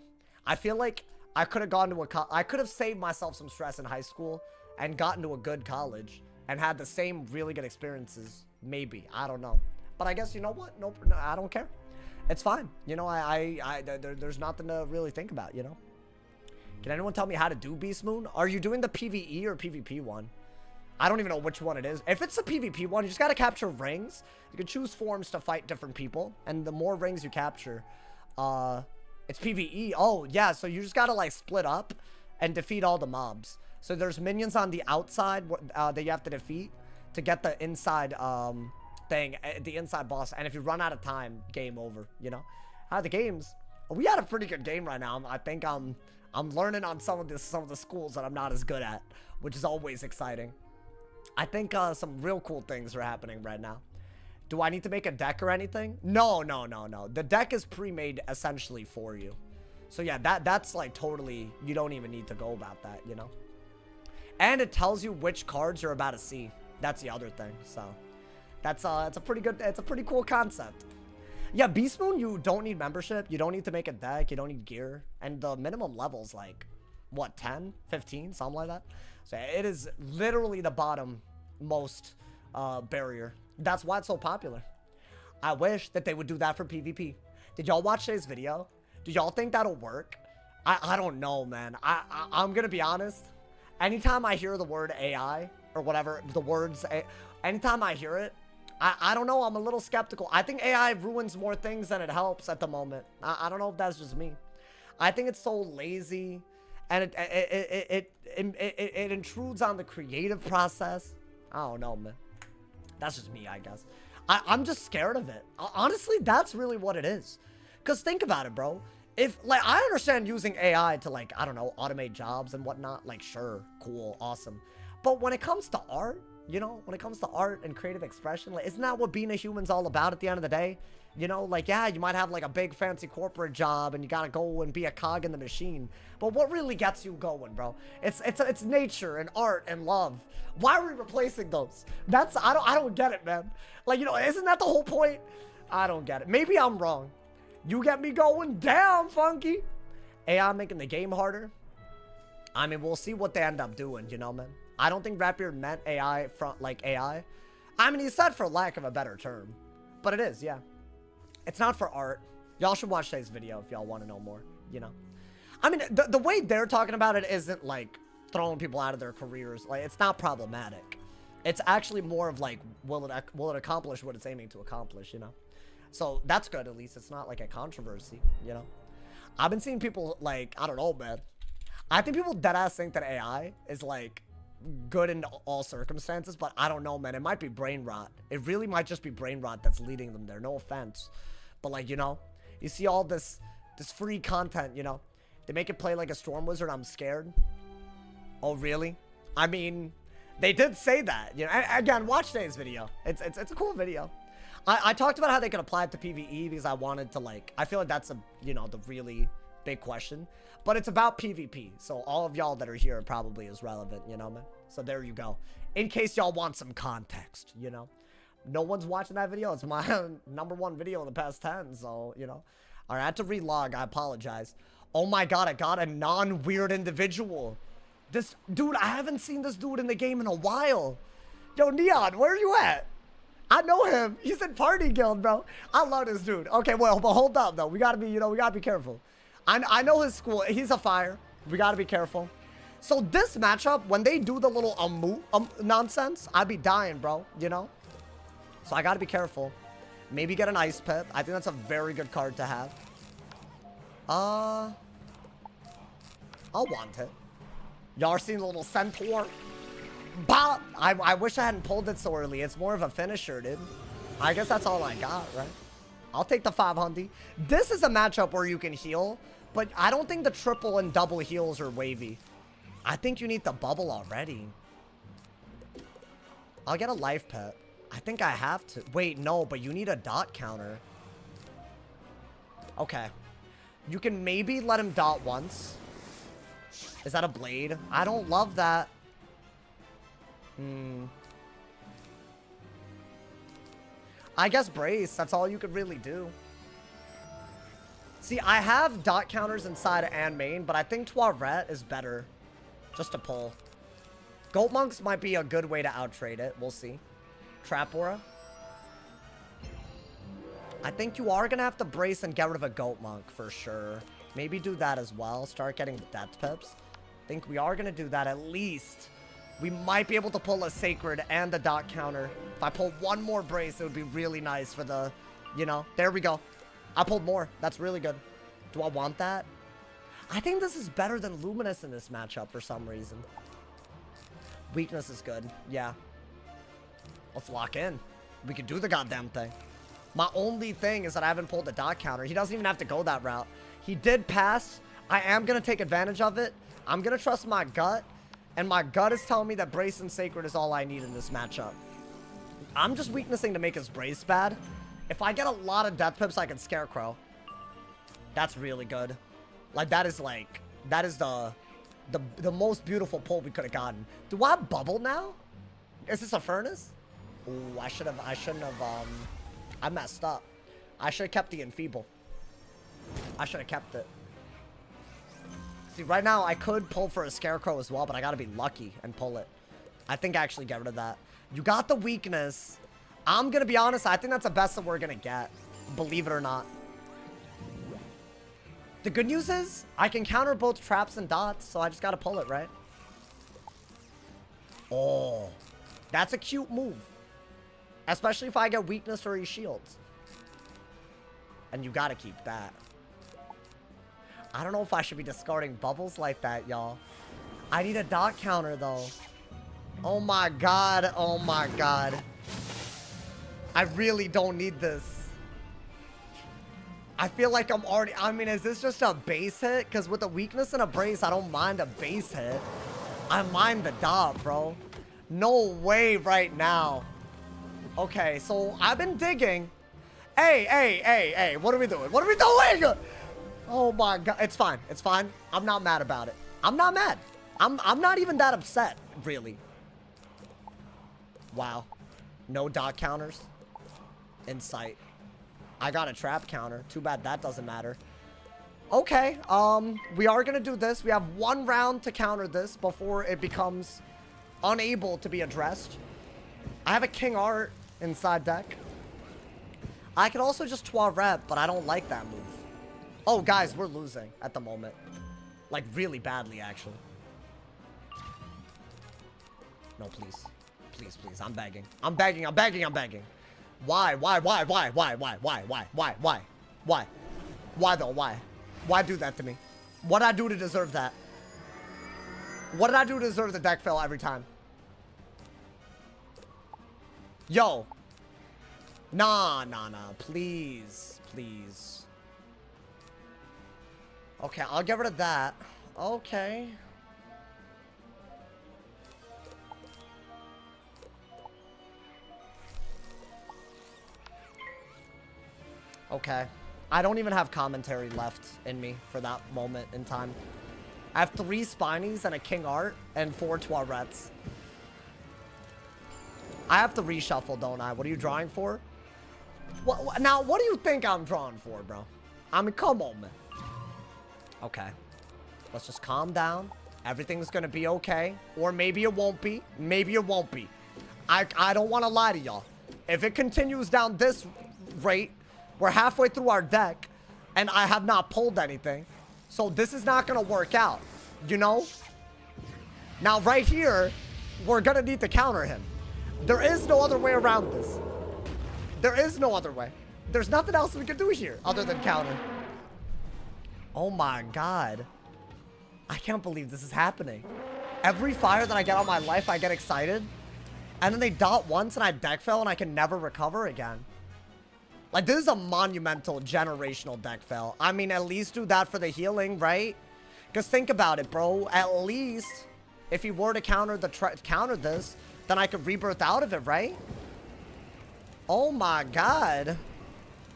I feel like I could have gone to I could have saved myself some stress in high school and gotten to a good college and had the same really good experiences. Maybe, I don't know. But I guess, you know what? Nope, no, I don't care. It's fine. You know, there's nothing to really think about, you know? Can anyone tell me how to do Beast Moon? Are you doing the PvE or PvP one? I don't even know which one it is. If it's the PvP one, you just gotta capture rings. You can choose forms to fight different people. And the more rings you capture, it's PvE. Oh, yeah, so you just gotta, like, split up and defeat all the mobs. So there's minions on the outside that you have to defeat to get the inside, the inside boss, and if you run out of time, game over, you know. The games, we had a pretty good game right now. I think I'm learning on some of the schools that I'm not as good at, which is always exciting. I think some real cool things are happening right now. Do I need to make a deck or anything? No. The deck is pre-made essentially for you. So yeah, that's like totally, you don't even need to go about that, you know. And it tells you which cards you're about to see. That's the other thing. So it's a pretty cool concept. Yeah, Beast Moon, you don't need membership. You don't need to make a deck. You don't need gear. And the minimum level's like, what, 10, 15, something like that. So it is literally the bottom most barrier. That's why it's so popular. I wish that they would do that for PvP. Did y'all watch today's video? Do y'all think that'll work? I don't know, man. I'm gonna be honest. Anytime I hear the word AI or whatever, the words, anytime I hear it, I don't know, I'm a little skeptical. I think AI ruins more things than it helps at the moment. I don't know if that's just me. I think it's so lazy, and it intrudes on the creative process. I don't know, man. That's just me, I guess. I'm just scared of it. Honestly, that's really what it is. Because think about it, bro. If, like, I understand using AI to, like, I don't know, automate jobs and whatnot. Like, sure, cool, awesome. But when it comes to art, you know, when it comes to art and creative expression, like, isn't that what being a human's all about at the end of the day? You know, like, yeah, you might have, like, a big fancy corporate job and you gotta go and be a cog in the machine. But what really gets you going, bro? It's nature and art and love. Why are we replacing those? I don't get it, man. Like, you know, isn't that the whole point? I don't get it. Maybe I'm wrong. You get me going down, Funky. AI making the game harder. I mean, we'll see what they end up doing, you know, man. I don't think Ratbeard meant AI from, like, AI. I mean, he said for lack of a better term. But it is, yeah. It's not for art. Y'all should watch today's video if y'all want to know more, you know. I mean, the way they're talking about it isn't, like, throwing people out of their careers. Like, it's not problematic. It's actually more of, like, will it accomplish what it's aiming to accomplish, you know. So that's good, at least. It's not, like, a controversy, you know. I've been seeing people, like, I don't know, man. I think people deadass think that AI is, like, good in all circumstances, but I don't know, man. It might be brain rot. It really might just be brain rot that's leading them there. No offense. But, like, you know, you see all this free content, you know. They make it play like a Storm Wizard. I'm scared. Oh, really? I mean, they did say that. You know, and again, watch today's video. It's a cool video. I talked about how they could apply it to PvE because I wanted to, like, I feel like that's you know, the really big question. But it's about PvP. So all of y'all that are here probably is relevant, you know, man. So there you go. In case y'all want some context, you know. No one's watching that video. It's my #1 video in the past 10, so, you know. All right, I had to relog. I apologize. Oh my god, I got a non-weird individual. This dude, I haven't seen this dude in the game in a while. Yo, Neon, where are you at? I know him. He's in Party Guild, bro. I love this dude. Okay, well, but hold up, though. We gotta be, you know, we gotta be careful. I know his school. He's a fire. We gotta be careful. So this matchup, when they do the little nonsense, I'd be dying, bro, you know? So I gotta be careful. Maybe get an Ice Pip. I think that's a very good card to have. I'll want it. Y'all are seeing the little Centaur? Bah! I wish I hadn't pulled it so early. It's more of a finisher, dude. I guess that's all I got, right? I'll take the 500. This is a matchup where you can heal, but I don't think the triple and double heals are wavy. I think you need the bubble already. I'll get a life pet. I think I have to. Wait, no, but you need a dot counter. Okay. You can maybe let him dot once. Is that a blade? I don't love that. I guess brace. That's all you could really do. See, I have dot counters inside and main, but I think Toilette is better. Just to pull. Goat Monks might be a good way to outtrade it. We'll see. Trap Aura. I think you are going to have to brace and get rid of a Goat Monk for sure. Maybe do that as well. Start getting Death Pips. I think we are going to do that at least. We might be able to pull a Sacred and a dot counter. If I pull one more brace, it would be really nice for the, you know. There we go. I pulled more. That's really good. Do I want that? I think this is better than Luminous in this matchup for some reason. Weakness is good. Yeah. Let's lock in. We can do the goddamn thing. My only thing is that I haven't pulled the dot counter. He doesn't even have to go that route. He did pass. I am going to take advantage of it. I'm going to trust my gut. And my gut is telling me that Brace and Sacred is all I need in this matchup. I'm just weaknessing to make his Brace bad. If I get a lot of Death Pips, I can Scarecrow. That's really good. Like, that is the most beautiful pull we could have gotten. Do I have Bubble now? Is this a Furnace? Ooh, I shouldn't have, I messed up. I should have kept the Enfeeble. I should have kept it. See, right now, I could pull for a Scarecrow as well, but I gotta be lucky and pull it. I think I actually get rid of that. You got the weakness. I'm gonna be honest, I think that's the best that we're gonna get. Believe it or not. The good news is, I can counter both traps and dots, so I just gotta pull it, right? Oh, that's a cute move. Especially if I get weakness or he shields. And you gotta keep that. I don't know if I should be discarding bubbles like that, y'all. I need a dot counter, though. Oh my god, oh my god. I really don't need this. I feel like I'm already... I mean, is this just a base hit? Because with a weakness and a brace, I don't mind a base hit. I mind the dot, bro. No way right now. Okay, so I've been digging. Hey, what are we doing? What are we doing? Oh my god, it's fine. It's fine. I'm not mad about it. I'm not mad. I'm not even that upset, really. Wow. No dot counters. Insight. I got a trap counter. Too bad that doesn't matter. Okay, we are gonna do this. We have 1 round to counter this before it becomes unable to be addressed. I have a King Art inside deck. I could also just Toilette, but I don't like that move. Oh, guys, we're losing at the moment. Like, really badly, actually. No, please. Please, please. I'm begging. I'm begging. I'm begging. I'm begging. Why? Why though? Why? Why do that to me? What did I do to deserve that? What did I do to deserve the deck fail every time? Yo. Nah. Please. Please. Okay, I'll get rid of that. Okay. Okay. I don't even have commentary left in me for that moment in time. I have 3 Spinies and a King Art and 4 Toilettes. I have to reshuffle, don't I? What are you drawing for? Now, what do you think I'm drawing for, bro? I mean, come on, man. Okay. Let's just calm down. Everything's gonna be okay. Or maybe it won't be. Maybe it won't be. I don't want to lie to y'all. If it continues down this rate, we're halfway through our deck, and I have not pulled anything. So this is not gonna work out, you know? Now, right here, we're gonna need to counter him. There is no other way around this. There is no other way. There's nothing else we can do here other than counter. Oh my god. I can't believe this is happening. Every fire that I get on my life, I get excited. And then they dot once and I deck fail and I can never recover again. Like, this is a monumental generational deck fail. I mean, at least do that for the healing, right? Because think about it, bro. At least if he were to counter this, then I could rebirth out of it, right? Oh my god.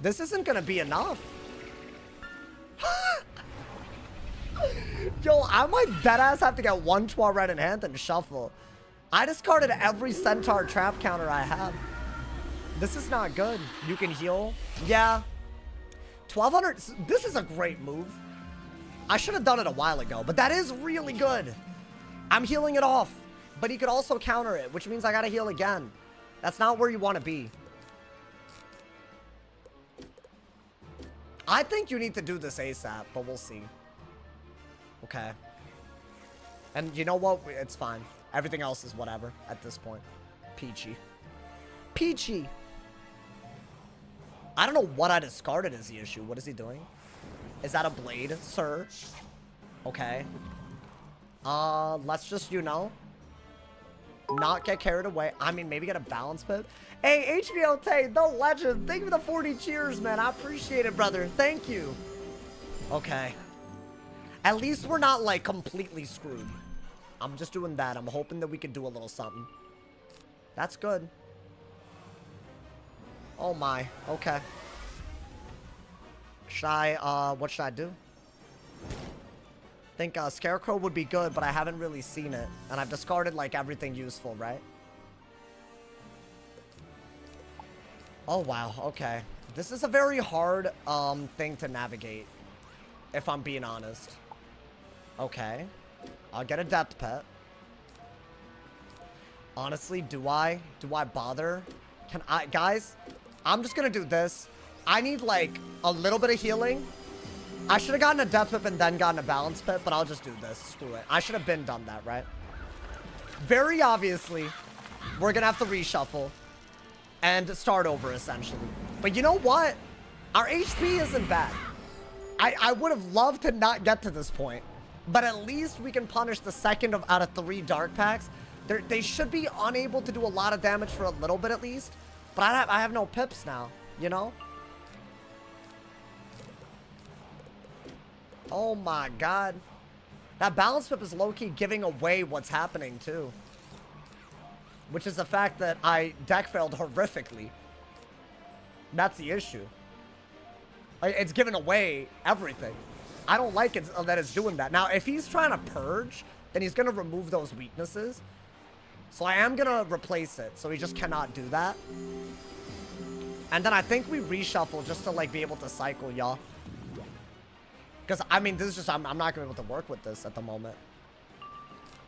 This isn't gonna be enough. Yo, I might deadass have to get one Tuareg in hand and shuffle. I discarded every Centaur trap counter I have. This is not good. You can heal. Yeah. 1200. This is a great move. I should have done it a while ago, but that is really good. I'm healing it off. But he could also counter it, which means I gotta heal again. That's not where you want to be. I think you need to do this ASAP, but we'll see. Okay. And you know what? It's fine. Everything else is whatever at this point. Peachy. Peachy. I don't know what I discarded is the issue. What is he doing? Is that a blade, sir? Okay. Let's just, you know, not get carried away. I mean, maybe get a balance pit. Hey, HBO Tay, the legend. Thank you for the 40 cheers, man. I appreciate it, brother. Thank you. Okay. At least we're not, like, completely screwed. I'm just doing that. I'm hoping that we can do a little something. That's good. Oh, my. Okay. Should I, what should I do? I think Scarecrow would be good, but I haven't really seen it. And I've discarded, like, everything useful, right? Oh, wow. Okay. This is a very hard thing to navigate, if I'm being honest. Okay. I'll get a depth pet. Honestly, do I bother? Can I, guys, I'm just gonna do this. I need, like, a little bit of healing. I should have gotten a death whip and then gotten a balance pit, but I'll just do this. Screw it. I should have been done that, right? Very obviously, we're gonna have to reshuffle and start over, essentially. But you know what? Our HP isn't bad. I would have loved to not get to this point, but at least we can punish the second out of 3 dark packs. They should be unable to do a lot of damage for a little bit at least, but I have no pips now, you know? Oh my god. That balance pip is low-key giving away what's happening too. Which is the fact that I deck failed horrifically. That's the issue. It's giving away everything. I don't like it that it's doing that. Now, if he's trying to purge, then he's going to remove those weaknesses. So I am going to replace it. So he just cannot do that. And then I think we reshuffle just to, like, be able to cycle, y'all. Because, I mean, this is just, I'm not going to be able to work with this at the moment.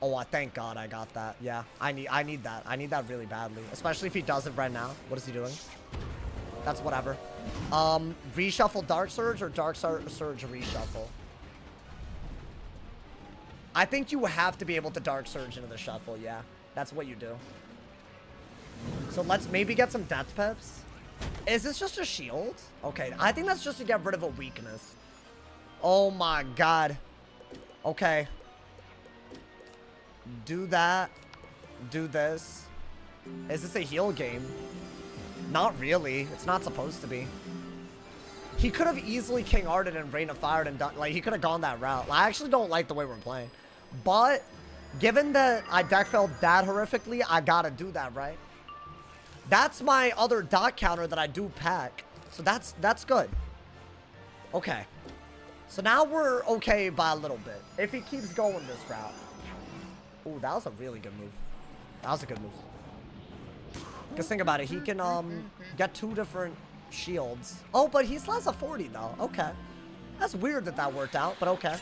Oh, thank God I got that. Yeah, I need that. I need that really badly. Especially if he does it right now. What is he doing? That's whatever. Reshuffle Dark Surge or Dark Surge reshuffle? I think you have to be able to Dark Surge into the shuffle, yeah. That's what you do. So let's maybe get some Death Pips. Is this just a shield? Okay, I think that's just to get rid of a weakness. Oh my god. Okay. Do that. Do this. Is this a heal game? Not really. It's not supposed to be. He could have easily King Arden and Rain of Fire and done, like, he could have gone that route. I actually don't like the way we're playing. But, given that I deck failed that horrifically, I gotta do that, right? That's my other dot counter that I do pack. So that's good. Okay. So now we're okay by a little bit. If he keeps going this route. Ooh, that was a really good move. That was a good move. Because think about it, he can get 2 different shields. Oh, but he still has a 40 though. Okay. That's weird that that worked out, but okay.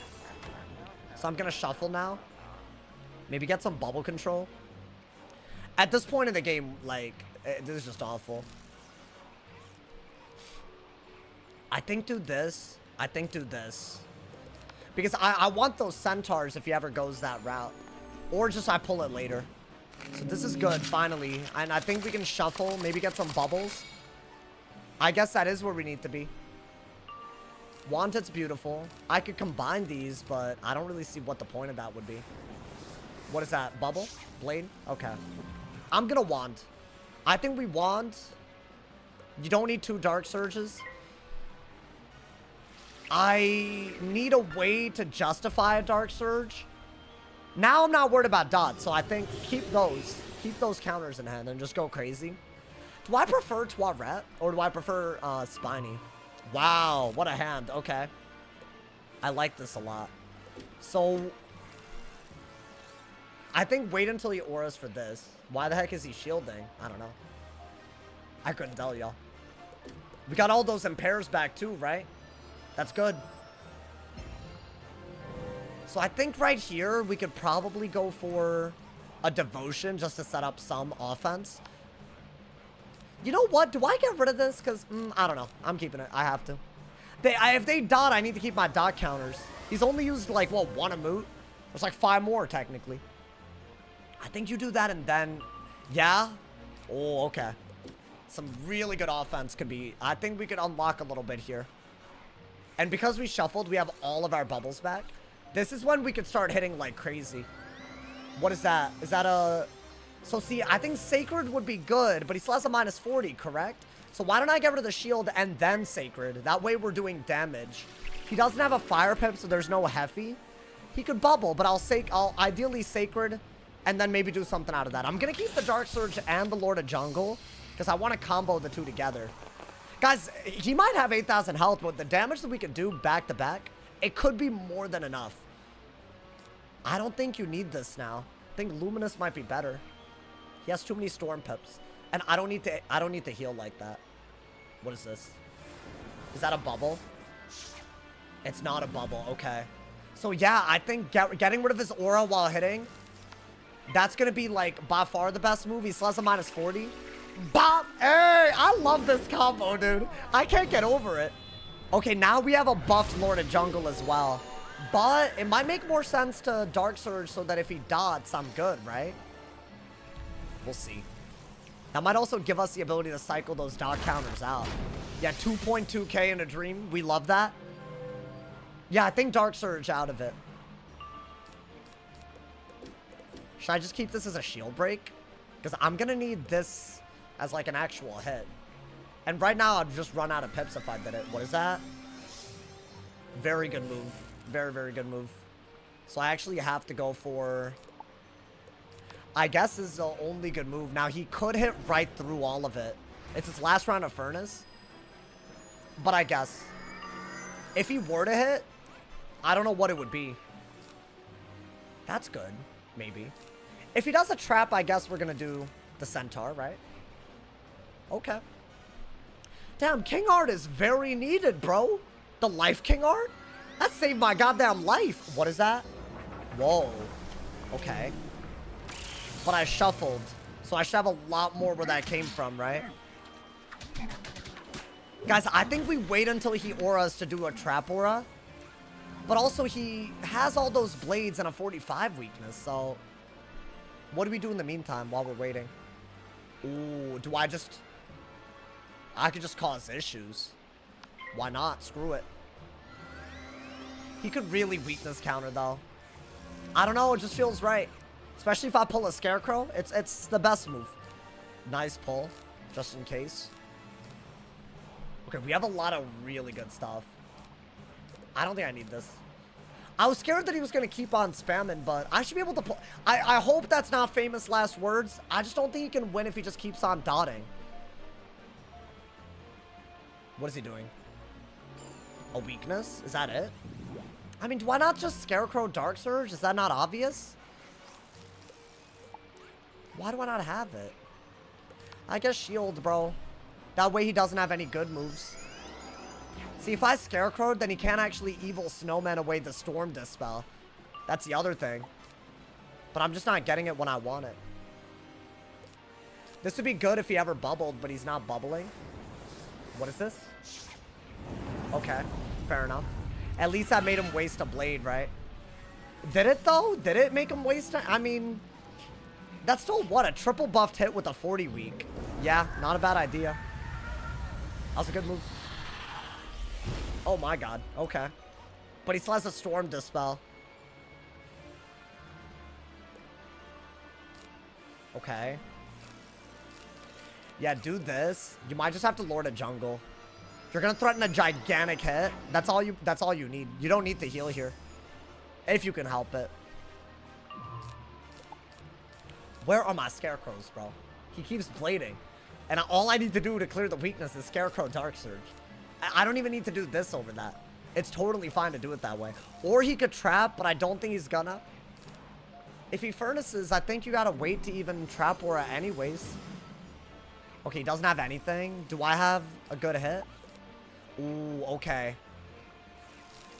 So I'm gonna shuffle now. Maybe get some bubble control. At this point in the game, like, this is just awful. I think do this. I think do this. Because I want those centaurs if he ever goes that route. Or just I pull it later. So this is good, finally. And I think we can shuffle, maybe get some bubbles. I guess that is where we need to be. Wanted's beautiful. I could combine these, but I don't really see what the point of that would be. What is that? Bubble? Blade? Okay. I'm gonna wand. I think we wand. You don't need 2 dark surges. I need a way to justify a dark surge. Now I'm not worried about dots, so I think keep those counters in hand and just go crazy. Do I prefer Toilet or do I prefer Spiny? Wow, what a hand. Okay. I like this a lot. So I think wait until he auras for this. Why the heck is he shielding? I don't know. I couldn't tell y'all. We got all those impairs back too, right? That's good. So I think right here we could probably go for a devotion just to set up some offense. You know what? Do I get rid of this? Because, I don't know. I'm keeping it. I have to. If they dot, I need to keep my dot counters. He's only used, like, what, 1 emote? There's, like, 5 more, technically. I think you do that and then... Yeah? Oh, okay. Some really good offense could be... I think we could unlock a little bit here. And because we shuffled, we have all of our bubbles back. This is when we could start hitting like crazy. What is that? Is that a... So see, I think Sacred would be good, but he still has a minus 40, correct? So why don't I get rid of the shield and then Sacred? That way we're doing damage. He doesn't have a fire pip, so there's no Heffy. He could bubble, but I'll ideally Sacred and then maybe do something out of that. I'm gonna keep the Dark Surge and the Lord of Jungle because I want to combo the 2 together. Guys, he might have 8,000 health, but the damage that we can do back to back, it could be more than enough. I don't think you need this now. I think Luminous might be better. He has too many Storm Pips. And I don't need to heal like that. What is this? Is that a bubble? It's not a bubble, okay. So yeah, I think getting rid of his aura while hitting, that's gonna be like by far the best move. He still has a minus 40. Bop! Hey, I love this combo, dude. I can't get over it. Okay, now we have a buffed Lord of Jungle as well. But it might make more sense to Dark Surge so that if he dots, I'm good, right? We'll see. That might also give us the ability to cycle those dot counters out. Yeah, 2.2k in a dream. We love that. Yeah, I think Dark Surge out of it. Should I just keep this as a shield break? Because I'm going to need this as like an actual hit. And right now, I'd just run out of pips if I did it. What is that? Very good move. Very, very good move. So I actually have to go for... I guess this is the only good move. Now, he could hit right through all of it. It's his last round of Furnace. But I guess. If he were to hit, I don't know what it would be. That's good. Maybe. If he does a trap, I guess we're going to do the Centaur, right? Okay. Damn, King Art is very needed, bro. The Life King Art? That saved my goddamn life. What is that? Whoa. Okay. But I shuffled. So I should have a lot more where that came from, right? Guys, I think we wait until he auras to do a trap aura. But also he has all those blades and a 45 weakness, so... What do we do in the meantime while we're waiting? Ooh, do I just... I could just cause issues. Why not? Screw it. He could really weakness counter, though. I don't know, it just feels right. Especially if I pull a Scarecrow. It's the best move. Nice pull, just in case. Okay, we have a lot of really good stuff. I don't think I need this. I was scared that he was going to keep on spamming, but I should be able to pull... I hope that's not famous last words. I just don't think he can win if he just keeps on dotting. What is he doing? A weakness? Is that it? I mean, why not just Scarecrow Dark Surge? Is that not obvious? Why do I not have it? I guess shield, bro. That way he doesn't have any good moves. See, if I Scarecrowed, then he can't actually Evil Snowman away the Storm Dispel. That's the other thing. But I'm just not getting it when I want it. This would be good if he ever bubbled, but he's not bubbling. What is this? Okay, fair enough. At least I made him waste a blade, right? Did it, though? Did it make him waste it? I mean, that's still, what, a triple buffed hit with a 40 week. Yeah, not a bad idea. That was a good move. Oh my god, okay. But he still has a Storm Dispel. Okay. Yeah, do this. You might just have to Lord of Jungle. You're gonna threaten a gigantic hit. That's all you need. You don't need to heal here. If you can help it. Where are my Scarecrows, bro? He keeps blading. And all I need to do to clear the weakness is Scarecrow Dark Surge. I don't even need to do this over that. It's totally fine to do it that way. Or he could trap, but I don't think he's gonna. If he furnaces, I think you gotta wait to even trap Aura anyways. Okay, he doesn't have anything. Do I have a good hit? Ooh, okay.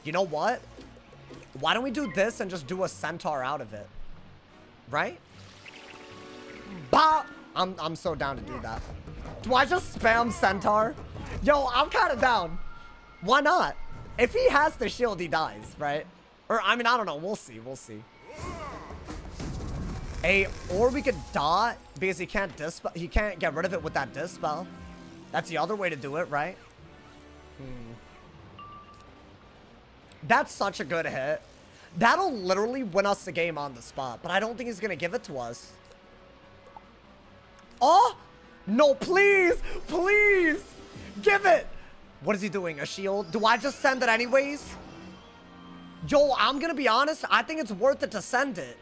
You know what? Why don't we do this and just do a Centaur out of it? Right? Bah! I'm so down to do that. Do I just spam Centaur? Yo, I'm kind of down. Why not? If he has the shield, he dies, right? Or, I mean, I don't know. We'll see. We'll see. Or we could dot because he can't dispel. He can't get rid of it with that dispel. That's the other way to do it, right? That's such a good hit. That'll literally win us the game on the spot, but I don't think he's gonna give it to us. Oh! No, please! Please! Give it! What is he doing? A shield? Do I just send it anyways? Yo, I'm gonna be honest. I think it's worth it to send it.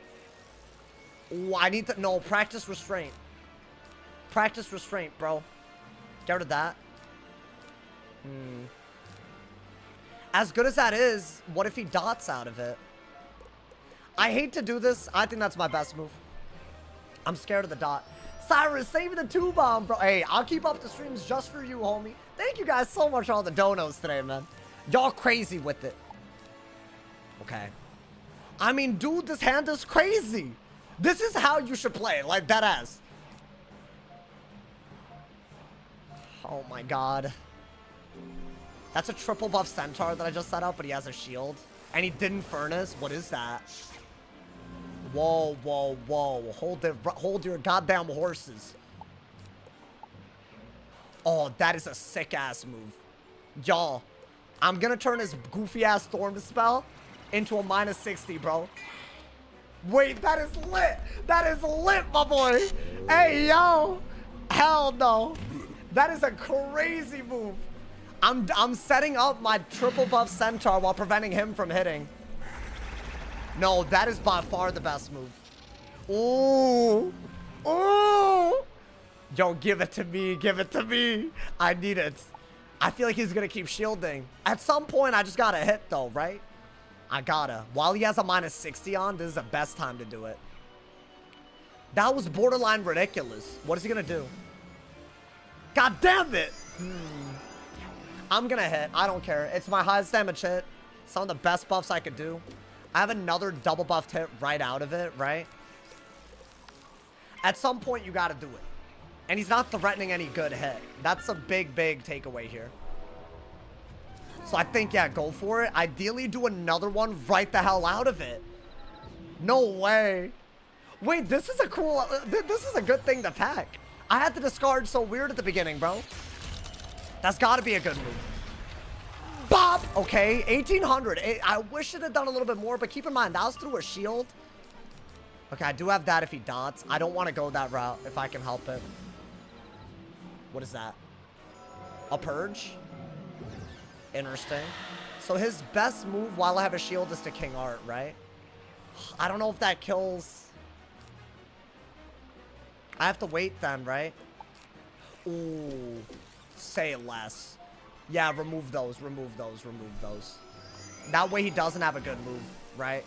Ooh, I need to... No, practice restraint. Practice restraint, bro. Get rid of that. As good as that is, what if he dots out of it? I hate to do this. I think that's my best move. I'm scared of the dot. Cyrus, saving the 2-bomb, bro. Hey, I'll keep up the streams just for you, homie. Thank you guys so much for all the donos today, man. Y'all crazy with it. Okay. I mean, dude, this hand is crazy. This is how you should play, like that ass. Oh my god. That's a triple buff Centaur that I just set up, but he has a shield. And he didn't furnace. What is that? Whoa, whoa, whoa. Hold your goddamn horses. Oh, that is a sick-ass move. Y'all, I'm gonna turn his goofy-ass Storm Dispel into a -60, bro. Wait, that is lit. That is lit, my boy. Hey, yo. Hell no. That is a crazy move. I'm setting up my triple buff Centaur while preventing him from hitting. No, that is by far the best move. Ooh. Ooh. Yo, give it to me. Give it to me. I need it. I feel like he's going to keep shielding. At some point, I just got to hit, though, right? I gotta. While he has a -60 on, this is the best time to do it. That was borderline ridiculous. What is he going to do? God damn it. I'm going to hit. I don't care. It's my highest damage hit. Some of the best buffs I could do. I have another double buffed hit right out of it, right? At some point, you got to do it. And he's not threatening any good hit. That's a big, big takeaway here. So I think, yeah, go for it. Ideally, do another one right the hell out of it. No way. Wait, this is a cool... This is a good thing to pack. I had to discard so weird at the beginning, bro. That's got to be a good move. Bop! Okay, 1800. I wish it had done a little bit more, but keep in mind, that was through a shield. Okay, I do have that if he dots. I don't want to go that route if I can help it. What is that? A purge? Interesting. So his best move while I have a shield is to King Art, right? I don't know if that kills. I have to wait then, right? Ooh. Say less. Yeah, remove those, remove those, remove those. That way he doesn't have a good move, right?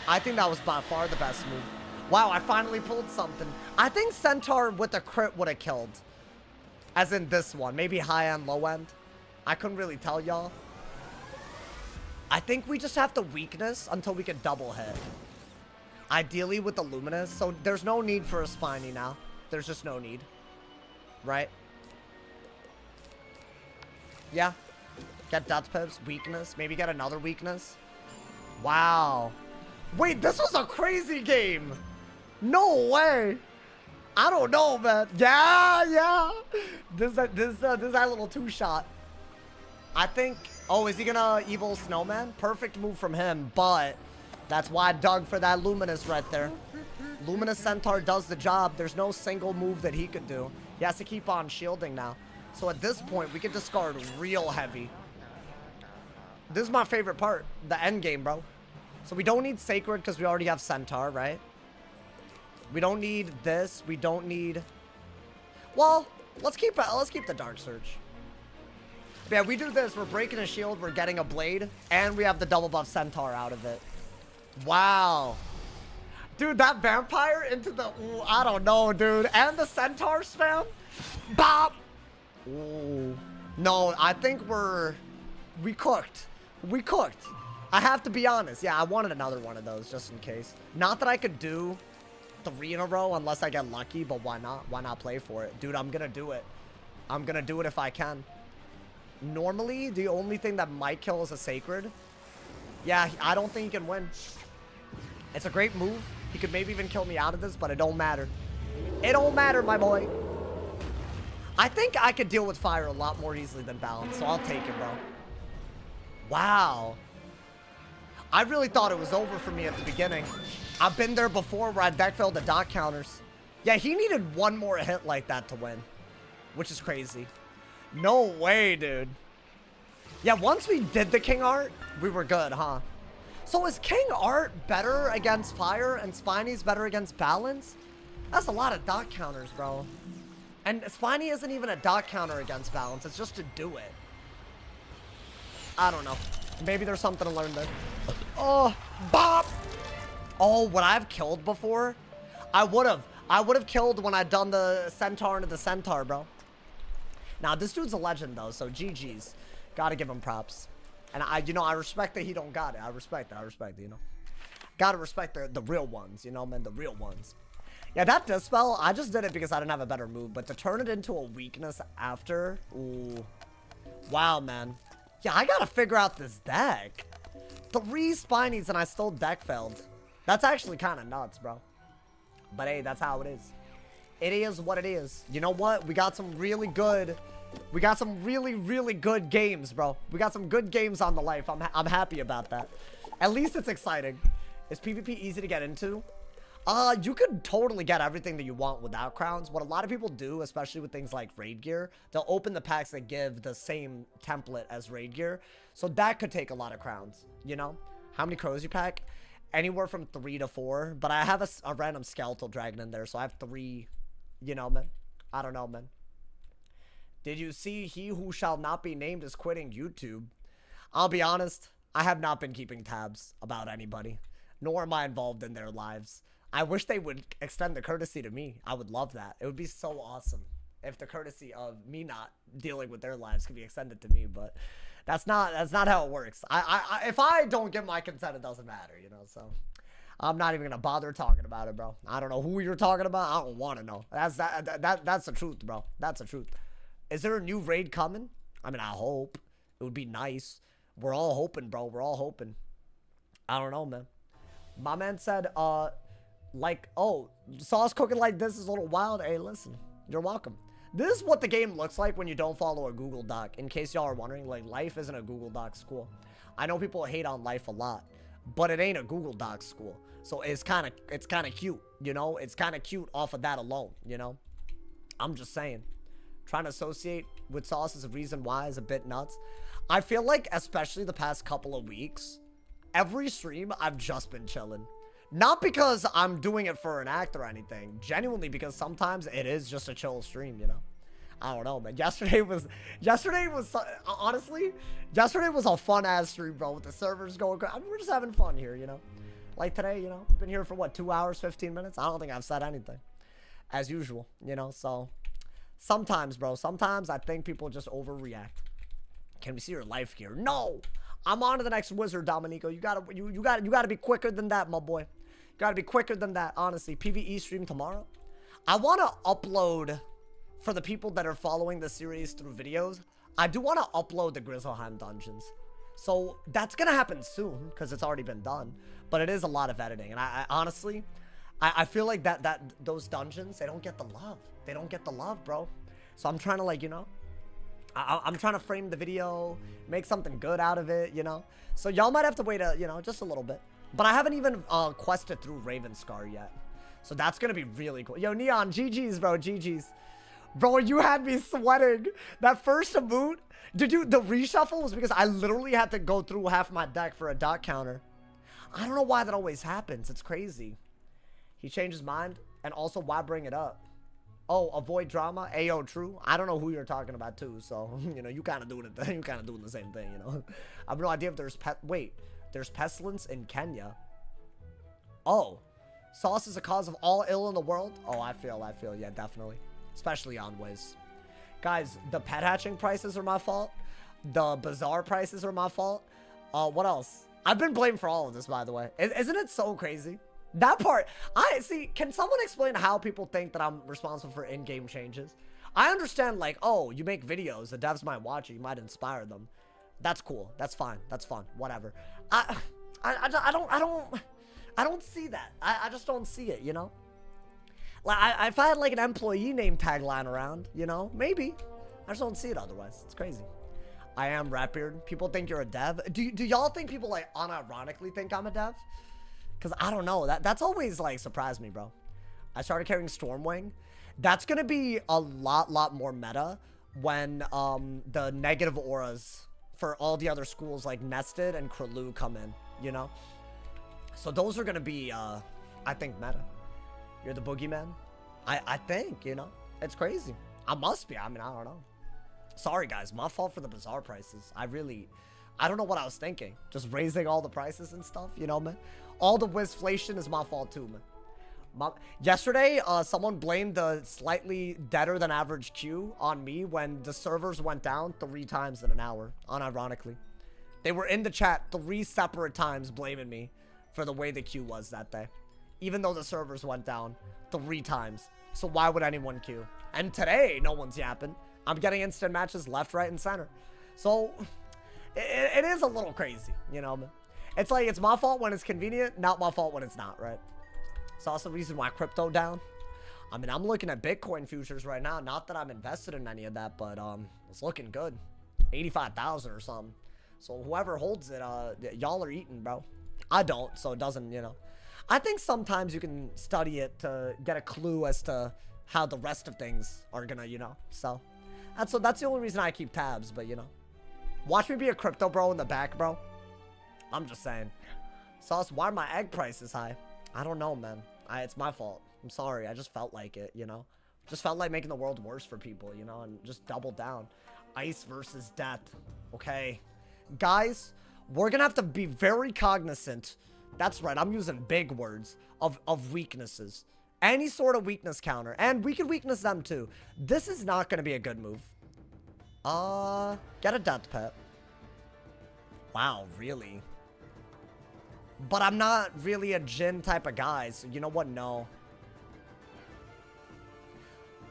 I think that was by far the best move. Wow, I finally pulled something. I think Centaur with a crit would have killed. As in this one. Maybe high end, low end. I couldn't really tell y'all. I think we just have to weakness until we can double hit. Ideally with the Luminous. So there's no need for a Spiny now. There's just no need. Right? Yeah. Get Death Pips. Weakness. Maybe get another weakness. Wow. Wait, this was a crazy game. No way. I don't know, man. Yeah. This is that little two-shot. I think... Oh, is he gonna Evil Snowman? Perfect move from him, but... That's why I dug for that Luminous right there. Luminous Centaur does the job. There's no single move that he could do. He has to keep on shielding now. So at this point, we can discard real heavy. This is my favorite part. The end game, bro. So we don't need Sacred because we already have Centaur, right? We don't need this. We don't need... Well, let's keep the Dark Surge. Yeah, we do this. We're breaking a shield. We're getting a blade. And we have the double buff Centaur out of it. Wow. Dude, that vampire into the... Ooh, I don't know, dude. And the Centaur spam. Bop. Ooh. No, I think we cooked. We cooked. I have to be honest. Yeah, I wanted another one of those just in case. Not that I could do 3 in a row unless I get lucky, but why not? Why not play for it? Dude, I'm gonna do it. I'm gonna do it if I can. Normally, the only thing that might kill is a Sacred. Yeah, I don't think he can win. It's a great move. He could maybe even kill me out of this, but it don't matter. It don't matter, my boy. I think I could deal with fire a lot more easily than balance, so I'll take it, bro. Wow. I really thought it was over for me at the beginning. I've been there before where I deck failed the dot counters. Yeah, he needed one more hit like that to win, which is crazy. No way, dude. Yeah, once we did the King Art, we were good, huh? So is King Art better against fire and Spiny's better against balance? That's a lot of dot counters, bro. And Spiny isn't even a dot counter against balance. It's just to do it. I don't know. Maybe there's something to learn there. Oh, bop! Oh, would I have killed before? I would have. I would have killed when I'd done the Centaur into the Centaur, bro. Now, this dude's a legend, though, so GG's. Gotta give him props. And I respect that he don't got it. I respect it, you know. Gotta respect the real ones, you know, man, the real ones. Yeah, that Dispel, I just did it because I didn't have a better move, but to turn it into a weakness after, ooh. Wow, man. Yeah, I gotta figure out this deck. 3 Spinies and I still deck failed. That's actually kind of nuts, bro. But hey, that's how it is. It is what it is. You know what? We got some really good... We got some really, really good games, bro. We got some good games on the life. I'm happy about that. At least it's exciting. Is PvP easy to get into? You could totally get everything that you want without crowns. What a lot of people do, especially with things like raid gear, they'll open the packs that give the same template as raid gear. So that could take a lot of crowns, you know? How many crows you pack? Anywhere from 3 to 4. But I have a random skeletal dragon in there, so I have 3, you know, man. I don't know, man. Did you see He Who Shall Not Be Named is quitting YouTube? I'll be honest, I have not been keeping tabs about anybody, nor am I involved in their lives. I wish they would extend the courtesy to me. I would love that. It would be so awesome if the courtesy of me not dealing with their lives could be extended to me, but that's not how it works. If I don't get my consent, it doesn't matter, you know, so I'm not even gonna bother talking about it, bro. I don't know who you're talking about. I don't want to know. That's the truth, bro. That's the truth. Is there a new raid coming? I mean, I hope. It would be nice. We're all hoping, bro. We're all hoping. I don't know, man. My man said, like, oh, sauce cooking like this is a little wild. Hey, listen, you're welcome. This is what the game looks like when you don't follow a Google Doc. In case y'all are wondering, like, life isn't a Google Doc school. I know people hate on life a lot, but it ain't a Google Doc school. So it's kind of cute, you know? It's kind of cute off of that alone, you know? I'm just saying. Trying to associate with sauce as a reason why is a bit nuts. I feel like, especially the past couple of weeks, every stream I've just been chilling. Not because I'm doing it for an act or anything. Genuinely because sometimes it is just a chill stream, you know? I don't know, man. Yesterday was honestly, yesterday was a fun ass stream, bro, with the servers going. I mean, we're just having fun here, you know? Like today, you know, we've been here for what, 2 hours, 15 minutes? I don't think I've said anything. As usual, you know, so Sometimes, bro. Sometimes I think people just overreact. Can we see your life gear? No. I'm on to the next wizard, Dominico. You gotta be quicker than that, my boy. You gotta be quicker than that, honestly. PvE stream tomorrow. I want to upload, for the people that are following the series through videos, I do want to upload the Grizzleheim dungeons. So that's gonna happen soon, because it's already been done. But it is a lot of editing. And I honestly, I feel like those dungeons, they don't get the love. They don't get the love, bro. So I'm trying to, like, you know, I'm trying to frame the video, make something good out of it, you know. So y'all might have to wait you know, just a little bit. But I haven't even quested through Ravenscar yet. So that's going to be really cool. Yo, Neon, GG's, bro, GG's. Bro, you had me sweating. That first emote, the reshuffle was because I literally had to go through half my deck for a dot counter. I don't know why that always happens. It's crazy. He changed his mind. And also, why bring it up? Oh, avoid drama. Ayo, true. I don't know who you're talking about too. So, you know, you kind of doing it. You kind of doing the same thing, you know. I have no idea if there's there's pestilence in Kenya. Oh, sauce is a cause of all ill in the world. Oh, I feel. Yeah, definitely. Especially on Wiz. Guys, the pet hatching prices are my fault. The bazaar prices are my fault. What else? I've been blamed for all of this, by the way. Isn't it so crazy? That part, see, can someone explain how people think that I'm responsible for in-game changes? I understand, like, oh, you make videos, the devs might watch it, you might inspire them. That's cool. That's fine. That's fun. Whatever. I don't see that. I just don't see it, you know? Like, if I had, like, an employee name tagline around, you know, maybe. I just don't see it otherwise. It's crazy. I am Ratbeard. People think you're a dev. Do y'all think people, like, unironically think I'm a dev? Because I don't know. That's always, like, surprised me, bro. I started carrying Stormwing. That's going to be a lot more meta when the negative auras for all the other schools, like Nested and Krelu, come in, you know? So those are going to be, I think, meta. You're the boogeyman? I think, you know? It's crazy. I must be. I mean, I don't know. Sorry, guys. My fault for the bazaar prices. I don't know what I was thinking. Just raising all the prices and stuff, you know, man? All the Wizflation is my fault too, man. Yesterday, someone blamed the slightly deader than average queue on me when the servers went down 3 times in an hour, unironically. They were in the chat 3 separate times blaming me for the way the queue was that day. Even though the servers went down 3 times. So why would anyone queue? And today, no one's yapping. I'm getting instant matches left, right, and center. So, it is a little crazy, you know, man. It's like, it's my fault when it's convenient, not my fault when it's not, right? It's also the reason why crypto down. I mean, I'm looking at Bitcoin futures right now. Not that I'm invested in any of that, but it's looking good. 85,000 or something. So whoever holds it, y'all are eating, bro. I don't, so it doesn't, you know. I think sometimes you can study it to get a clue as to how the rest of things are gonna, you know. So that's the only reason I keep tabs, but you know. Watch me be a crypto bro in the back, bro. I'm just saying. Sauce, why are my egg prices high? I don't know, man. It's my fault. I'm sorry. I just felt like it, you know? Just felt like making the world worse for people, you know? And just double down. Ice versus death. Okay. Guys, we're gonna have to be very cognizant. That's right. I'm using big words of weaknesses. Any sort of weakness counter. And we can weakness them too. This is not gonna be a good move. Get a death pet. Wow, really? But I'm not really a Jhin type of guy, so you know what? No.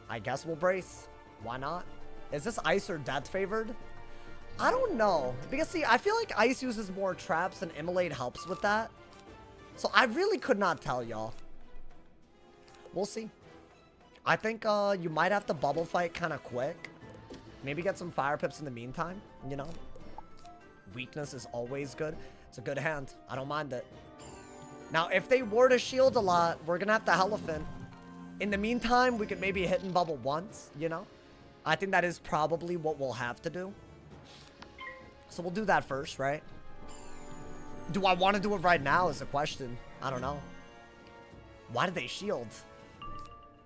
I guess we'll brace. Why not? Is this ice or death favored? I don't know. Because, see, I feel like ice uses more traps and immolate helps with that. So I really could not tell y'all. We'll see. I think you might have to bubble fight kind of quick. Maybe get some fire pips in the meantime, you know? Weakness is always good. It's a good hand. I don't mind it. Now, if they were to shield a lot, we're going to have to Elephant. In the meantime, we could maybe hit and bubble once, you know? I think that is probably what we'll have to do. So we'll do that first, right? Do I want to do it right now is the question. I don't know. Why did they shield?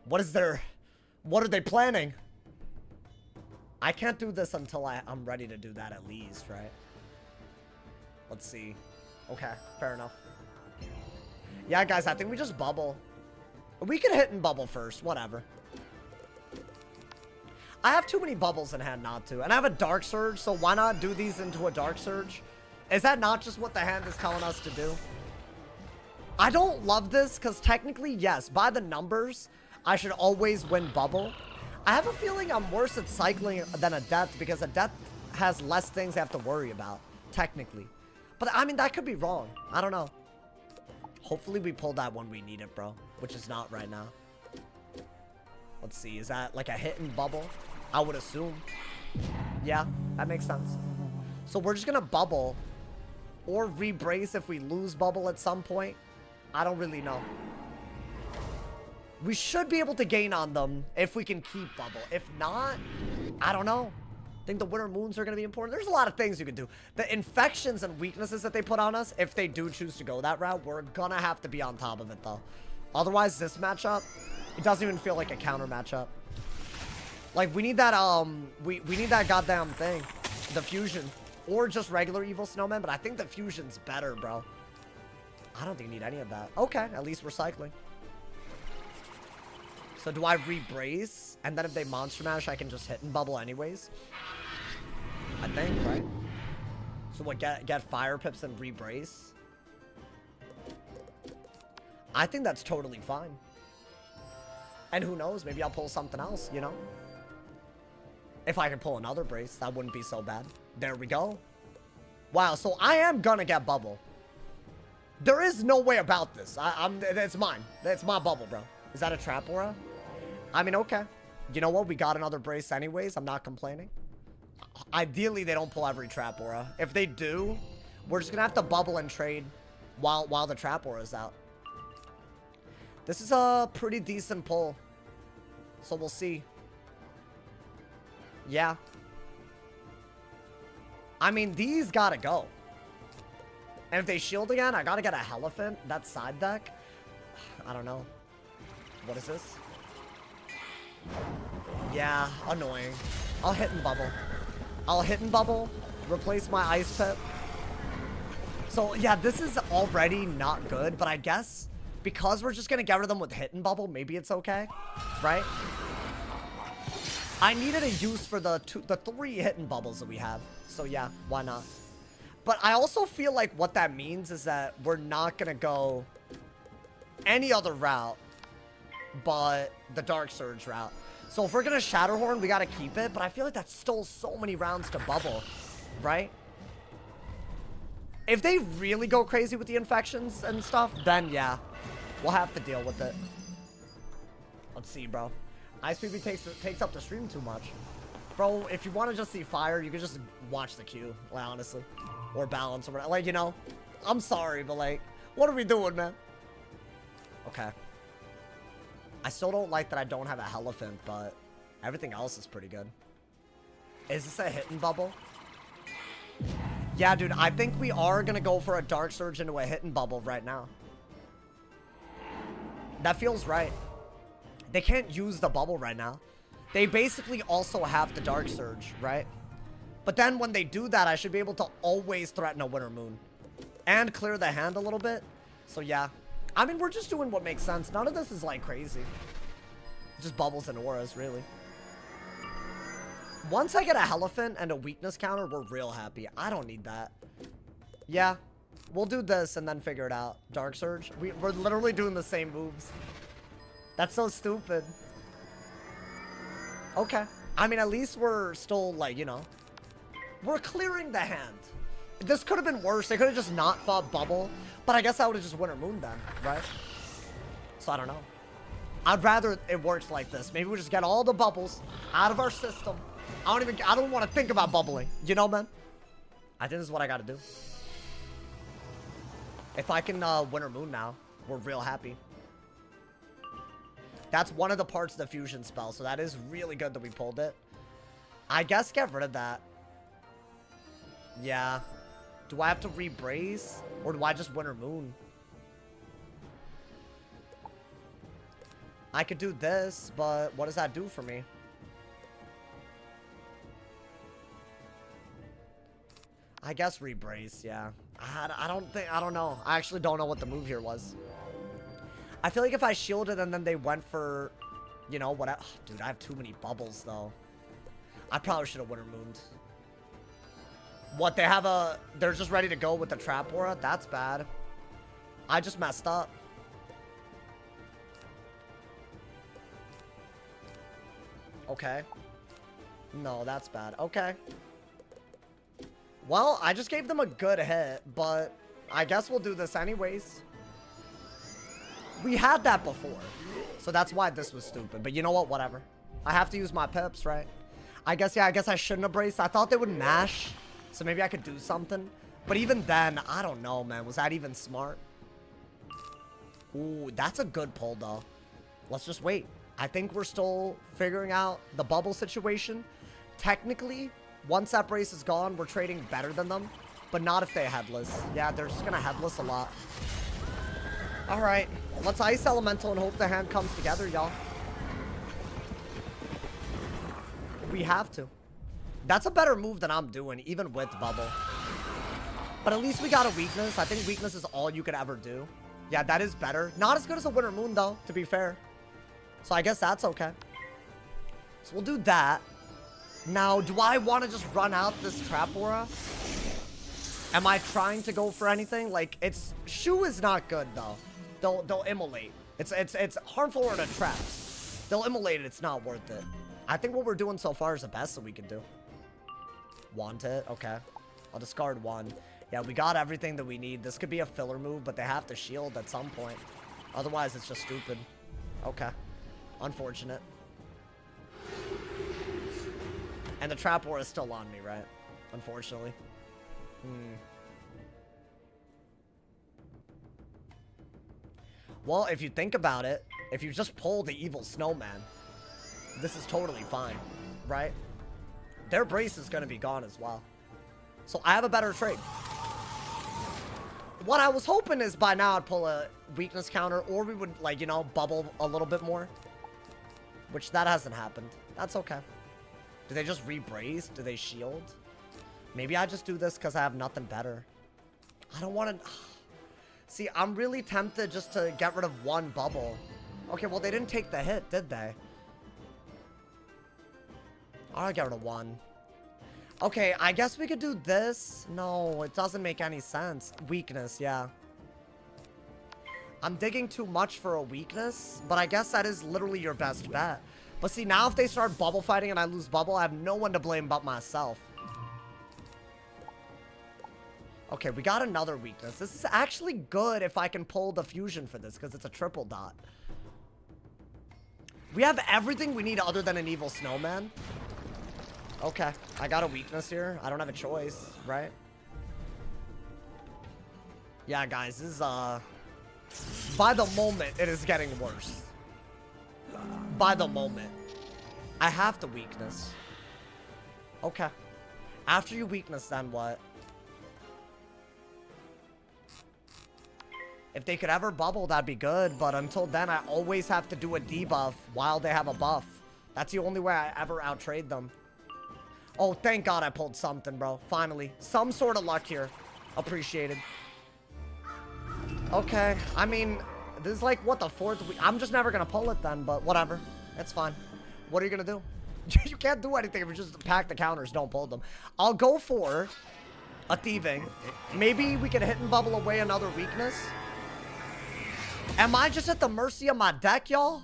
What are they planning? I can't do this until I'm ready to do that at least, right? Let's see. Okay, fair enough. Yeah, guys, I think we just bubble. We could hit and bubble first, whatever. I have too many bubbles in hand not to. And I have a Dark Surge, so why not do these into a Dark Surge? Is that not just what the hand is telling us to do? I don't love this, because technically, yes, by the numbers, I should always win bubble. I have a feeling I'm worse at cycling than a death, because a death has less things I have to worry about, technically. But, I mean, that could be wrong. I don't know. Hopefully we pull that when we need it, bro. Which is not right now. Let's see. Is that like a hit and bubble? I would assume. Yeah, that makes sense. So we're just going to bubble. Or re-brace if we lose bubble at some point. I don't really know. We should be able to gain on them if we can keep bubble. If not, I don't know. I think the winter moons are going to be important. There's a lot of things you can do. The infections and weaknesses that they put on us, if they do choose to go that route, we're going to have to be on top of it, though. Otherwise, this matchup, it doesn't even feel like a counter matchup. Like, we need that, we need that goddamn thing. The fusion. Or just regular evil snowman, but I think the fusion's better, bro. I don't think you need any of that. Okay, at least we're cycling. So do I re-brace? And then if they monster mash, I can just hit and bubble anyways? I think, right? So what, get fire pips and re-brace? I think that's totally fine. And who knows, maybe I'll pull something else, you know? If I can pull another brace, that wouldn't be so bad. There we go. Wow, so I am gonna get bubble. There is no way about this. It's mine. It's my bubble, bro. Is that a trap aura? I mean, okay. You know what? We got another brace anyways. I'm not complaining. Ideally, they don't pull every trap aura. If they do, we're just gonna have to bubble and trade while the trap aura is out. This is a pretty decent pull. So we'll see. Yeah. I mean, these gotta go. And if they shield again, I gotta get a Elephant. That side deck? I don't know. What is this? Yeah, annoying. I'll hit and bubble. I'll hit and bubble. Replace my Ice Pit. So, yeah, this is already not good. But I guess because we're just gonna get rid of them with hit and bubble, maybe it's okay. Right? I needed a use for the 3 hit and bubbles that we have. So, yeah, why not? But I also feel like what that means is that we're not going to go any other route but the Dark Surge route. So if we're going to Shatterhorn, we got to keep it. But I feel like that stole so many rounds to bubble, right? If they really go crazy with the infections and stuff, then yeah, we'll have to deal with it. Let's see, bro. Ice PB takes up the stream too much. Bro, if you want to just see fire, you can just watch the queue, like, honestly. Or balance or whatever. Like, you know, I'm sorry, but like, what are we doing, man? Okay. I still don't like that I don't have a Elephant, but everything else is pretty good. Is this a hit and bubble? Yeah, dude, I think we are going to go for a Dark Surge into a hit and bubble right now. That feels right. They can't use the bubble right now. They basically also have the Dark Surge, right? But then when they do that, I should be able to always threaten a Winter Moon. And clear the hand a little bit. So yeah. I mean, we're just doing what makes sense. None of this is like crazy. Just bubbles and auras, really. Once I get a Elephant and a weakness counter, we're real happy. I don't need that. Yeah. We'll do this and then figure it out. Dark Surge. We're literally doing the same moves. That's so stupid. Okay. I mean, at least we're still, like, you know. We're clearing the hand. This could have been worse. They could have just not fought bubble. But I guess I would have just Winter Moon then, right? So I don't know. I'd rather it works like this. Maybe we just get all the bubbles out of our system. I don't want to think about bubbling. You know, man? I think this is what I got to do. If I can Winter Moon now, we're real happy. That's one of the parts of the fusion spell. So that is really good that we pulled it. I guess get rid of that. Yeah. Do I have to re-brace? Or do I just Winter Moon? I could do this, but what does that do for me? I guess re-brace, yeah. I don't know. I actually don't know what the move here was. I feel like if I shielded and then they went for, you know, what? Dude, I have too many bubbles, though. I probably should have Winter Mooned. What, they have a... They're just ready to go with the Trap Aura? That's bad. I just messed up. Okay. No, that's bad. Okay. Well, I just gave them a good hit, but I guess we'll do this anyways. We had that before, so that's why this was stupid. But you know what? Whatever. I have to use my pips, right? I guess, yeah, I guess I shouldn't have braced. I thought they would mash, so maybe I could do something. But even then, I don't know, man. Was that even smart? Ooh, that's a good pull, though. Let's just wait. I think we're still figuring out the bubble situation. Technically, once that brace is gone, we're trading better than them. But not if they headless. Yeah, they're just going to headless a lot. All right. Let's Ice Elemental and hope the hand comes together, y'all. We have to. That's a better move than I'm doing, even with bubble. But at least we got a weakness. I think weakness is all you could ever do. Yeah, that is better. Not as good as a Winter Moon, though, to be fair. So I guess that's okay. So we'll do that. Now, do I want to just run out this Trap Aura? Am I trying to go for anything? Like, it's... Shoe is not good, though. They'll immolate. It's harmful to traps. They'll immolate it. It's not worth it. I think what we're doing so far is the best that we can do. Want it? Okay. I'll discard one. Yeah, we got everything that we need. This could be a filler move, but they have to shield at some point. Otherwise, it's just stupid. Okay. Unfortunate. And the Trap Aura is still on me, right? Unfortunately. Well, if you think about it, if you just pull the Evil Snowman, this is totally fine, right? Their brace is going to be gone as well. So I have a better trade. What I was hoping is by now I'd pull a weakness counter, or we would, like, you know, bubble a little bit more. Which that hasn't happened. That's okay. Do they just re-brace? Do they shield? Maybe I just do this because I have nothing better. I don't want to... See, I'm really tempted just to get rid of one bubble. Okay, well, they didn't take the hit, did they? I'll get rid of one. Okay, I guess we could do this. No, it doesn't make any sense. Weakness, yeah. I'm digging too much for a weakness, but I guess that is literally your best bet. But see, now if they start bubble fighting and I lose bubble, I have no one to blame but myself. Okay, we got another weakness. This is actually good if I can pull the fusion for this, because it's a triple dot. We have everything we need other than an Evil Snowman. Okay, I got a weakness here. I don't have a choice, right? Yeah, guys, this is, by the moment, it is getting worse. By the moment. I have the weakness. Okay. After you weakness, then what? If they could ever bubble, that'd be good. But until then, I always have to do a debuff while they have a buff. That's the only way I ever outtrade them. Oh, thank God I pulled something, bro. Finally. Some sort of luck here. Appreciated. Okay. I mean, this is like, what, the fourth week? I'm just never going to pull it then, but whatever. It's fine. What are you going to do? You can't do anything if you just pack the counters. Don't pull them. I'll go for a thieving. Maybe we can hit and bubble away another weakness. Am I just at the mercy of my deck, y'all?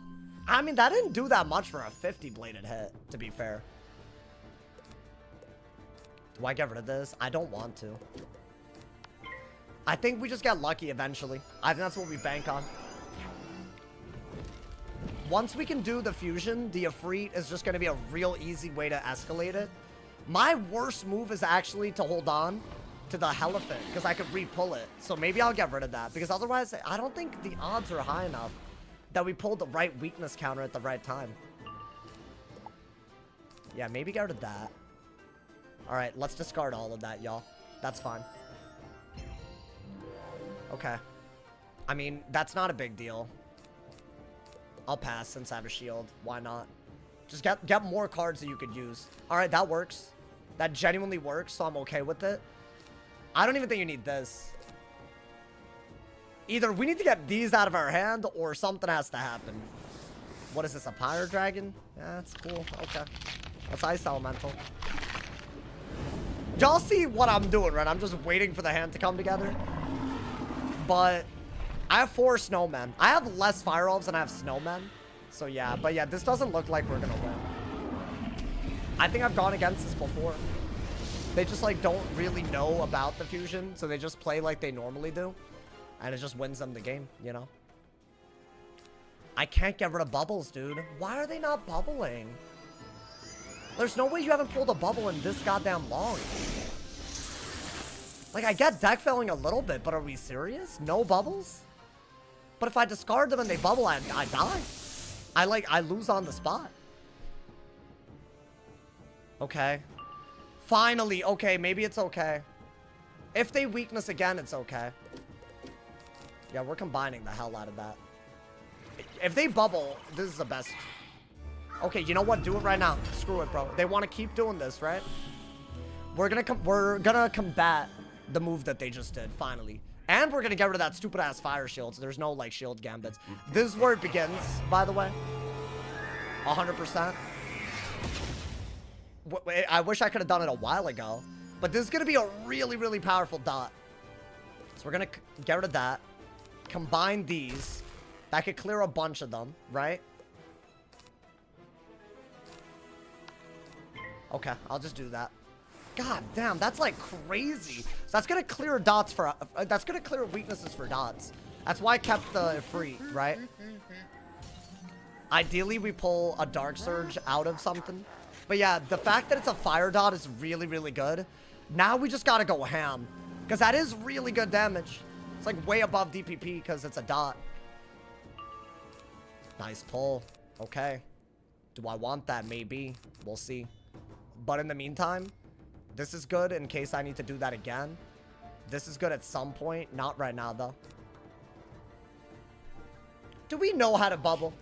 I mean, that didn't do that much for a 50-bladed hit, to be fair. Do I get rid of this? I don't want to. I think we just get lucky eventually. I think that's what we bank on. Once we can do the fusion, the Ifrit is just going to be a real easy way to escalate it. My worst move is actually to hold on to the Elephant, because I could re-pull it. So maybe I'll get rid of that, because otherwise, I don't think the odds are high enough that we pulled the right weakness counter at the right time. Yeah, maybe get rid of that. Alright, let's discard all of that, y'all. That's fine. Okay. I mean, that's not a big deal. I'll pass since I have a shield. Why not? Just get more cards that you could use. Alright, that works. That genuinely works, so I'm okay with it. I don't even think you need this. Either we need to get these out of our hand, or something has to happen. What is this, a Pyre Dragon? Yeah, that's cool. Okay. Let's Ice Elemental. Y'all see what I'm doing, right? I'm just waiting for the hand to come together. But I have 4 snowmen. I have less fire elves than I have snowmen. So yeah, but yeah, this doesn't look like we're gonna win. I think I've gone against this before. They just like don't really know about the fusion, so they just play like they normally do. And it just wins them the game, you know? I can't get rid of bubbles, dude. Why are they not bubbling? There's no way you haven't pulled a bubble in this goddamn long. Like, I get deck failing a little bit, but are we serious? No bubbles? But if I discard them and they bubble, I die. I lose on the spot. Okay. Finally, okay, maybe it's okay. If they weakness again, it's okay. Yeah, we're combining the hell out of that. If they bubble, this is the best. Okay, you know what? Do it right now. Screw it, bro. They want to keep doing this, right? We're gonna combat the move that they just did, finally. And we're gonna get rid of that stupid ass fire shields. There's no like shield gambits. This is where it begins, by the way. 100%. I wish I could have done it a while ago. But this is gonna be a really, really powerful dot. So we're gonna get rid of that. Combine these. That could clear a bunch of them, right? Okay, I'll just do that. God damn, that's like crazy. So that's gonna clear dots for, that's gonna clear weaknesses for dots. That's why I kept the free, right? Ideally, we pull a Dark Surge out of something. But yeah, the fact that it's a fire dot is really, really good. Now we just gotta go ham. Because that is really good damage. It's like way above DPP because it's a dot. Nice pull. Okay. Do I want that? Maybe. We'll see. But in the meantime, this is good in case I need to do that again. This is good at some point. Not right now, though. Do we know how to bubble?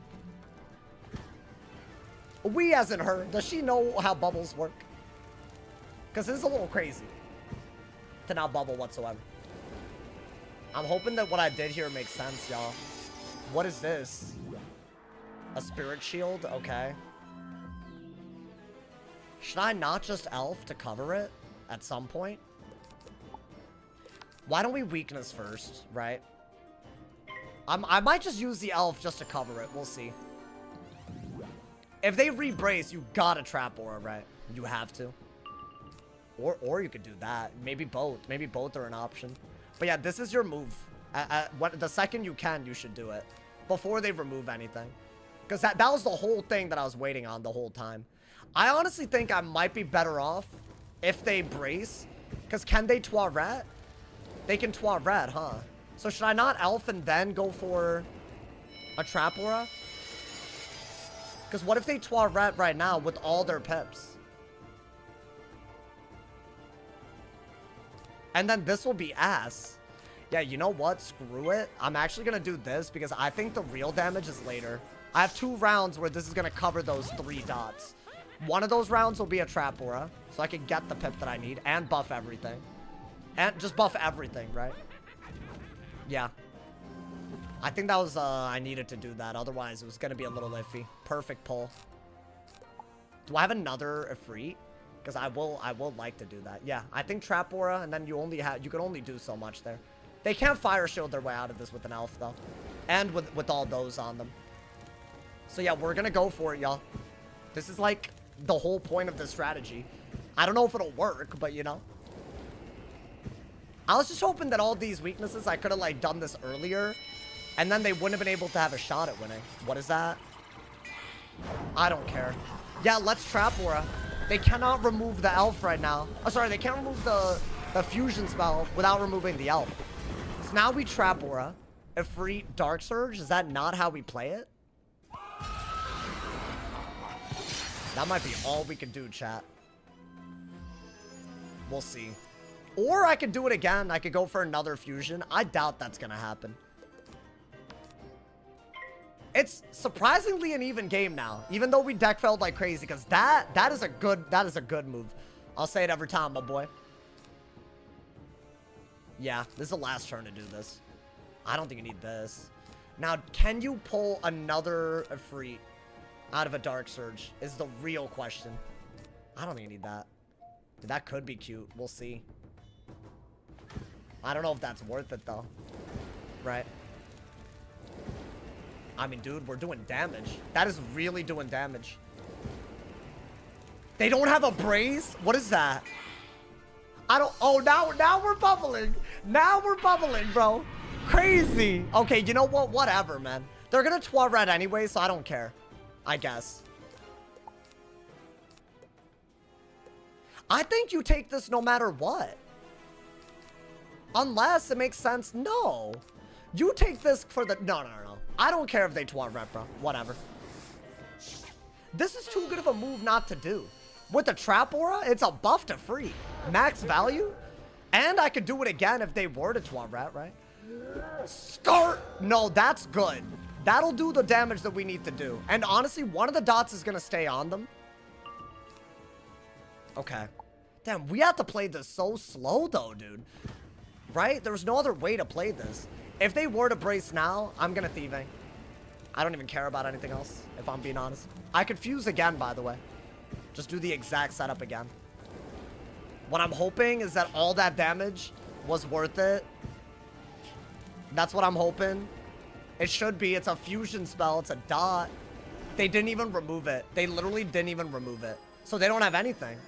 We as in her. Does she know how bubbles work? Because this is a little crazy to not bubble whatsoever. I'm hoping that what I did here makes sense, y'all. What is this? A spirit shield? Okay. Should I not just elf to cover it at some point? Why don't we weakness first, right? I might just use the elf just to cover it. We'll see. If they re-brace, you gotta trap aura, right? You have to. Or you could do that. Maybe both. Maybe both are an option. But yeah, this is your move. The second you can, you should do it. Before they remove anything. Because that was the whole thing that I was waiting on the whole time. I honestly think I might be better off if they brace. Because can they Toiret? They can Toiret, huh? So should I not elf and then go for a trap aura? Because what if they Toiret right now with all their pips? And then this will be ass. Yeah, you know what? Screw it. I'm actually going to do this because I think the real damage is later. I have 2 rounds where this is going to cover those 3 dots. One of those rounds will be a trap aura, so I can get the pip that I need and buff everything. And just buff everything, right? Yeah. I think that was, I needed to do that. Otherwise, it was going to be a little iffy. Perfect pull. Do I have another Ifrit? Because I will like to do that. Yeah, I think trap aura, and then you can only do so much there. They can't fire shield their way out of this with an elf, though. And with all those on them. So yeah, we're going to go for it, y'all. This is like the whole point of this strategy. I don't know if it'll work, but you know. I was just hoping that all these weaknesses, I could have like done this earlier. And then they wouldn't have been able to have a shot at winning. What is that? I don't care. Yeah, let's trap aura. They cannot remove the elf right now. Oh, sorry, they can't remove the fusion spell without removing the elf. So now we trap aura. Ifrit Dark Surge. Is that not how we play it? That might be all we can do, chat. We'll see. Or I could do it again. I could go for another fusion. I doubt that's gonna happen. It's surprisingly an even game now, even though we deck failed like crazy, because that is a good move. I'll say it every time, my boy. Yeah, this is the last turn to do this. I don't think you need this. Now, can you pull another Ifrit out of a Dark Surge is the real question. I don't even need that. That could be cute. We'll see. I don't know if that's worth it, though. Right? I mean, dude, we're doing damage. That is really doing damage. They don't have a brace? What is that? I don't... Oh, now we're bubbling. Now we're bubbling, bro. Crazy. Okay, you know what? Whatever, man. They're gonna twa red anyway, so I don't care. I guess. I think you take this no matter what. Unless it makes sense. No. You take this for the... No. I don't care if they twa red, bro. Whatever. This is too good of a move not to do. With the trap aura, it's a buff to free. Max value. And I could do it again if they were to twa red, right? Start. No, that's good. That'll do the damage that we need to do. And honestly, one of the dots is going to stay on them. Okay. Damn, we have to play this so slow, though, dude. Right? There's no other way to play this. If they were to brace now, I'm going to thieving. I don't even care about anything else, if I'm being honest. I could fuse again, by the way. Just do the exact setup again. What I'm hoping is that all that damage was worth it. That's what I'm hoping. It should be. It's a fusion spell. It's a dot. They didn't even remove it. They literally didn't even remove it. So they don't have anything.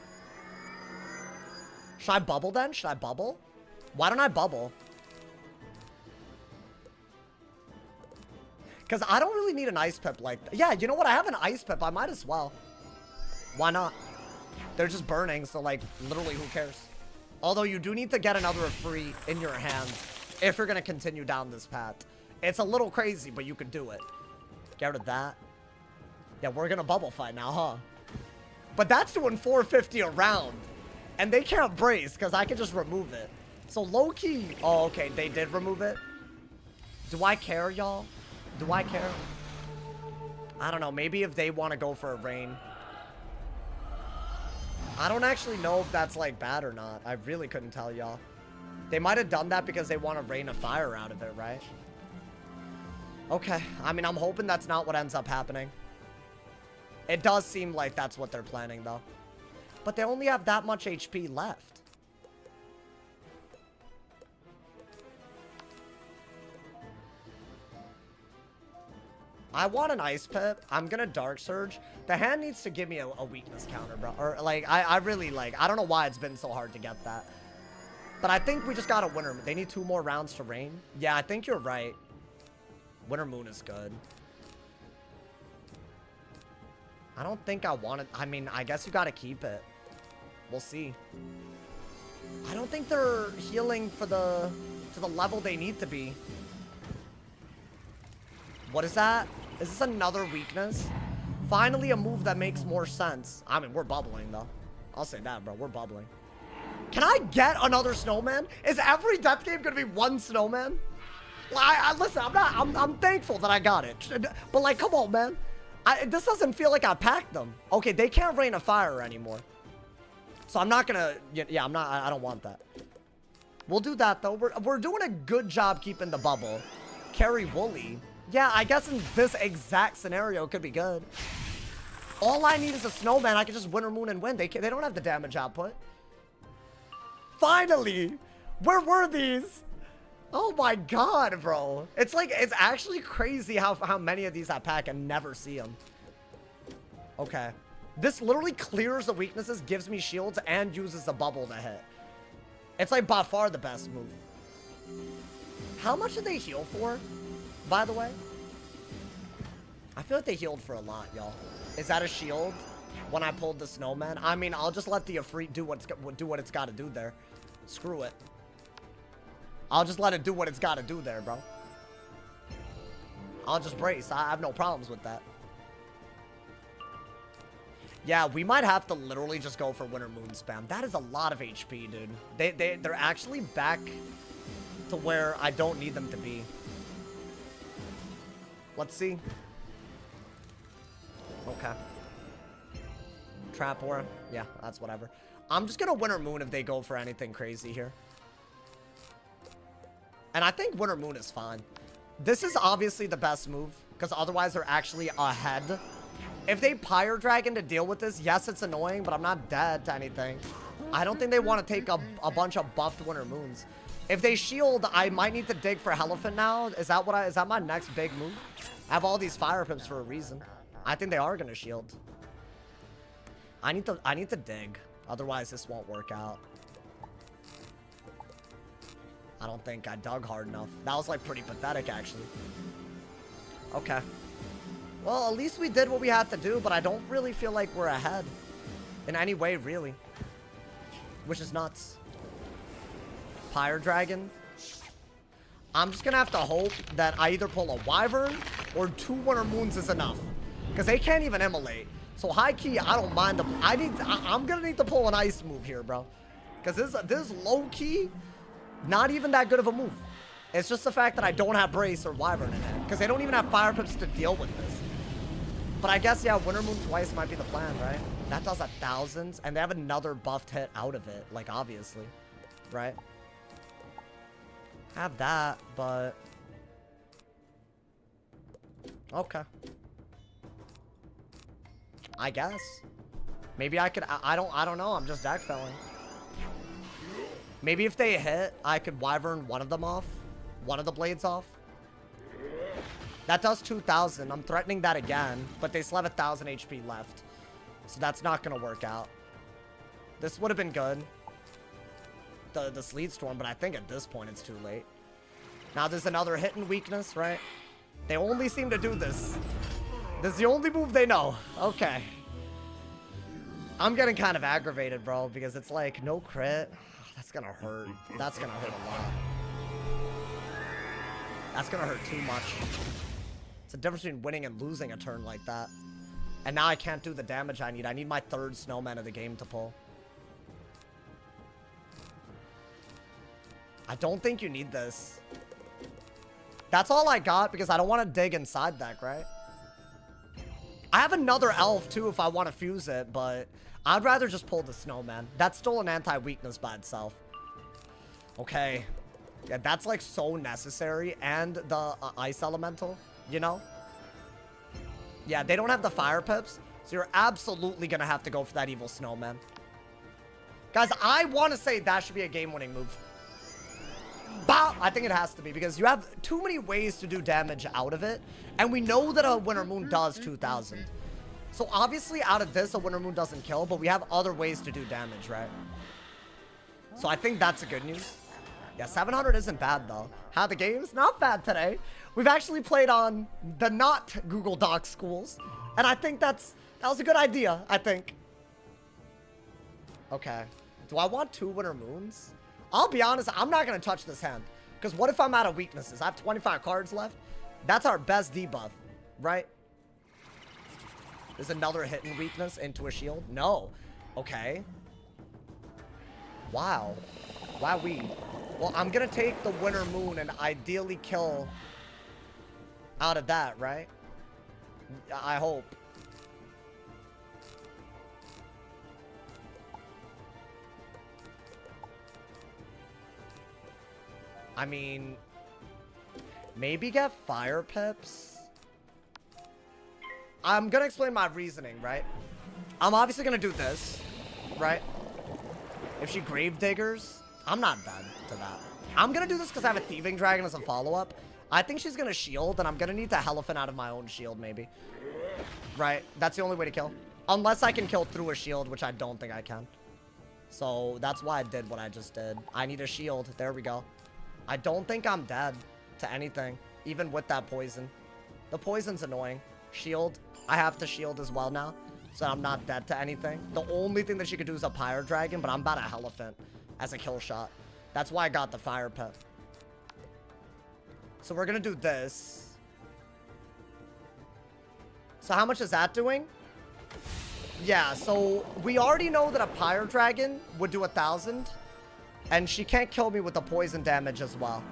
Should I bubble then? Should I bubble? Why don't I bubble? Because I don't really need an ice pip like that. Yeah, you know what? I have an ice pip. I might as well. Why not? They're just burning, so like, literally, who cares? Although you do need to get another free in your hand if you're going to continue down this path. It's a little crazy, but you can do it. Get rid of that. Yeah, we're going to bubble fight now, huh? But that's doing 450 a round. And they can't brace, because I can just remove it. So low-key... Oh, okay, they did remove it. Do I care, y'all? Do I care? I don't know. Maybe if they want to go for a rain. I don't actually know if that's, like, bad or not. I really couldn't tell y'all. They might have done that because they want to rain a fire out of it, right? Okay. I mean, I'm hoping that's not what ends up happening. It does seem like that's what they're planning, though. But they only have that much HP left. I want an ice pip. I'm gonna dark surge. The hand needs to give me a weakness counter, bro. Or like, I really like, I don't know why it's been so hard to get that. But I think we just got a winter. They need 2 more rounds to rain. Yeah, I think you're right. Winter moon is good. I don't think I want it. I mean, I guess you gotta keep it. We'll see. I don't think they're healing for to the level they need to be. What is that? Is this another weakness? Finally, a move that makes more sense. I mean, we're bubbling, though. I'll say that, bro. We're bubbling. Can I get another snowman? Is every death game gonna be one snowman? Listen, I'm thankful that I got it. But, like, come on, man. This doesn't feel like I packed them. Okay, they can't rain a fire anymore. So I'm not gonna... Yeah, I don't want that. We'll do that, though. We're doing a good job keeping the bubble. Carry Wooly. Yeah, I guess in this exact scenario, it could be good. All I need is a snowman. I can just Winter Moon and win. They don't have the damage output. Finally! Where were these? Oh my god, bro. It's like, it's actually crazy how many of these I pack and never see them. Okay. This literally clears the weaknesses, gives me shields, and uses the bubble to hit. It's like by far the best move. How much did they heal for, by the way? I feel like they healed for a lot, y'all. Is that a shield when I pulled the snowman? I mean, I'll just let the Ifrit do what it's got to do there. Screw it. I'll just let it do what it's got to do there, bro. I'll just brace. I have no problems with that. Yeah, we might have to literally just go for Winter Moon spam. That is a lot of HP, dude. They're actually back to where I don't need them to be. Let's see. Okay. Trap Aura. Yeah, that's whatever. I'm just gonna Winter Moon if they go for anything crazy here. And I think Winter Moon is fine. This is obviously the best move, because otherwise they're actually ahead If they Pyre Dragon to deal with this, yes, it's annoying, but I'm not dead to anything. I don't think they want to take a bunch of buffed Winter Moons. If they shield, I might need to dig for Elephant now. Is that my next big move? I have all these Fire Pips for a reason. I think they are gonna shield. I need to dig. Otherwise, this won't work out. I don't think I dug hard enough. That was like pretty pathetic, actually. Okay. Well, at least we did what we had to do, but I don't really feel like we're ahead in any way, really. Which is nuts. Pyre Dragon. I'm just gonna have to hope that I either pull a Wyvern or 2 Winter Moons is enough. Because they can't even immolate. So high key, I don't mind the... I'm gonna need to pull an ice move here, bro. Because this low key, not even that good of a move. It's just the fact that I don't have Brace or Wyvern in it. Because they don't even have Fire Pips to deal with this. But I guess, yeah, Winter Moon twice might be the plan, right? That does 1,000s, and they have another buffed hit out of it, like, obviously. Right? Have that, but... Okay. I guess. Maybe I could... I don't know. I'm just deck felling. Maybe if they hit, I could Wyvern one of them off. One of the blades off. That does 2,000. I'm threatening that again, but they still have 1,000 HP left. So that's not going to work out. This would have been good. The Sleet Storm, but I think at this point it's too late. Now there's another hit and weakness, right? They only seem to do this. This is the only move they know. Okay. I'm getting kind of aggravated, bro, because it's like, no crit. That's going to hurt. That's going to hurt a lot. That's going to hurt too much. It's the difference between winning and losing a turn like that. And now I can't do the damage I need. I need my 3rd snowman of the game to pull. I don't think you need this. That's all I got because I don't want to dig inside deck, right? I have another elf too if I want to fuse it, but I'd rather just pull the snowman. That's still an anti-weakness by itself. Okay. Yeah, that's like so necessary. And the ice elemental, you know? Yeah, they don't have the Fire Pips, so you're absolutely going to have to go for that evil snowman. Guys, I want to say that should be a game-winning move. Bow! I think it has to be, because you have too many ways to do damage out of it, and we know that a Winter Moon does 2,000. So obviously, out of this, a Winter Moon doesn't kill, but we have other ways to do damage, right? So I think that's a good news. Yeah, 700 isn't bad, though. How the game's not bad today. We've actually played on the not Google Docs schools. And I think that was a good idea, I think. Okay. Do I want 2 Winter Moons? I'll be honest, I'm not going to touch this hand. Because what if I'm out of weaknesses? I have 25 cards left. That's our best debuff, right? There's another hidden weakness into a shield? No. Okay. Wow. Wowee. Well, I'm going to take the Winter Moon and ideally kill out of that, right? I hope. I mean, maybe get Fire Pips. I'm going to explain my reasoning, right? I'm obviously going to do this, right? If she Grave Diggers, I'm not bad to that. I'm going to do this because I have a Thieving Dragon as a follow-up. I think she's going to shield, and I'm going to need to Elephant out of my own shield, maybe. Right? That's the only way to kill. Unless I can kill through a shield, which I don't think I can. So that's why I did what I just did. I need a shield. There we go. I don't think I'm dead to anything, even with that poison. The poison's annoying. Shield. I have to shield as well now, so I'm not dead to anything. The only thing that she could do is a Pyre Dragon, but I'm about to Elephant as a kill shot. That's why I got the Fire Pip. So we're going to do this. So how much is that doing? Yeah, so we already know that a Pyre Dragon would do 1,000. And she can't kill me with the poison damage as well.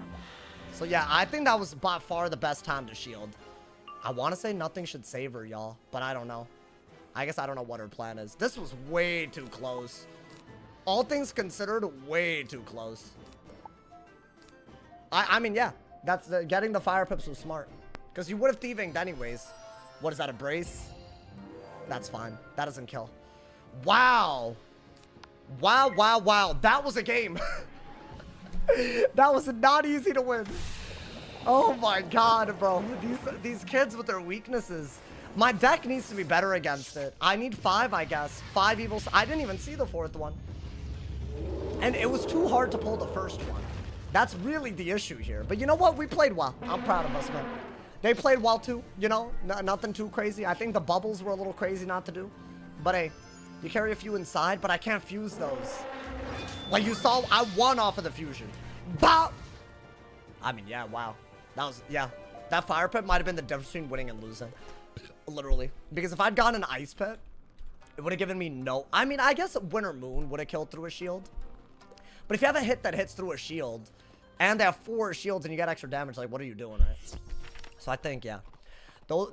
So yeah, I think that was by far the best time to shield. I want to say nothing should save her, y'all. But I don't know. I guess I don't know what her plan is. This was way too close. All things considered, way too close. I mean, yeah. That's getting the Fire Pips was smart. Because you would have thievinged anyways. What is that, a brace? That's fine. That doesn't kill. Wow. Wow, wow, wow. That was a game. That was not easy to win. Oh my god, bro. These kids with their weaknesses. My deck needs to be better against it. I need 5, I guess. 5 evils. I didn't even see the 4th one. And it was too hard to pull the first one. That's really the issue here. But you know what? We played well. I'm proud of us, man. They played well too, you know? Nothing too crazy. I think the bubbles were a little crazy not to do. But hey, you carry a few inside, but I can't fuse those. Like you saw, I won off of the fusion. Bop! I mean, yeah, wow. That was, yeah. That fire pit might have been the difference between winning and losing. Literally. Because if I'd gotten an ice pit, it would have given me no... I mean, I guess Winter Moon would have killed through a shield. But if you have a hit that hits through a shield, and they have 4 shields and you get extra damage, like, what are you doing, right? So I think, yeah.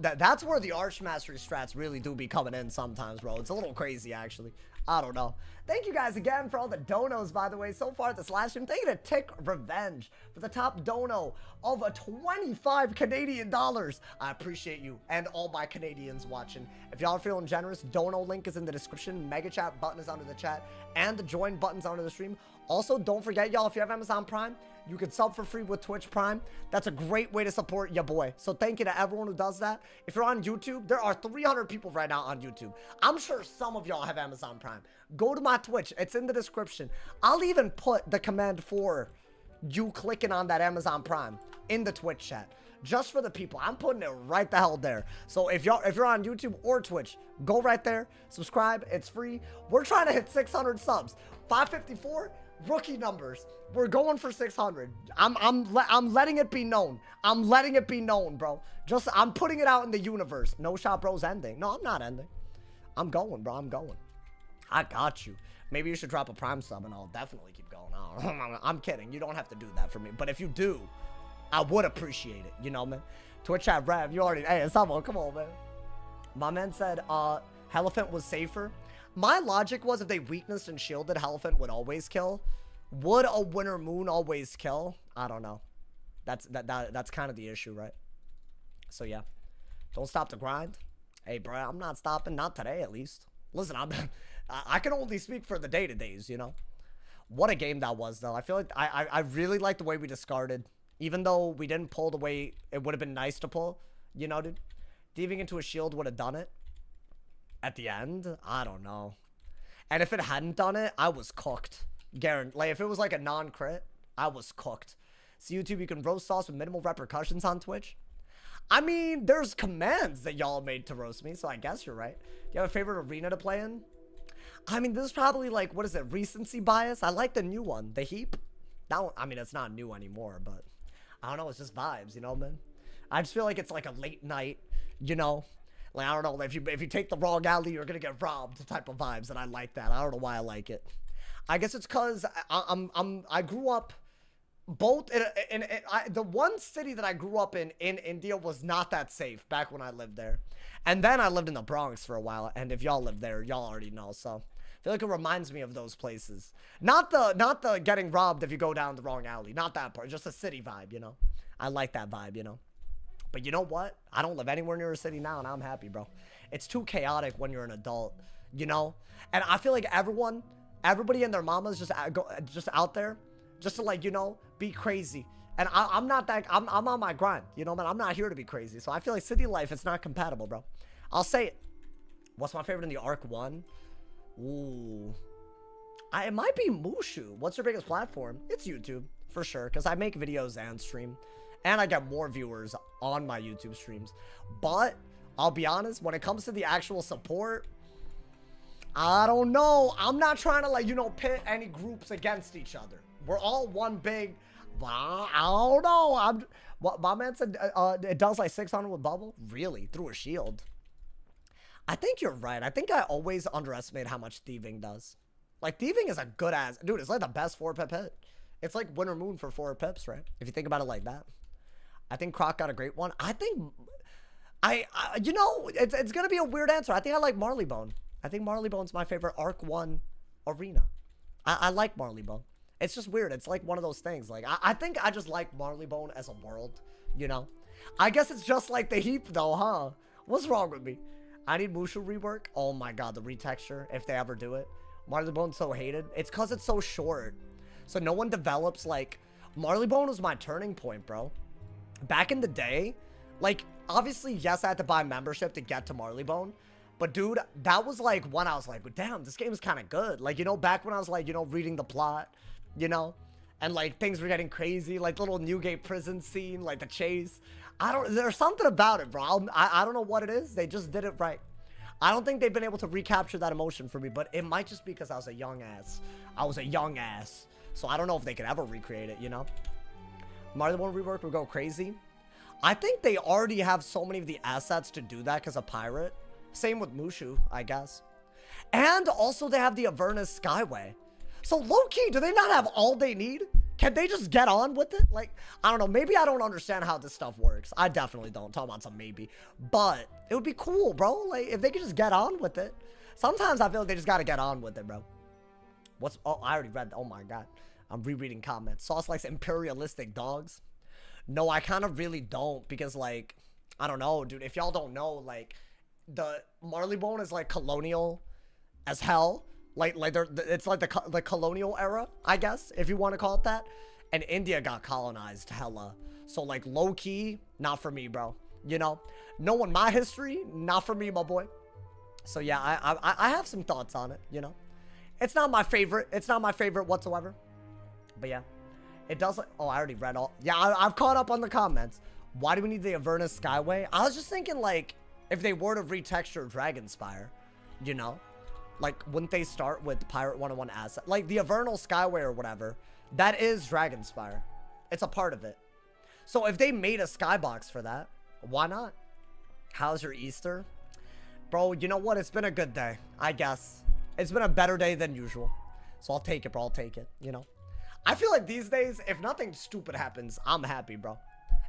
That's where the Arch Mastery strats really do be coming in sometimes, bro. It's a little crazy, actually. I don't know. Thank you guys again for all the donos, by the way, so far this live stream. Thank you to Tick Revenge for the top dono of a 25 Canadian dollars. I appreciate you and all my Canadians watching. If y'all are feeling generous, dono link is in the description. Mega chat button is under the chat, and the join button's under the stream. Also, don't forget, y'all, if you have Amazon Prime, you can sub for free with Twitch Prime. That's a great way to support your boy. So thank you to everyone who does that. If you're on YouTube, there are 300 people right now on YouTube. I'm sure some of y'all have Amazon Prime. Go to my Twitch. It's in the description. I'll even put the command for you clicking on that Amazon Prime in the Twitch chat. Just for the people. I'm putting it right the hell there. So if you're on YouTube or Twitch, go right there. Subscribe. It's free. We're trying to hit 600 subs. 554 rookie numbers. We're going for 600. I'm letting it be known. I'm letting it be known, bro. I'm putting it out in the universe. No Shot Bros ending. No, I'm not ending. I'm going, bro. I'm going. I got you. Maybe you should drop a Prime sub and I'll definitely keep going. Oh, I'm kidding. You don't have to do that for me. But if you do, I would appreciate it. You know, man. Twitch chat Rev, you already... Hey, someone, come on, man. My man said, Elephant was safer. My logic was if they weaknessed and shielded, Elephant would always kill. Would a Winter Moon always kill? I don't know. That's kind of the issue, right? So, yeah. Don't stop the grind. Hey, bro, I'm not stopping. Not today, at least. Listen, I can only speak for the day-to-days, you know? What a game that was, though. I feel like I really like the way we discarded. Even though we didn't pull the way it would have been nice to pull. You know, dude? Thieving into a shield would have done it. At the end? I don't know. And if it hadn't done it, I was cooked. Guaranteed. Like, if it was like a non-crit, I was cooked. So YouTube, you can roast sauce with minimal repercussions on Twitch. I mean, there's commands that y'all made to roast me, so I guess you're right. Do you have a favorite arena to play in? I mean, this is probably like, what is it, recency bias? I like the new one, the Heap. That one, I mean, it's not new anymore, but I don't know, it's just vibes, you know, man? I just feel like it's like a late night, you know? Like, I don't know, if you take the wrong alley, you're gonna get robbed type of vibes, and I like that. I don't know why I like it. I guess it's because I grew up both the one city that I grew up in India was not that safe back when I lived there. And then I lived in the Bronx for a while, and if y'all live there, y'all already know, so I feel like it reminds me of those places. Not the getting robbed if you go down the wrong alley, not that part, just a city vibe, you know? I like that vibe, you know? But you know what? I don't live anywhere near a city now, and I'm happy, bro. It's too chaotic when you're an adult, you know? And I feel like everybody and their mamas just out there, just to, like, you know, be crazy. And I'm not that, I'm on my grind, you know, man. I'm not here to be crazy. So I feel like city life, it's not compatible, bro. I'll say it. What's my favorite in the Arc 1? Ooh. It might be Mushu. What's your biggest platform? It's YouTube, for sure, because I make videos and stream. And I get more viewers on my YouTube streams. But I'll be honest, when it comes to the actual support, I don't know. I'm not trying to, like, you know, pit any groups against each other. We're all one big... I don't know. What my man said, it does like 600 with bubble? Really? Through a shield? I think you're right. I think I always underestimate how much thieving does. Like, thieving is a good ass... Dude, it's like the best 4-pip hit. It's like Winter Moon for 4 pips, right? If you think about it like that. I think Croc got a great one. I think... you know, it's going to be a weird answer. I think I like Marleybone. I think Marleybone's my favorite Arc 1 arena. I like Marleybone. It's just weird. It's like one of those things. Like, I think I just like Marleybone as a world, you know? I guess it's just like the Heap, though, huh? What's wrong with me? I need Mushu rework. Oh my god, the retexture, if they ever do it. Marleybone's so hated. It's because it's so short. So no one develops, like... Marleybone was my turning point, bro. Back in the day, like, obviously, yes, I had to buy membership to get to Marleybone. But, dude, that was, like, when I was like, damn, this game is kind of good. Like, you know, back when I was, like, you know, reading the plot, you know? And, like, things were getting crazy. Like, little Newgate prison scene, like, the chase. There's something about it, bro. I don't know what it is. They just did it right. I don't think they've been able to recapture that emotion for me, but it might just be because I was a young ass. So I don't know if they could ever recreate it, you know? Marleybone rework would go crazy. I think they already have so many of the assets to do that because of Pirate. Same with Mushu, I guess. And also they have the Avernus Skyway. So low-key, do they not have all they need? Can they just get on with it? Like, I don't know. Maybe I don't understand how this stuff works. I definitely don't. Talk about some maybe. But it would be cool, bro. Like, if they could just get on with it. Sometimes I feel like they just got to get on with it, bro. Oh, I already read. Oh, my God. I'm rereading comments. Sauce likes imperialistic dogs. No, I kind of really don't. Because, like, I don't know, dude. If y'all don't know, like, the Marleybone is, like, colonial as hell. Like it's like the colonial era, I guess, if you want to call it that. And India got colonized hella. So, like, low-key, not for me, bro. You know? Knowing my history, not for me, my boy. So, yeah, I have some thoughts on it, you know? It's not my favorite. It's not my favorite whatsoever. But, yeah. It does... Oh, I already read all... Yeah, I've caught up on the comments. Why do we need the Avernus Skyway? I was just thinking, like, if they were to retexture Dragonspire, you know? Like, wouldn't they start with Pirate 101 asset? Like, the Avernal Skyway or whatever, that is Dragonspire. It's a part of it. So, if they made a skybox for that, why not? How's your Easter? Bro, you know what? It's been a good day, I guess. It's been a better day than usual. So, I'll take it, bro. I'll take it, you know? I feel like these days, if nothing stupid happens, I'm happy, bro.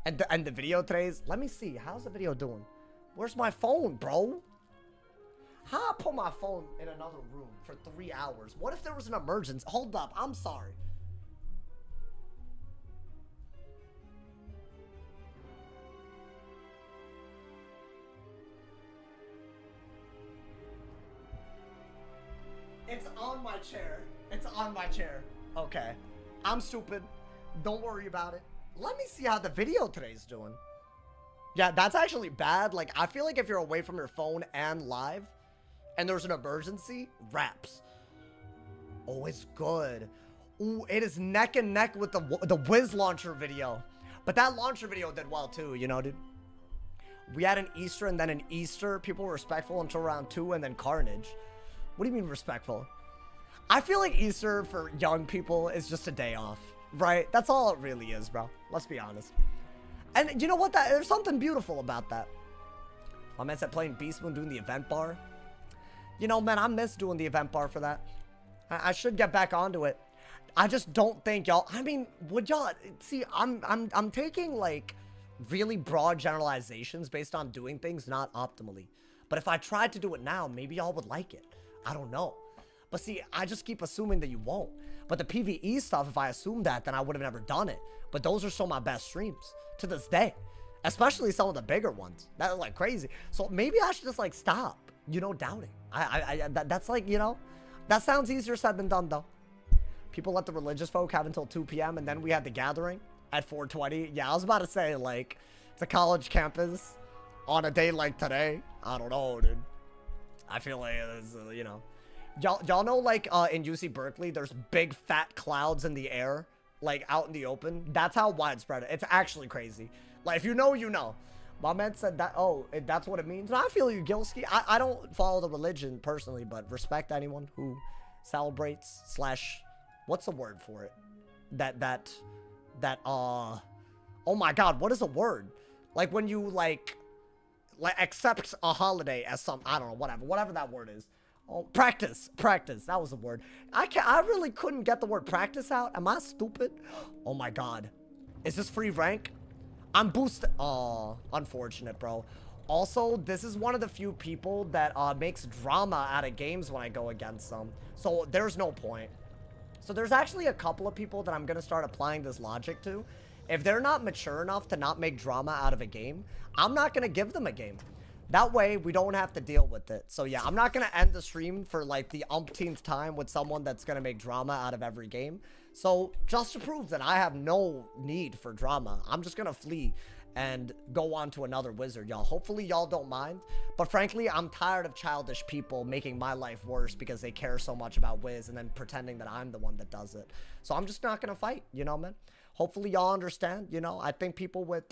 And the video today's... Let me see. How's the video doing? Where's my phone, bro? How I put my phone in another room for 3 hours? What if there was an emergency? Hold up, I'm sorry. It's on my chair. It's on my chair. Okay. I'm stupid. Don't worry about it. Let me see how the video today's doing. Yeah, that's actually bad. Like, I feel like if you're away from your phone and live, and there's an emergency, raps. Oh, it's good. Ooh, it is neck and neck with the Wiz launcher video. But that launcher video did well too, you know, dude. We had an Easter and then an Easter. People were respectful until round 2 and then Carnage. What do you mean respectful? I feel like Easter for young people is just a day off, right? That's all it really is, bro. Let's be honest. And you know what? There's something beautiful about that. My man said playing Beast Moon, doing the event bar. You know, man, I miss doing the event bar for that. I should get back onto it. I just don't think y'all... I mean, would y'all... See, I'm taking, like, really broad generalizations based on doing things not optimally. But if I tried to do it now, maybe y'all would like it. I don't know. But see, I just keep assuming that you won't. But the PvE stuff, if I assumed that, then I would have never done it. But those are still my best streams to this day. Especially some of the bigger ones. That is, like, crazy. So maybe I should just, like, stop, you know, doubting. That's like, you know, that sounds easier said than done, though. People let the religious folk have until 2 p.m. and then we had the gathering at 4:20. Yeah, I was about to say, like, it's a college campus on a day like today. I don't know, dude. I feel like it's, you know. Y'all know, like, in UC Berkeley, there's big fat clouds in the air, like, out in the open. That's how widespread it is. It's actually crazy. Like, if you know, you know. My man said that, oh, that's what it means. And I feel you, Gilski. I don't follow the religion personally, but respect anyone who celebrates / what's the word for it? Oh my God, what is a word? Like when you like accept a holiday as some, I don't know, whatever that word is. Oh, practice, that was the word. I really couldn't get the word practice out. Am I stupid? Oh my God. Is this free rank? I'm boosted. Oh, unfortunate, bro. Also, this is one of the few people that makes drama out of games when I go against them. So there's no point. So there's actually a couple of people that I'm going to start applying this logic to. If they're not mature enough to not make drama out of a game, I'm not going to give them a game. That way, we don't have to deal with it. So yeah, I'm not going to end the stream for like the umpteenth time with someone that's going to make drama out of every game. So just to prove that I have no need for drama, I'm just going to flee and go on to another wizard, y'all. Hopefully y'all don't mind. But frankly, I'm tired of childish people making my life worse because they care so much about Wiz and then pretending that I'm the one that does it. So I'm just not going to fight, you know, man. Hopefully y'all understand, you know. I think people with...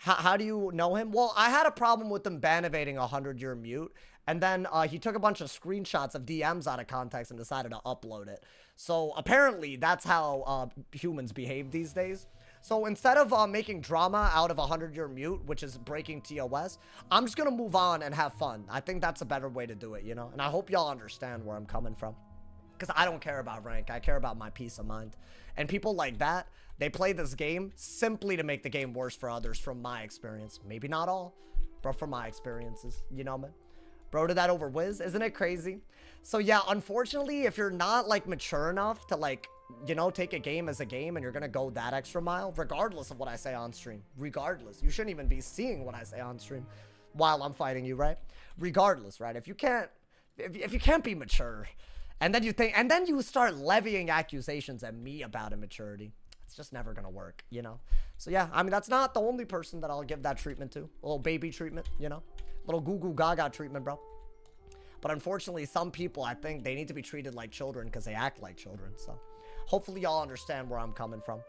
How do you know him? Well, I had a problem with him ban-evading a 100-year mute. And then he took a bunch of screenshots of DMs out of context and decided to upload it. So apparently that's how humans behave these days. So instead of making drama out of a 100-year mute, which is breaking TOS, I'm just going to move on and have fun. I think that's a better way to do it, you know? And I hope y'all understand where I'm coming from. Because I don't care about rank. I care about my peace of mind. And people like that, they play this game simply to make the game worse for others from my experience. Maybe not all, but from my experiences. You know, man? Bro did that over Wiz. Isn't it crazy? So yeah, unfortunately, if you're not like mature enough to like, you know, take a game as a game and you're going to go that extra mile, regardless of what I say on stream, regardless, you shouldn't even be seeing what I say on stream while I'm fighting you, right? Regardless, right? If you can't be mature and then you start levying accusations at me about immaturity, it's just never going to work, you know? So yeah, I mean, that's not the only person that I'll give that treatment to. A little baby treatment, you know? A little goo goo gaga treatment, bro. But unfortunately, some people, I think they need to be treated like children because they act like children. So hopefully y'all understand where I'm coming from.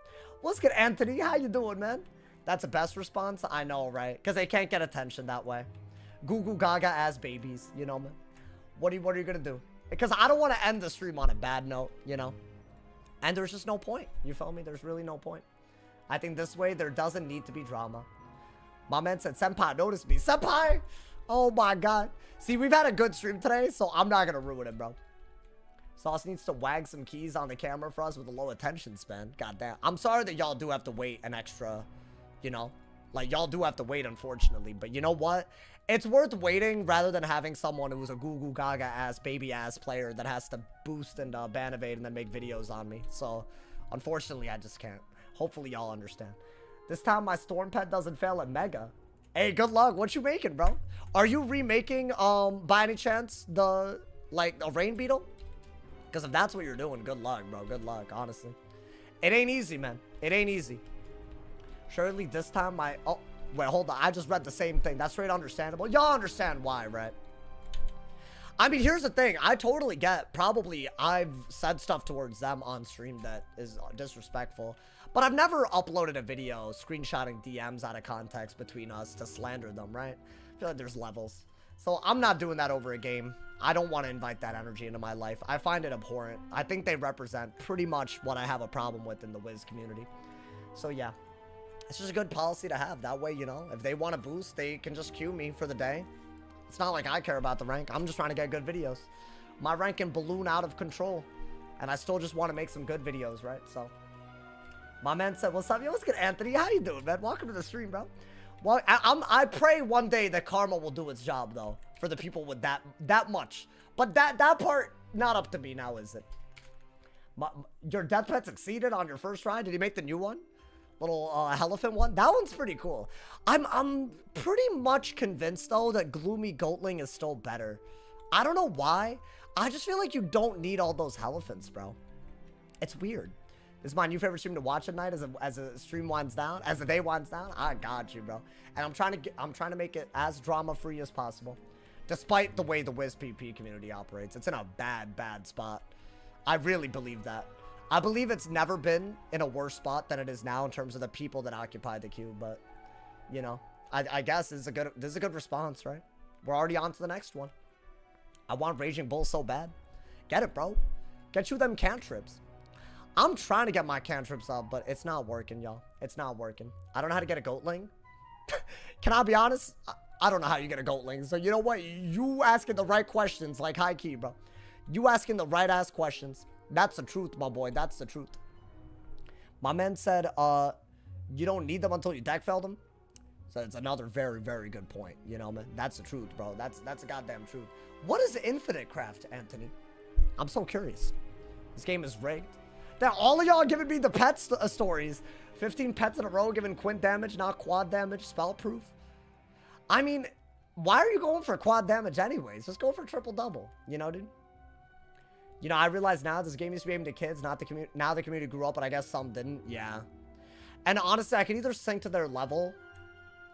What's good, Anthony? How you doing, man? That's the best response? I know, right? Because they can't get attention that way. Goo goo gaga as babies, you know, man? What are you going to do? Because I don't want to end the stream on a bad note, you know? And there's just no point. You feel me? There's really no point. I think this way, there doesn't need to be drama. My man said, Senpai, notice me. Senpai! Oh my god. See, we've had a good stream today, so I'm not going to ruin it, bro. Sauce needs to wag some keys on the camera for us with a low attention span. God damn. I'm sorry that y'all do have to wait an extra, you know? Like, y'all do have to wait, unfortunately. But you know what? It's worth waiting rather than having someone who's a goo goo gaga ass, baby ass player that has to boost and ban evade and then make videos on me. So, unfortunately, I just can't. Hopefully, y'all understand. This time, my storm pet doesn't fail at Mega. Hey, good luck. What you making, bro? Are you remaking, by any chance, a rain beetle? Because if that's what you're doing, good luck, bro. Good luck, honestly. It ain't easy, man. It ain't easy. Surely this time oh, wait, hold on. I just read the same thing. That's straight understandable. Y'all understand why, right? I mean, here's the thing. I totally get, probably I've said stuff towards them on stream that is disrespectful. But I've never uploaded a video screenshotting DMs out of context between us to slander them, right? I feel like there's levels. So I'm not doing that over a game. I don't want to invite that energy into my life. I find it abhorrent. I think they represent pretty much what I have a problem with in the Wiz community. So yeah. It's just a good policy to have. That way, you know, if they want to boost, they can just queue me for the day. It's not like I care about the rank. I'm just trying to get good videos. My rank can balloon out of control. And I still just want to make some good videos, right? So, my man said, what's up? Yo, what's good, Anthony? How you doing, man? Welcome to the stream, bro. Well, I pray one day that karma will do its job, though. For the people with that much. But that part, not up to me now, is it? Your death pet succeeded on your first try? Did he make the new one? Little elephant one. That one's pretty cool. I'm pretty much convinced though that Gloomy Goatling is still better. I don't know why. I just feel like you don't need all those elephants, bro. It's weird. This is my new favorite stream to watch at night as a stream winds down, as the day winds down. I got you, bro. And I'm trying to make it as drama free as possible, despite the way the Wiz PP community operates. It's in a bad spot. I really believe that. I believe it's never been in a worse spot than it is now in terms of the people that occupy the queue. But, you know, I guess this is a good response, right? We're already on to the next one. I want Raging Bull so bad. Get it, bro. Get you them cantrips. I'm trying to get my cantrips up, but it's not working, y'all. It's not working. I don't know how to get a goatling. Can I be honest? I don't know how you get a goatling. So, you know what? You asking the right questions, like high key, bro. You asking the right ass questions. That's the truth, my boy. That's the truth. My man said, you don't need them until you deck fail them. So it's another very, very good point. You know, man. That's the truth, bro. That's a goddamn truth. What is Infinite Craft, Anthony? I'm so curious. This game is rigged. Now, all of y'all giving me the pets stories. 15 pets in a row giving quint damage, not quad damage, spell proof. I mean, Why are you going for quad damage anyways? Just go for triple double. You know, dude? You know, I realize now this game used to be aimed at kids, not the community. Now the community grew up, but I guess some didn't. Yeah. And honestly, I can either sink to their level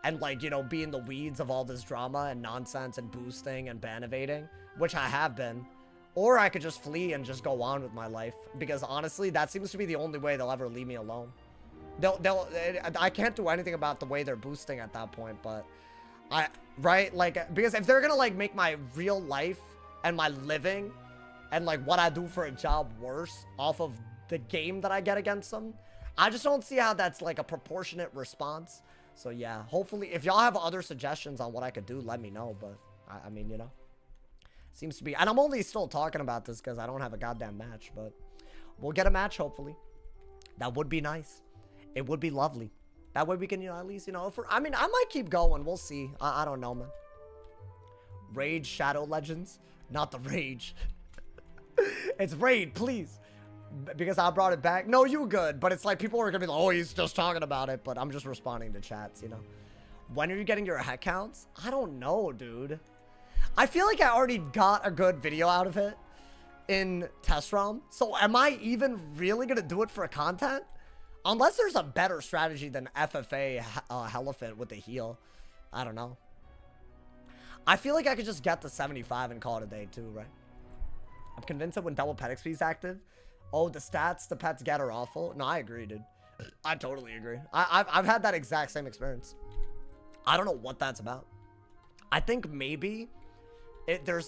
and, like, you know, be in the weeds of all this drama and nonsense and boosting and ban evading, which I have been. Or I could just flee and just go on with my life. Because honestly, that seems to be the only way they'll ever leave me alone. I can't do anything about the way they're boosting at that point, but right? Like, because if they're gonna, like, make my real life and my living and, like, what I do for a job worse off of the game that I get against them, I just don't see how that's, like, a proportionate response. So, yeah, hopefully, if y'all have other suggestions on what I could do, let me know, but, I mean, you know, seems to be, and I'm only still talking about this because I don't have a goddamn match, but we'll get a match, hopefully. That would be nice. It would be lovely. That way we can, you know, at least, you know, I mean, I might keep going. We'll see. I don't know, man. Raid Shadow Legends. Not the Rage. It's Raid, please. Because I brought it back. No, you good. But it's like people are going to be like, oh, he's just talking about it. But I'm just responding to chats, you know. When are you getting your head counts? I don't know, dude. I feel like I already got a good video out of it in Test Realm. So am I even really going to do it for content? Unless there's a better strategy than FFA Elephant with the heal. I don't know. I feel like I could just get the 75 and call it a day too, right? I'm convinced that when double pet XP is active, oh, the stats the pets get are awful. No, I agree, dude. I totally agree. I've had that exact same experience. I don't know what that's about. I think maybe there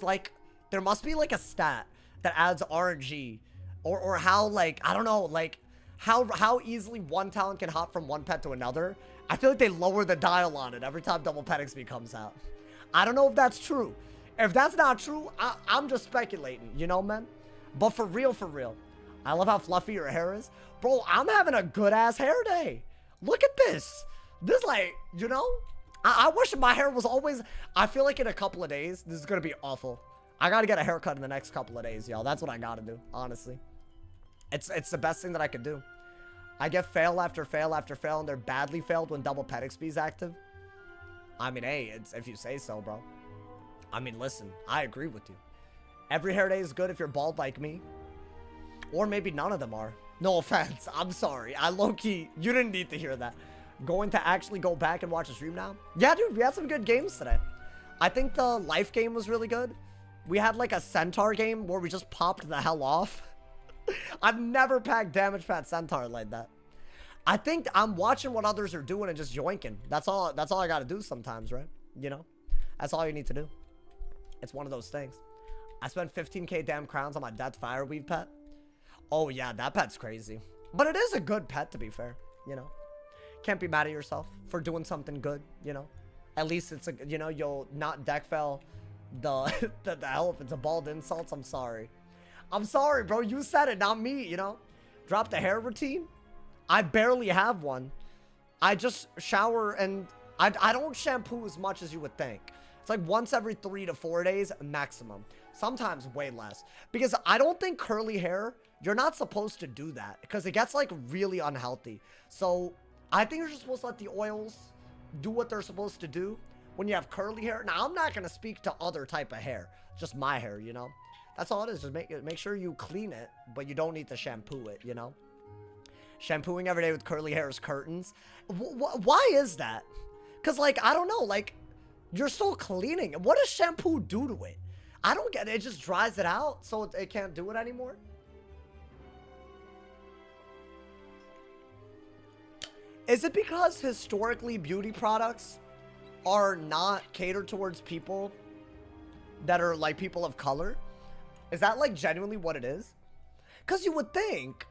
must be like a stat that adds RNG or how, like, I don't know, like how easily one talent can hop from one pet to another. I feel like they lower the dial on it every time double pet XP comes out. I don't know if that's true. If that's not true, I'm just speculating, you know, man? But for real, I love how fluffy your hair is. Bro, I'm having a good-ass hair day. Look at this. This, like, you know? I wish my hair was always... I feel like in a couple of days, this is going to be awful. I got to get a haircut in the next couple of days, y'all. That's what I got to do, honestly. It's the best thing that I could do. I get fail after fail after fail, and they're badly failed when double pet XP is active. I mean, hey, it's if you say so, bro. I mean, listen, I agree with you. Every hair day is good if you're bald like me. Or maybe none of them are. No offense. I'm sorry. I low-key, you didn't need to hear that. Going to actually go back and watch the stream now? Yeah, dude, we had some good games today. I think the life game was really good. We had like a centaur game where we just popped the hell off. I've never packed damage pad centaur like that. I think I'm watching what others are doing and just yoinking. That's all I gotta do sometimes, right? You know? That's all you need to do. It's one of those things. I spent 15k damn crowns on my Death Fireweave pet. Oh yeah, that pet's crazy. But it is a good pet, to be fair, you know? Can't be mad at yourself for doing something good, you know? At least it's a, you know, you'll not deck fell the elephants, a bald insults. I'm sorry. I'm sorry, bro. You said it, not me, you know? Drop the hair routine? I barely have one. I just shower and I don't shampoo as much as you would think. It's like once every 3 to 4 days maximum. Sometimes way less. Because I don't think curly hair, you're not supposed to do that. Because it gets like really unhealthy. So I think you're just supposed to let the oils do what they're supposed to do when you have curly hair. Now, I'm not going to speak to other type of hair. Just my hair, you know? That's all it is. Just make sure you clean it, but you don't need to shampoo it, you know? Shampooing every day with curly hair is curtains. Why is that? Because, like, I don't know. Like, you're still cleaning it. What does shampoo do to it? I don't get it. It just dries it out so it can't do it anymore? Is it because historically beauty products are not catered towards people that are, like, people of color? Is that, like, genuinely what it is? Because you would think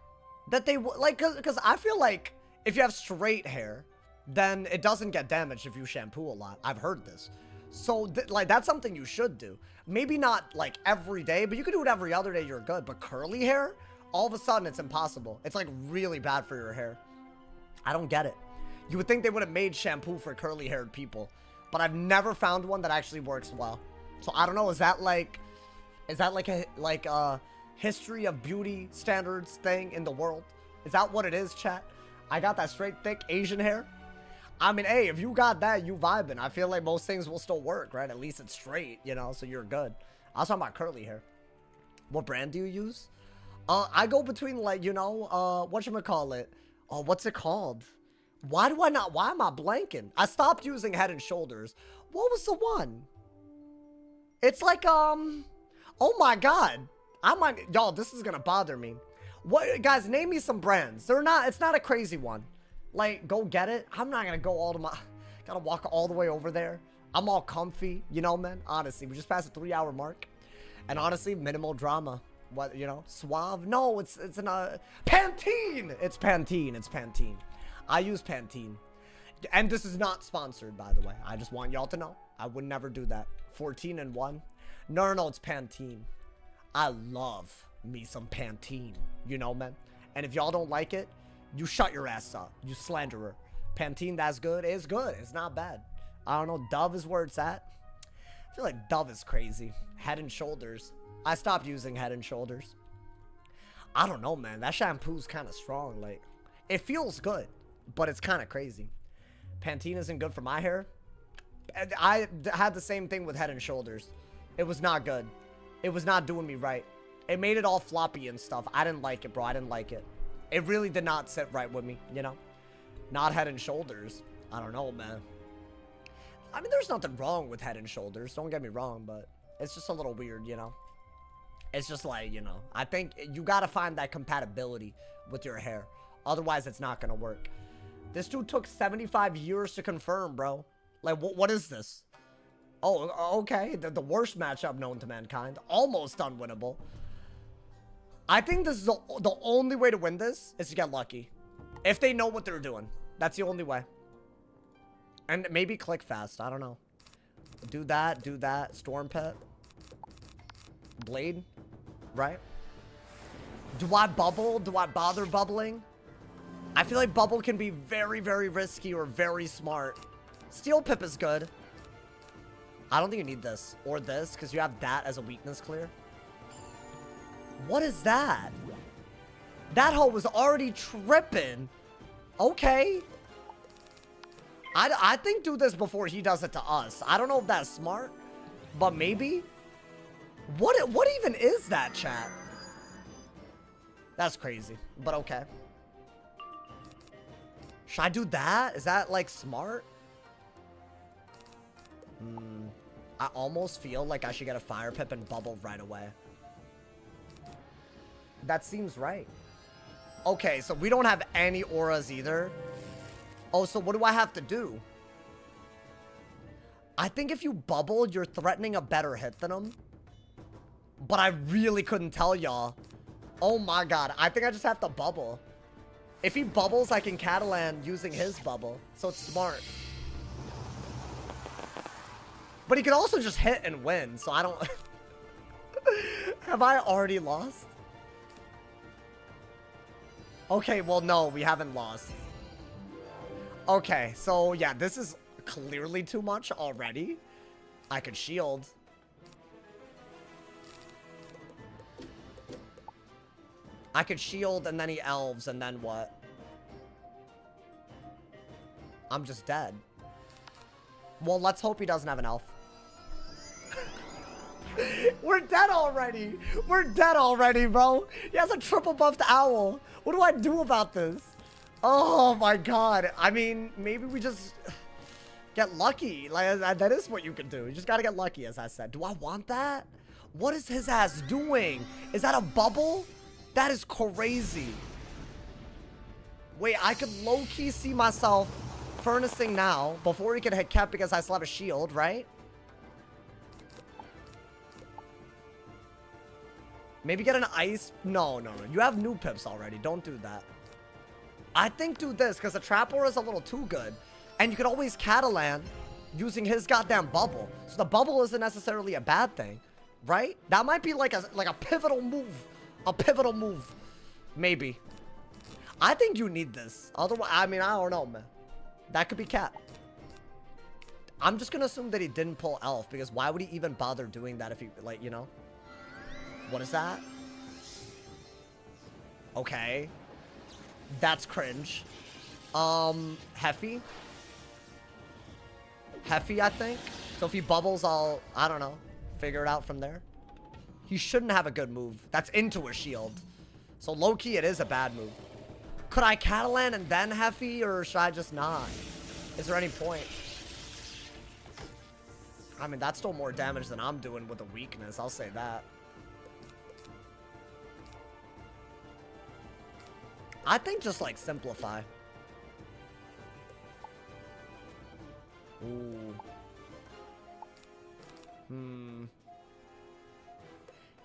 that they would, like, because I feel like if you have straight hair, then it doesn't get damaged if you shampoo a lot. I've heard this. So, like, that's something you should do. Maybe not, like, every day, but you could do it every other day, you're good. But curly hair, all of a sudden, it's impossible. It's, like, really bad for your hair. I don't get it. You would think they would have made shampoo for curly-haired people, but I've never found one that actually works well. So, I don't know, is that like a history of beauty standards thing in the world? Is that what it is, chat? I got that straight, thick Asian hair. I mean, hey, if you got that, you vibing. I feel like most things will still work, right? At least it's straight, you know, so you're good. I was talking about curly hair. What brand do you use? I go between, like, you know, whatchamacallit? Oh, what's it called? Why am I blanking? I stopped using Head and Shoulders. What was the one? It's like, oh my God. Y'all, this is gonna bother me. What, guys, name me some brands. It's not a crazy one. Like, go get it. I'm not gonna go gotta walk all the way over there. I'm all comfy, you know, man. Honestly, we just passed the 3-hour mark. And honestly, minimal drama. What, you know, Suave? No, it's Pantene! It's Pantene. I use Pantene. And this is not sponsored, by the way. I just want y'all to know. I would never do that. 14 and 1. No, it's Pantene. I love me some Pantene. You know, man. And if y'all don't like it, you shut your ass up. You slanderer. Pantene, that's good. It's good. It's not bad. I don't know. Dove is where it's at. I feel like Dove is crazy. Head and Shoulders. I stopped using Head and Shoulders. I don't know, man. That shampoo's kind of strong. Like, it feels good, but it's kind of crazy. Pantene isn't good for my hair. I had the same thing with Head and Shoulders. It was not good. It was not doing me right. It made it all floppy and stuff. I didn't like it, bro. I didn't like it. It really did not sit right with me, you know? Not Head and Shoulders. I don't know, man. I mean, there's nothing wrong with Head and Shoulders. Don't get me wrong, but it's just a little weird, you know? It's just like, you know, I think you got to find that compatibility with your hair. Otherwise, it's not going to work. This dude took 75 years to confirm, bro. Like, what is this? Oh, okay. The worst matchup known to mankind. Almost unwinnable. I think this is the only way to win this is to get lucky. If they know what they're doing. That's the only way. And maybe click fast. I don't know. Do that. Storm Pet. Blade. Right? Do I bubble? Do I bother bubbling? I feel like bubble can be very, very risky or very smart. Steel Pip is good. I don't think you need this or this because you have that as a weakness clear. What is that? That hoe was already tripping. Okay. I think do this before he does it to us. I don't know if that's smart, but maybe. What even is that, chat? That's crazy, but okay. Should I do that? Is that, like, smart? I almost feel like I should get a Fire Pip and bubble right away. That seems right. Okay, so we don't have any auras either. Oh, so what do I have to do? I think if you bubble, you're threatening a better hit than him. But I really couldn't tell y'all. Oh my god, I think I just have to bubble. If he bubbles, I can Catalan using his bubble. So it's smart. But he could also just hit and win, so I don't... Have I already lost? Okay, well, no, we haven't lost. Okay, so yeah, this is clearly too much already. I could shield. I could shield and then he elves and then what? I'm just dead. Well, let's hope he doesn't have an elf. We're dead already. We're dead already, bro. He has a triple buffed owl. What do I do about this? Oh my god. I mean, maybe we just get lucky. Like, that is what you can do. You just gotta get lucky, as I said. Do I want that? What is his ass doing? Is that a bubble? That is crazy. Wait, I could low-key see myself furnacing now before he can hit Cap because I still have a shield, right? Maybe get an ice. No. You have new pips already. Don't do that. I think do this because the trap aura is a little too good. And you could always Catalan using his goddamn bubble. So the bubble isn't necessarily a bad thing, right? That might be like a pivotal move. A pivotal move. Maybe. I think you need this. Otherwise, I mean, I don't know, man. That could be Cap. I'm just going to assume that he didn't pull Elf because why would he even bother doing that if he, like, you know? What is that? Okay. That's cringe. Heffy. Heffy, I think. So if he bubbles, I don't know, figure it out from there. He shouldn't have a good move. That's into a shield. So low-key, it is a bad move. Could I Catalan and then Heffy, or should I just not? Is there any point? I mean, that's still more damage than I'm doing with a weakness. I'll say that. I think just, like, simplify. Ooh.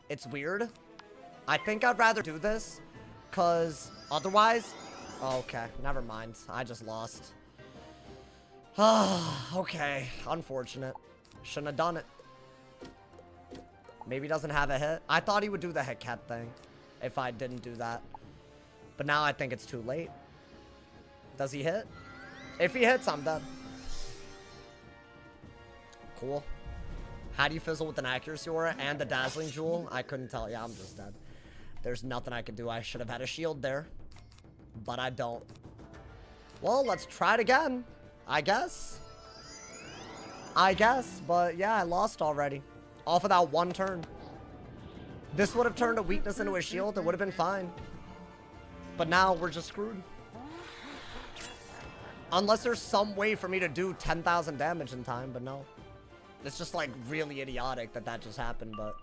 It's weird. I think I'd rather do this, because otherwise... Oh, okay, never mind. I just lost. Okay, unfortunate. Shouldn't have done it. Maybe he doesn't have a hit. I thought he would do the Heket thing if I didn't do that. But now I think it's too late. Does he hit? If he hits, I'm dead. Cool. How do you fizzle with an accuracy aura and the dazzling jewel? I couldn't tell. Yeah, I'm just dead. There's nothing I could do. I should have had a shield there. But I don't. Well, let's try it again. I guess. But yeah, I lost already. Off of that one turn. This would have turned a weakness into a shield. It would have been fine. But now we're just screwed. Unless there's some way for me to do 10,000 damage in time, but no. It's just like really idiotic that just happened, but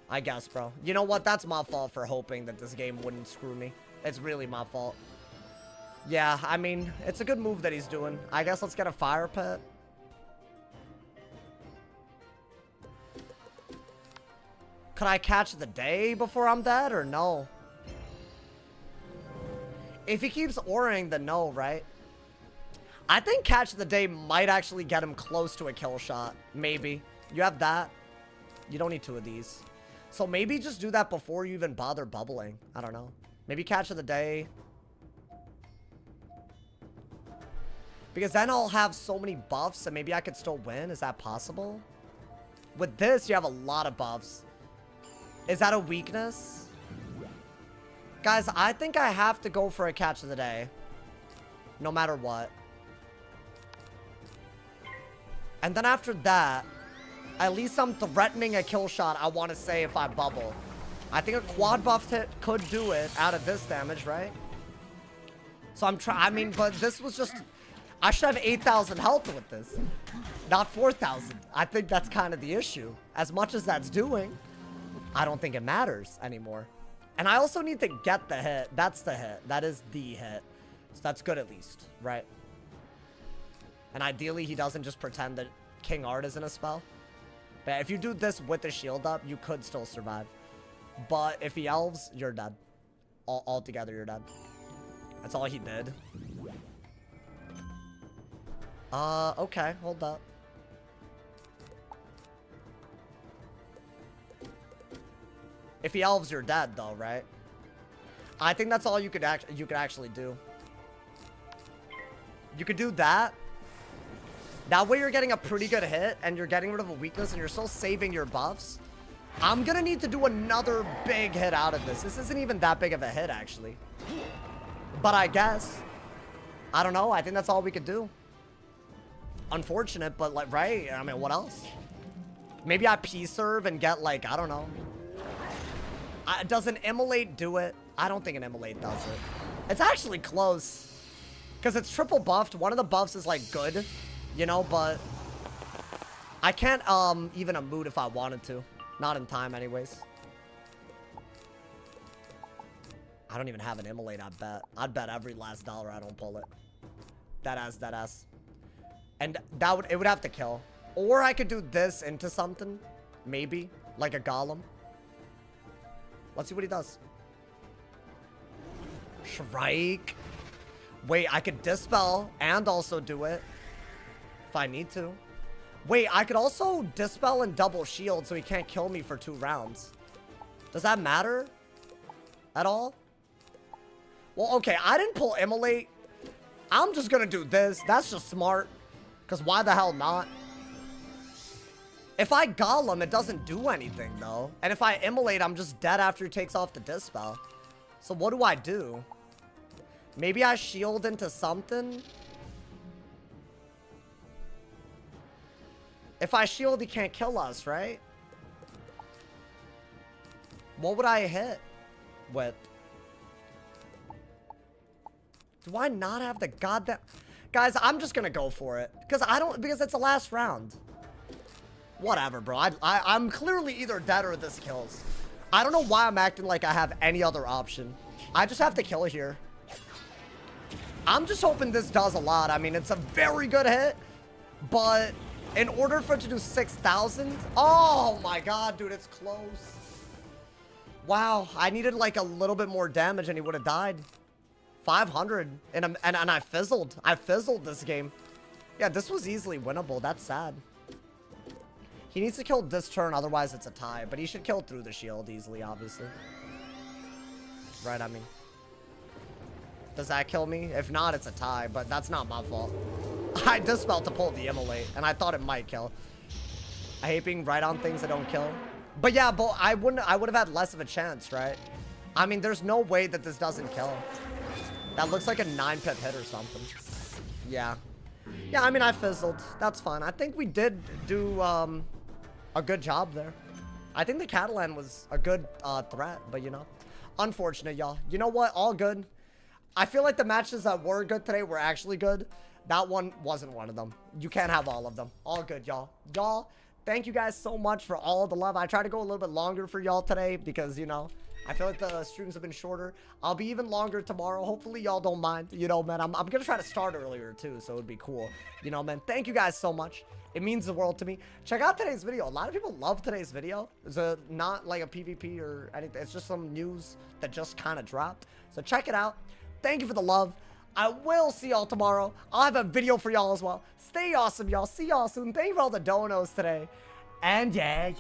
I guess, bro. You know what? That's my fault for hoping that this game wouldn't screw me. It's really my fault. Yeah, I mean, it's a good move that he's doing. I guess let's get a fire pit. Could I catch the day before I'm dead or no? If he keeps auring, then no, right? I think catch the day might actually get him close to a kill shot. Maybe. You have that. You don't need two of these. So maybe just do that before you even bother bubbling. I don't know. Maybe catch of the day. Because then I'll have so many buffs and maybe I could still win. Is that possible? With this, you have a lot of buffs. Is that a weakness? Guys, I think I have to go for a catch of the day. No matter what. And then after that, at least I'm threatening a kill shot, I want to say, if I bubble. I think a quad buff hit could do it out of this damage, right? So I'm trying, I mean, but this was just... I should have 8,000 health with this. Not 4,000. I think that's kind of the issue. As much as that's doing, I don't think it matters anymore. And I also need to get the hit. That's the hit. That is the hit. So that's good at least, right? And ideally, he doesn't just pretend that King Art isn't a spell. But if you do this with the shield up, you could still survive. But if he elves, you're dead. Altogether, you're dead. That's all he did. Okay, hold up. If he elves, you're dead, though, right? I think that's all you could actually do. You could do that. That way you're getting a pretty good hit, and you're getting rid of a weakness, and you're still saving your buffs. I'm gonna need to do another big hit out of this. This isn't even that big of a hit, actually. But I guess. I don't know. I think that's all we could do. Unfortunate, but, like, right? I mean, what else? Maybe I P-serve and get, like, I don't know. Does an Immolate do it? I don't think an Immolate does it. It's actually close. Because it's triple buffed. One of the buffs is, like, good. You know, but... I can't, even a mood if I wanted to. Not in time, anyways. I don't even have an Immolate, I bet. I'd bet every last dollar I don't pull it. Deadass. And it would have to kill. Or I could do this into something. Maybe. Like a golem. Let's see what he does. Shrike. Wait, I could dispel and also do it. If I need to. Wait, I could also dispel and double shield so he can't kill me for 2 rounds. Does that matter? At all? Well, okay, I didn't pull Immolate. I'm just gonna do this. That's just smart. Because why the hell not? If I Golem, it doesn't do anything, though. And if I Immolate, I'm just dead after he takes off the Dispel. So what do I do? Maybe I shield into something? If I shield, he can't kill us, right? What would I hit with? Do I not have the goddamn... Guys, I'm just gonna go for it. Because it's the last round. Whatever, bro. I'm clearly either dead or this kills. I don't know why I'm acting like I have any other option. I just have to kill here. I'm just hoping this does a lot. I mean, it's a very good hit. But in order for it to do 6,000... Oh my god, dude, it's close. Wow, I needed like a little bit more damage and he would have died. 500. And I fizzled. I fizzled this game. Yeah, this was easily winnable. That's sad. He needs to kill this turn, otherwise it's a tie. But he should kill through the shield easily, obviously. Right, I mean. Does that kill me? If not, it's a tie, but that's not my fault. I dispelled to pull the immolate, and I thought it might kill. I hate being right on things that don't kill. But yeah, but I would have had less of a chance, right? I mean, there's no way that this doesn't kill. That looks like a 9-pip hit or something. Yeah. Yeah, I mean, I fizzled. That's fine. I think we did do a good job there. I think the Catalan was a good threat, but you know. Unfortunate, y'all. You know what? All good. I feel like the matches that were good today were actually good. That one wasn't one of them. You can't have all of them. All good, y'all. Y'all, thank you guys so much for all the love. I tried to go a little bit longer for y'all today because, you know, I feel like the streams have been shorter. I'll be even longer tomorrow. Hopefully, y'all don't mind. You know, man, I'm going to try to start earlier, too, so it would be cool. You know, man, thank you guys so much. It means the world to me. Check out today's video. A lot of people love today's video. It's not like a PvP or anything. It's just some news that just kind of dropped. So check it out. Thank you for the love. I will see y'all tomorrow. I'll have a video for y'all as well. Stay awesome, y'all. See y'all soon. Thank you for all the donos today. And yeah.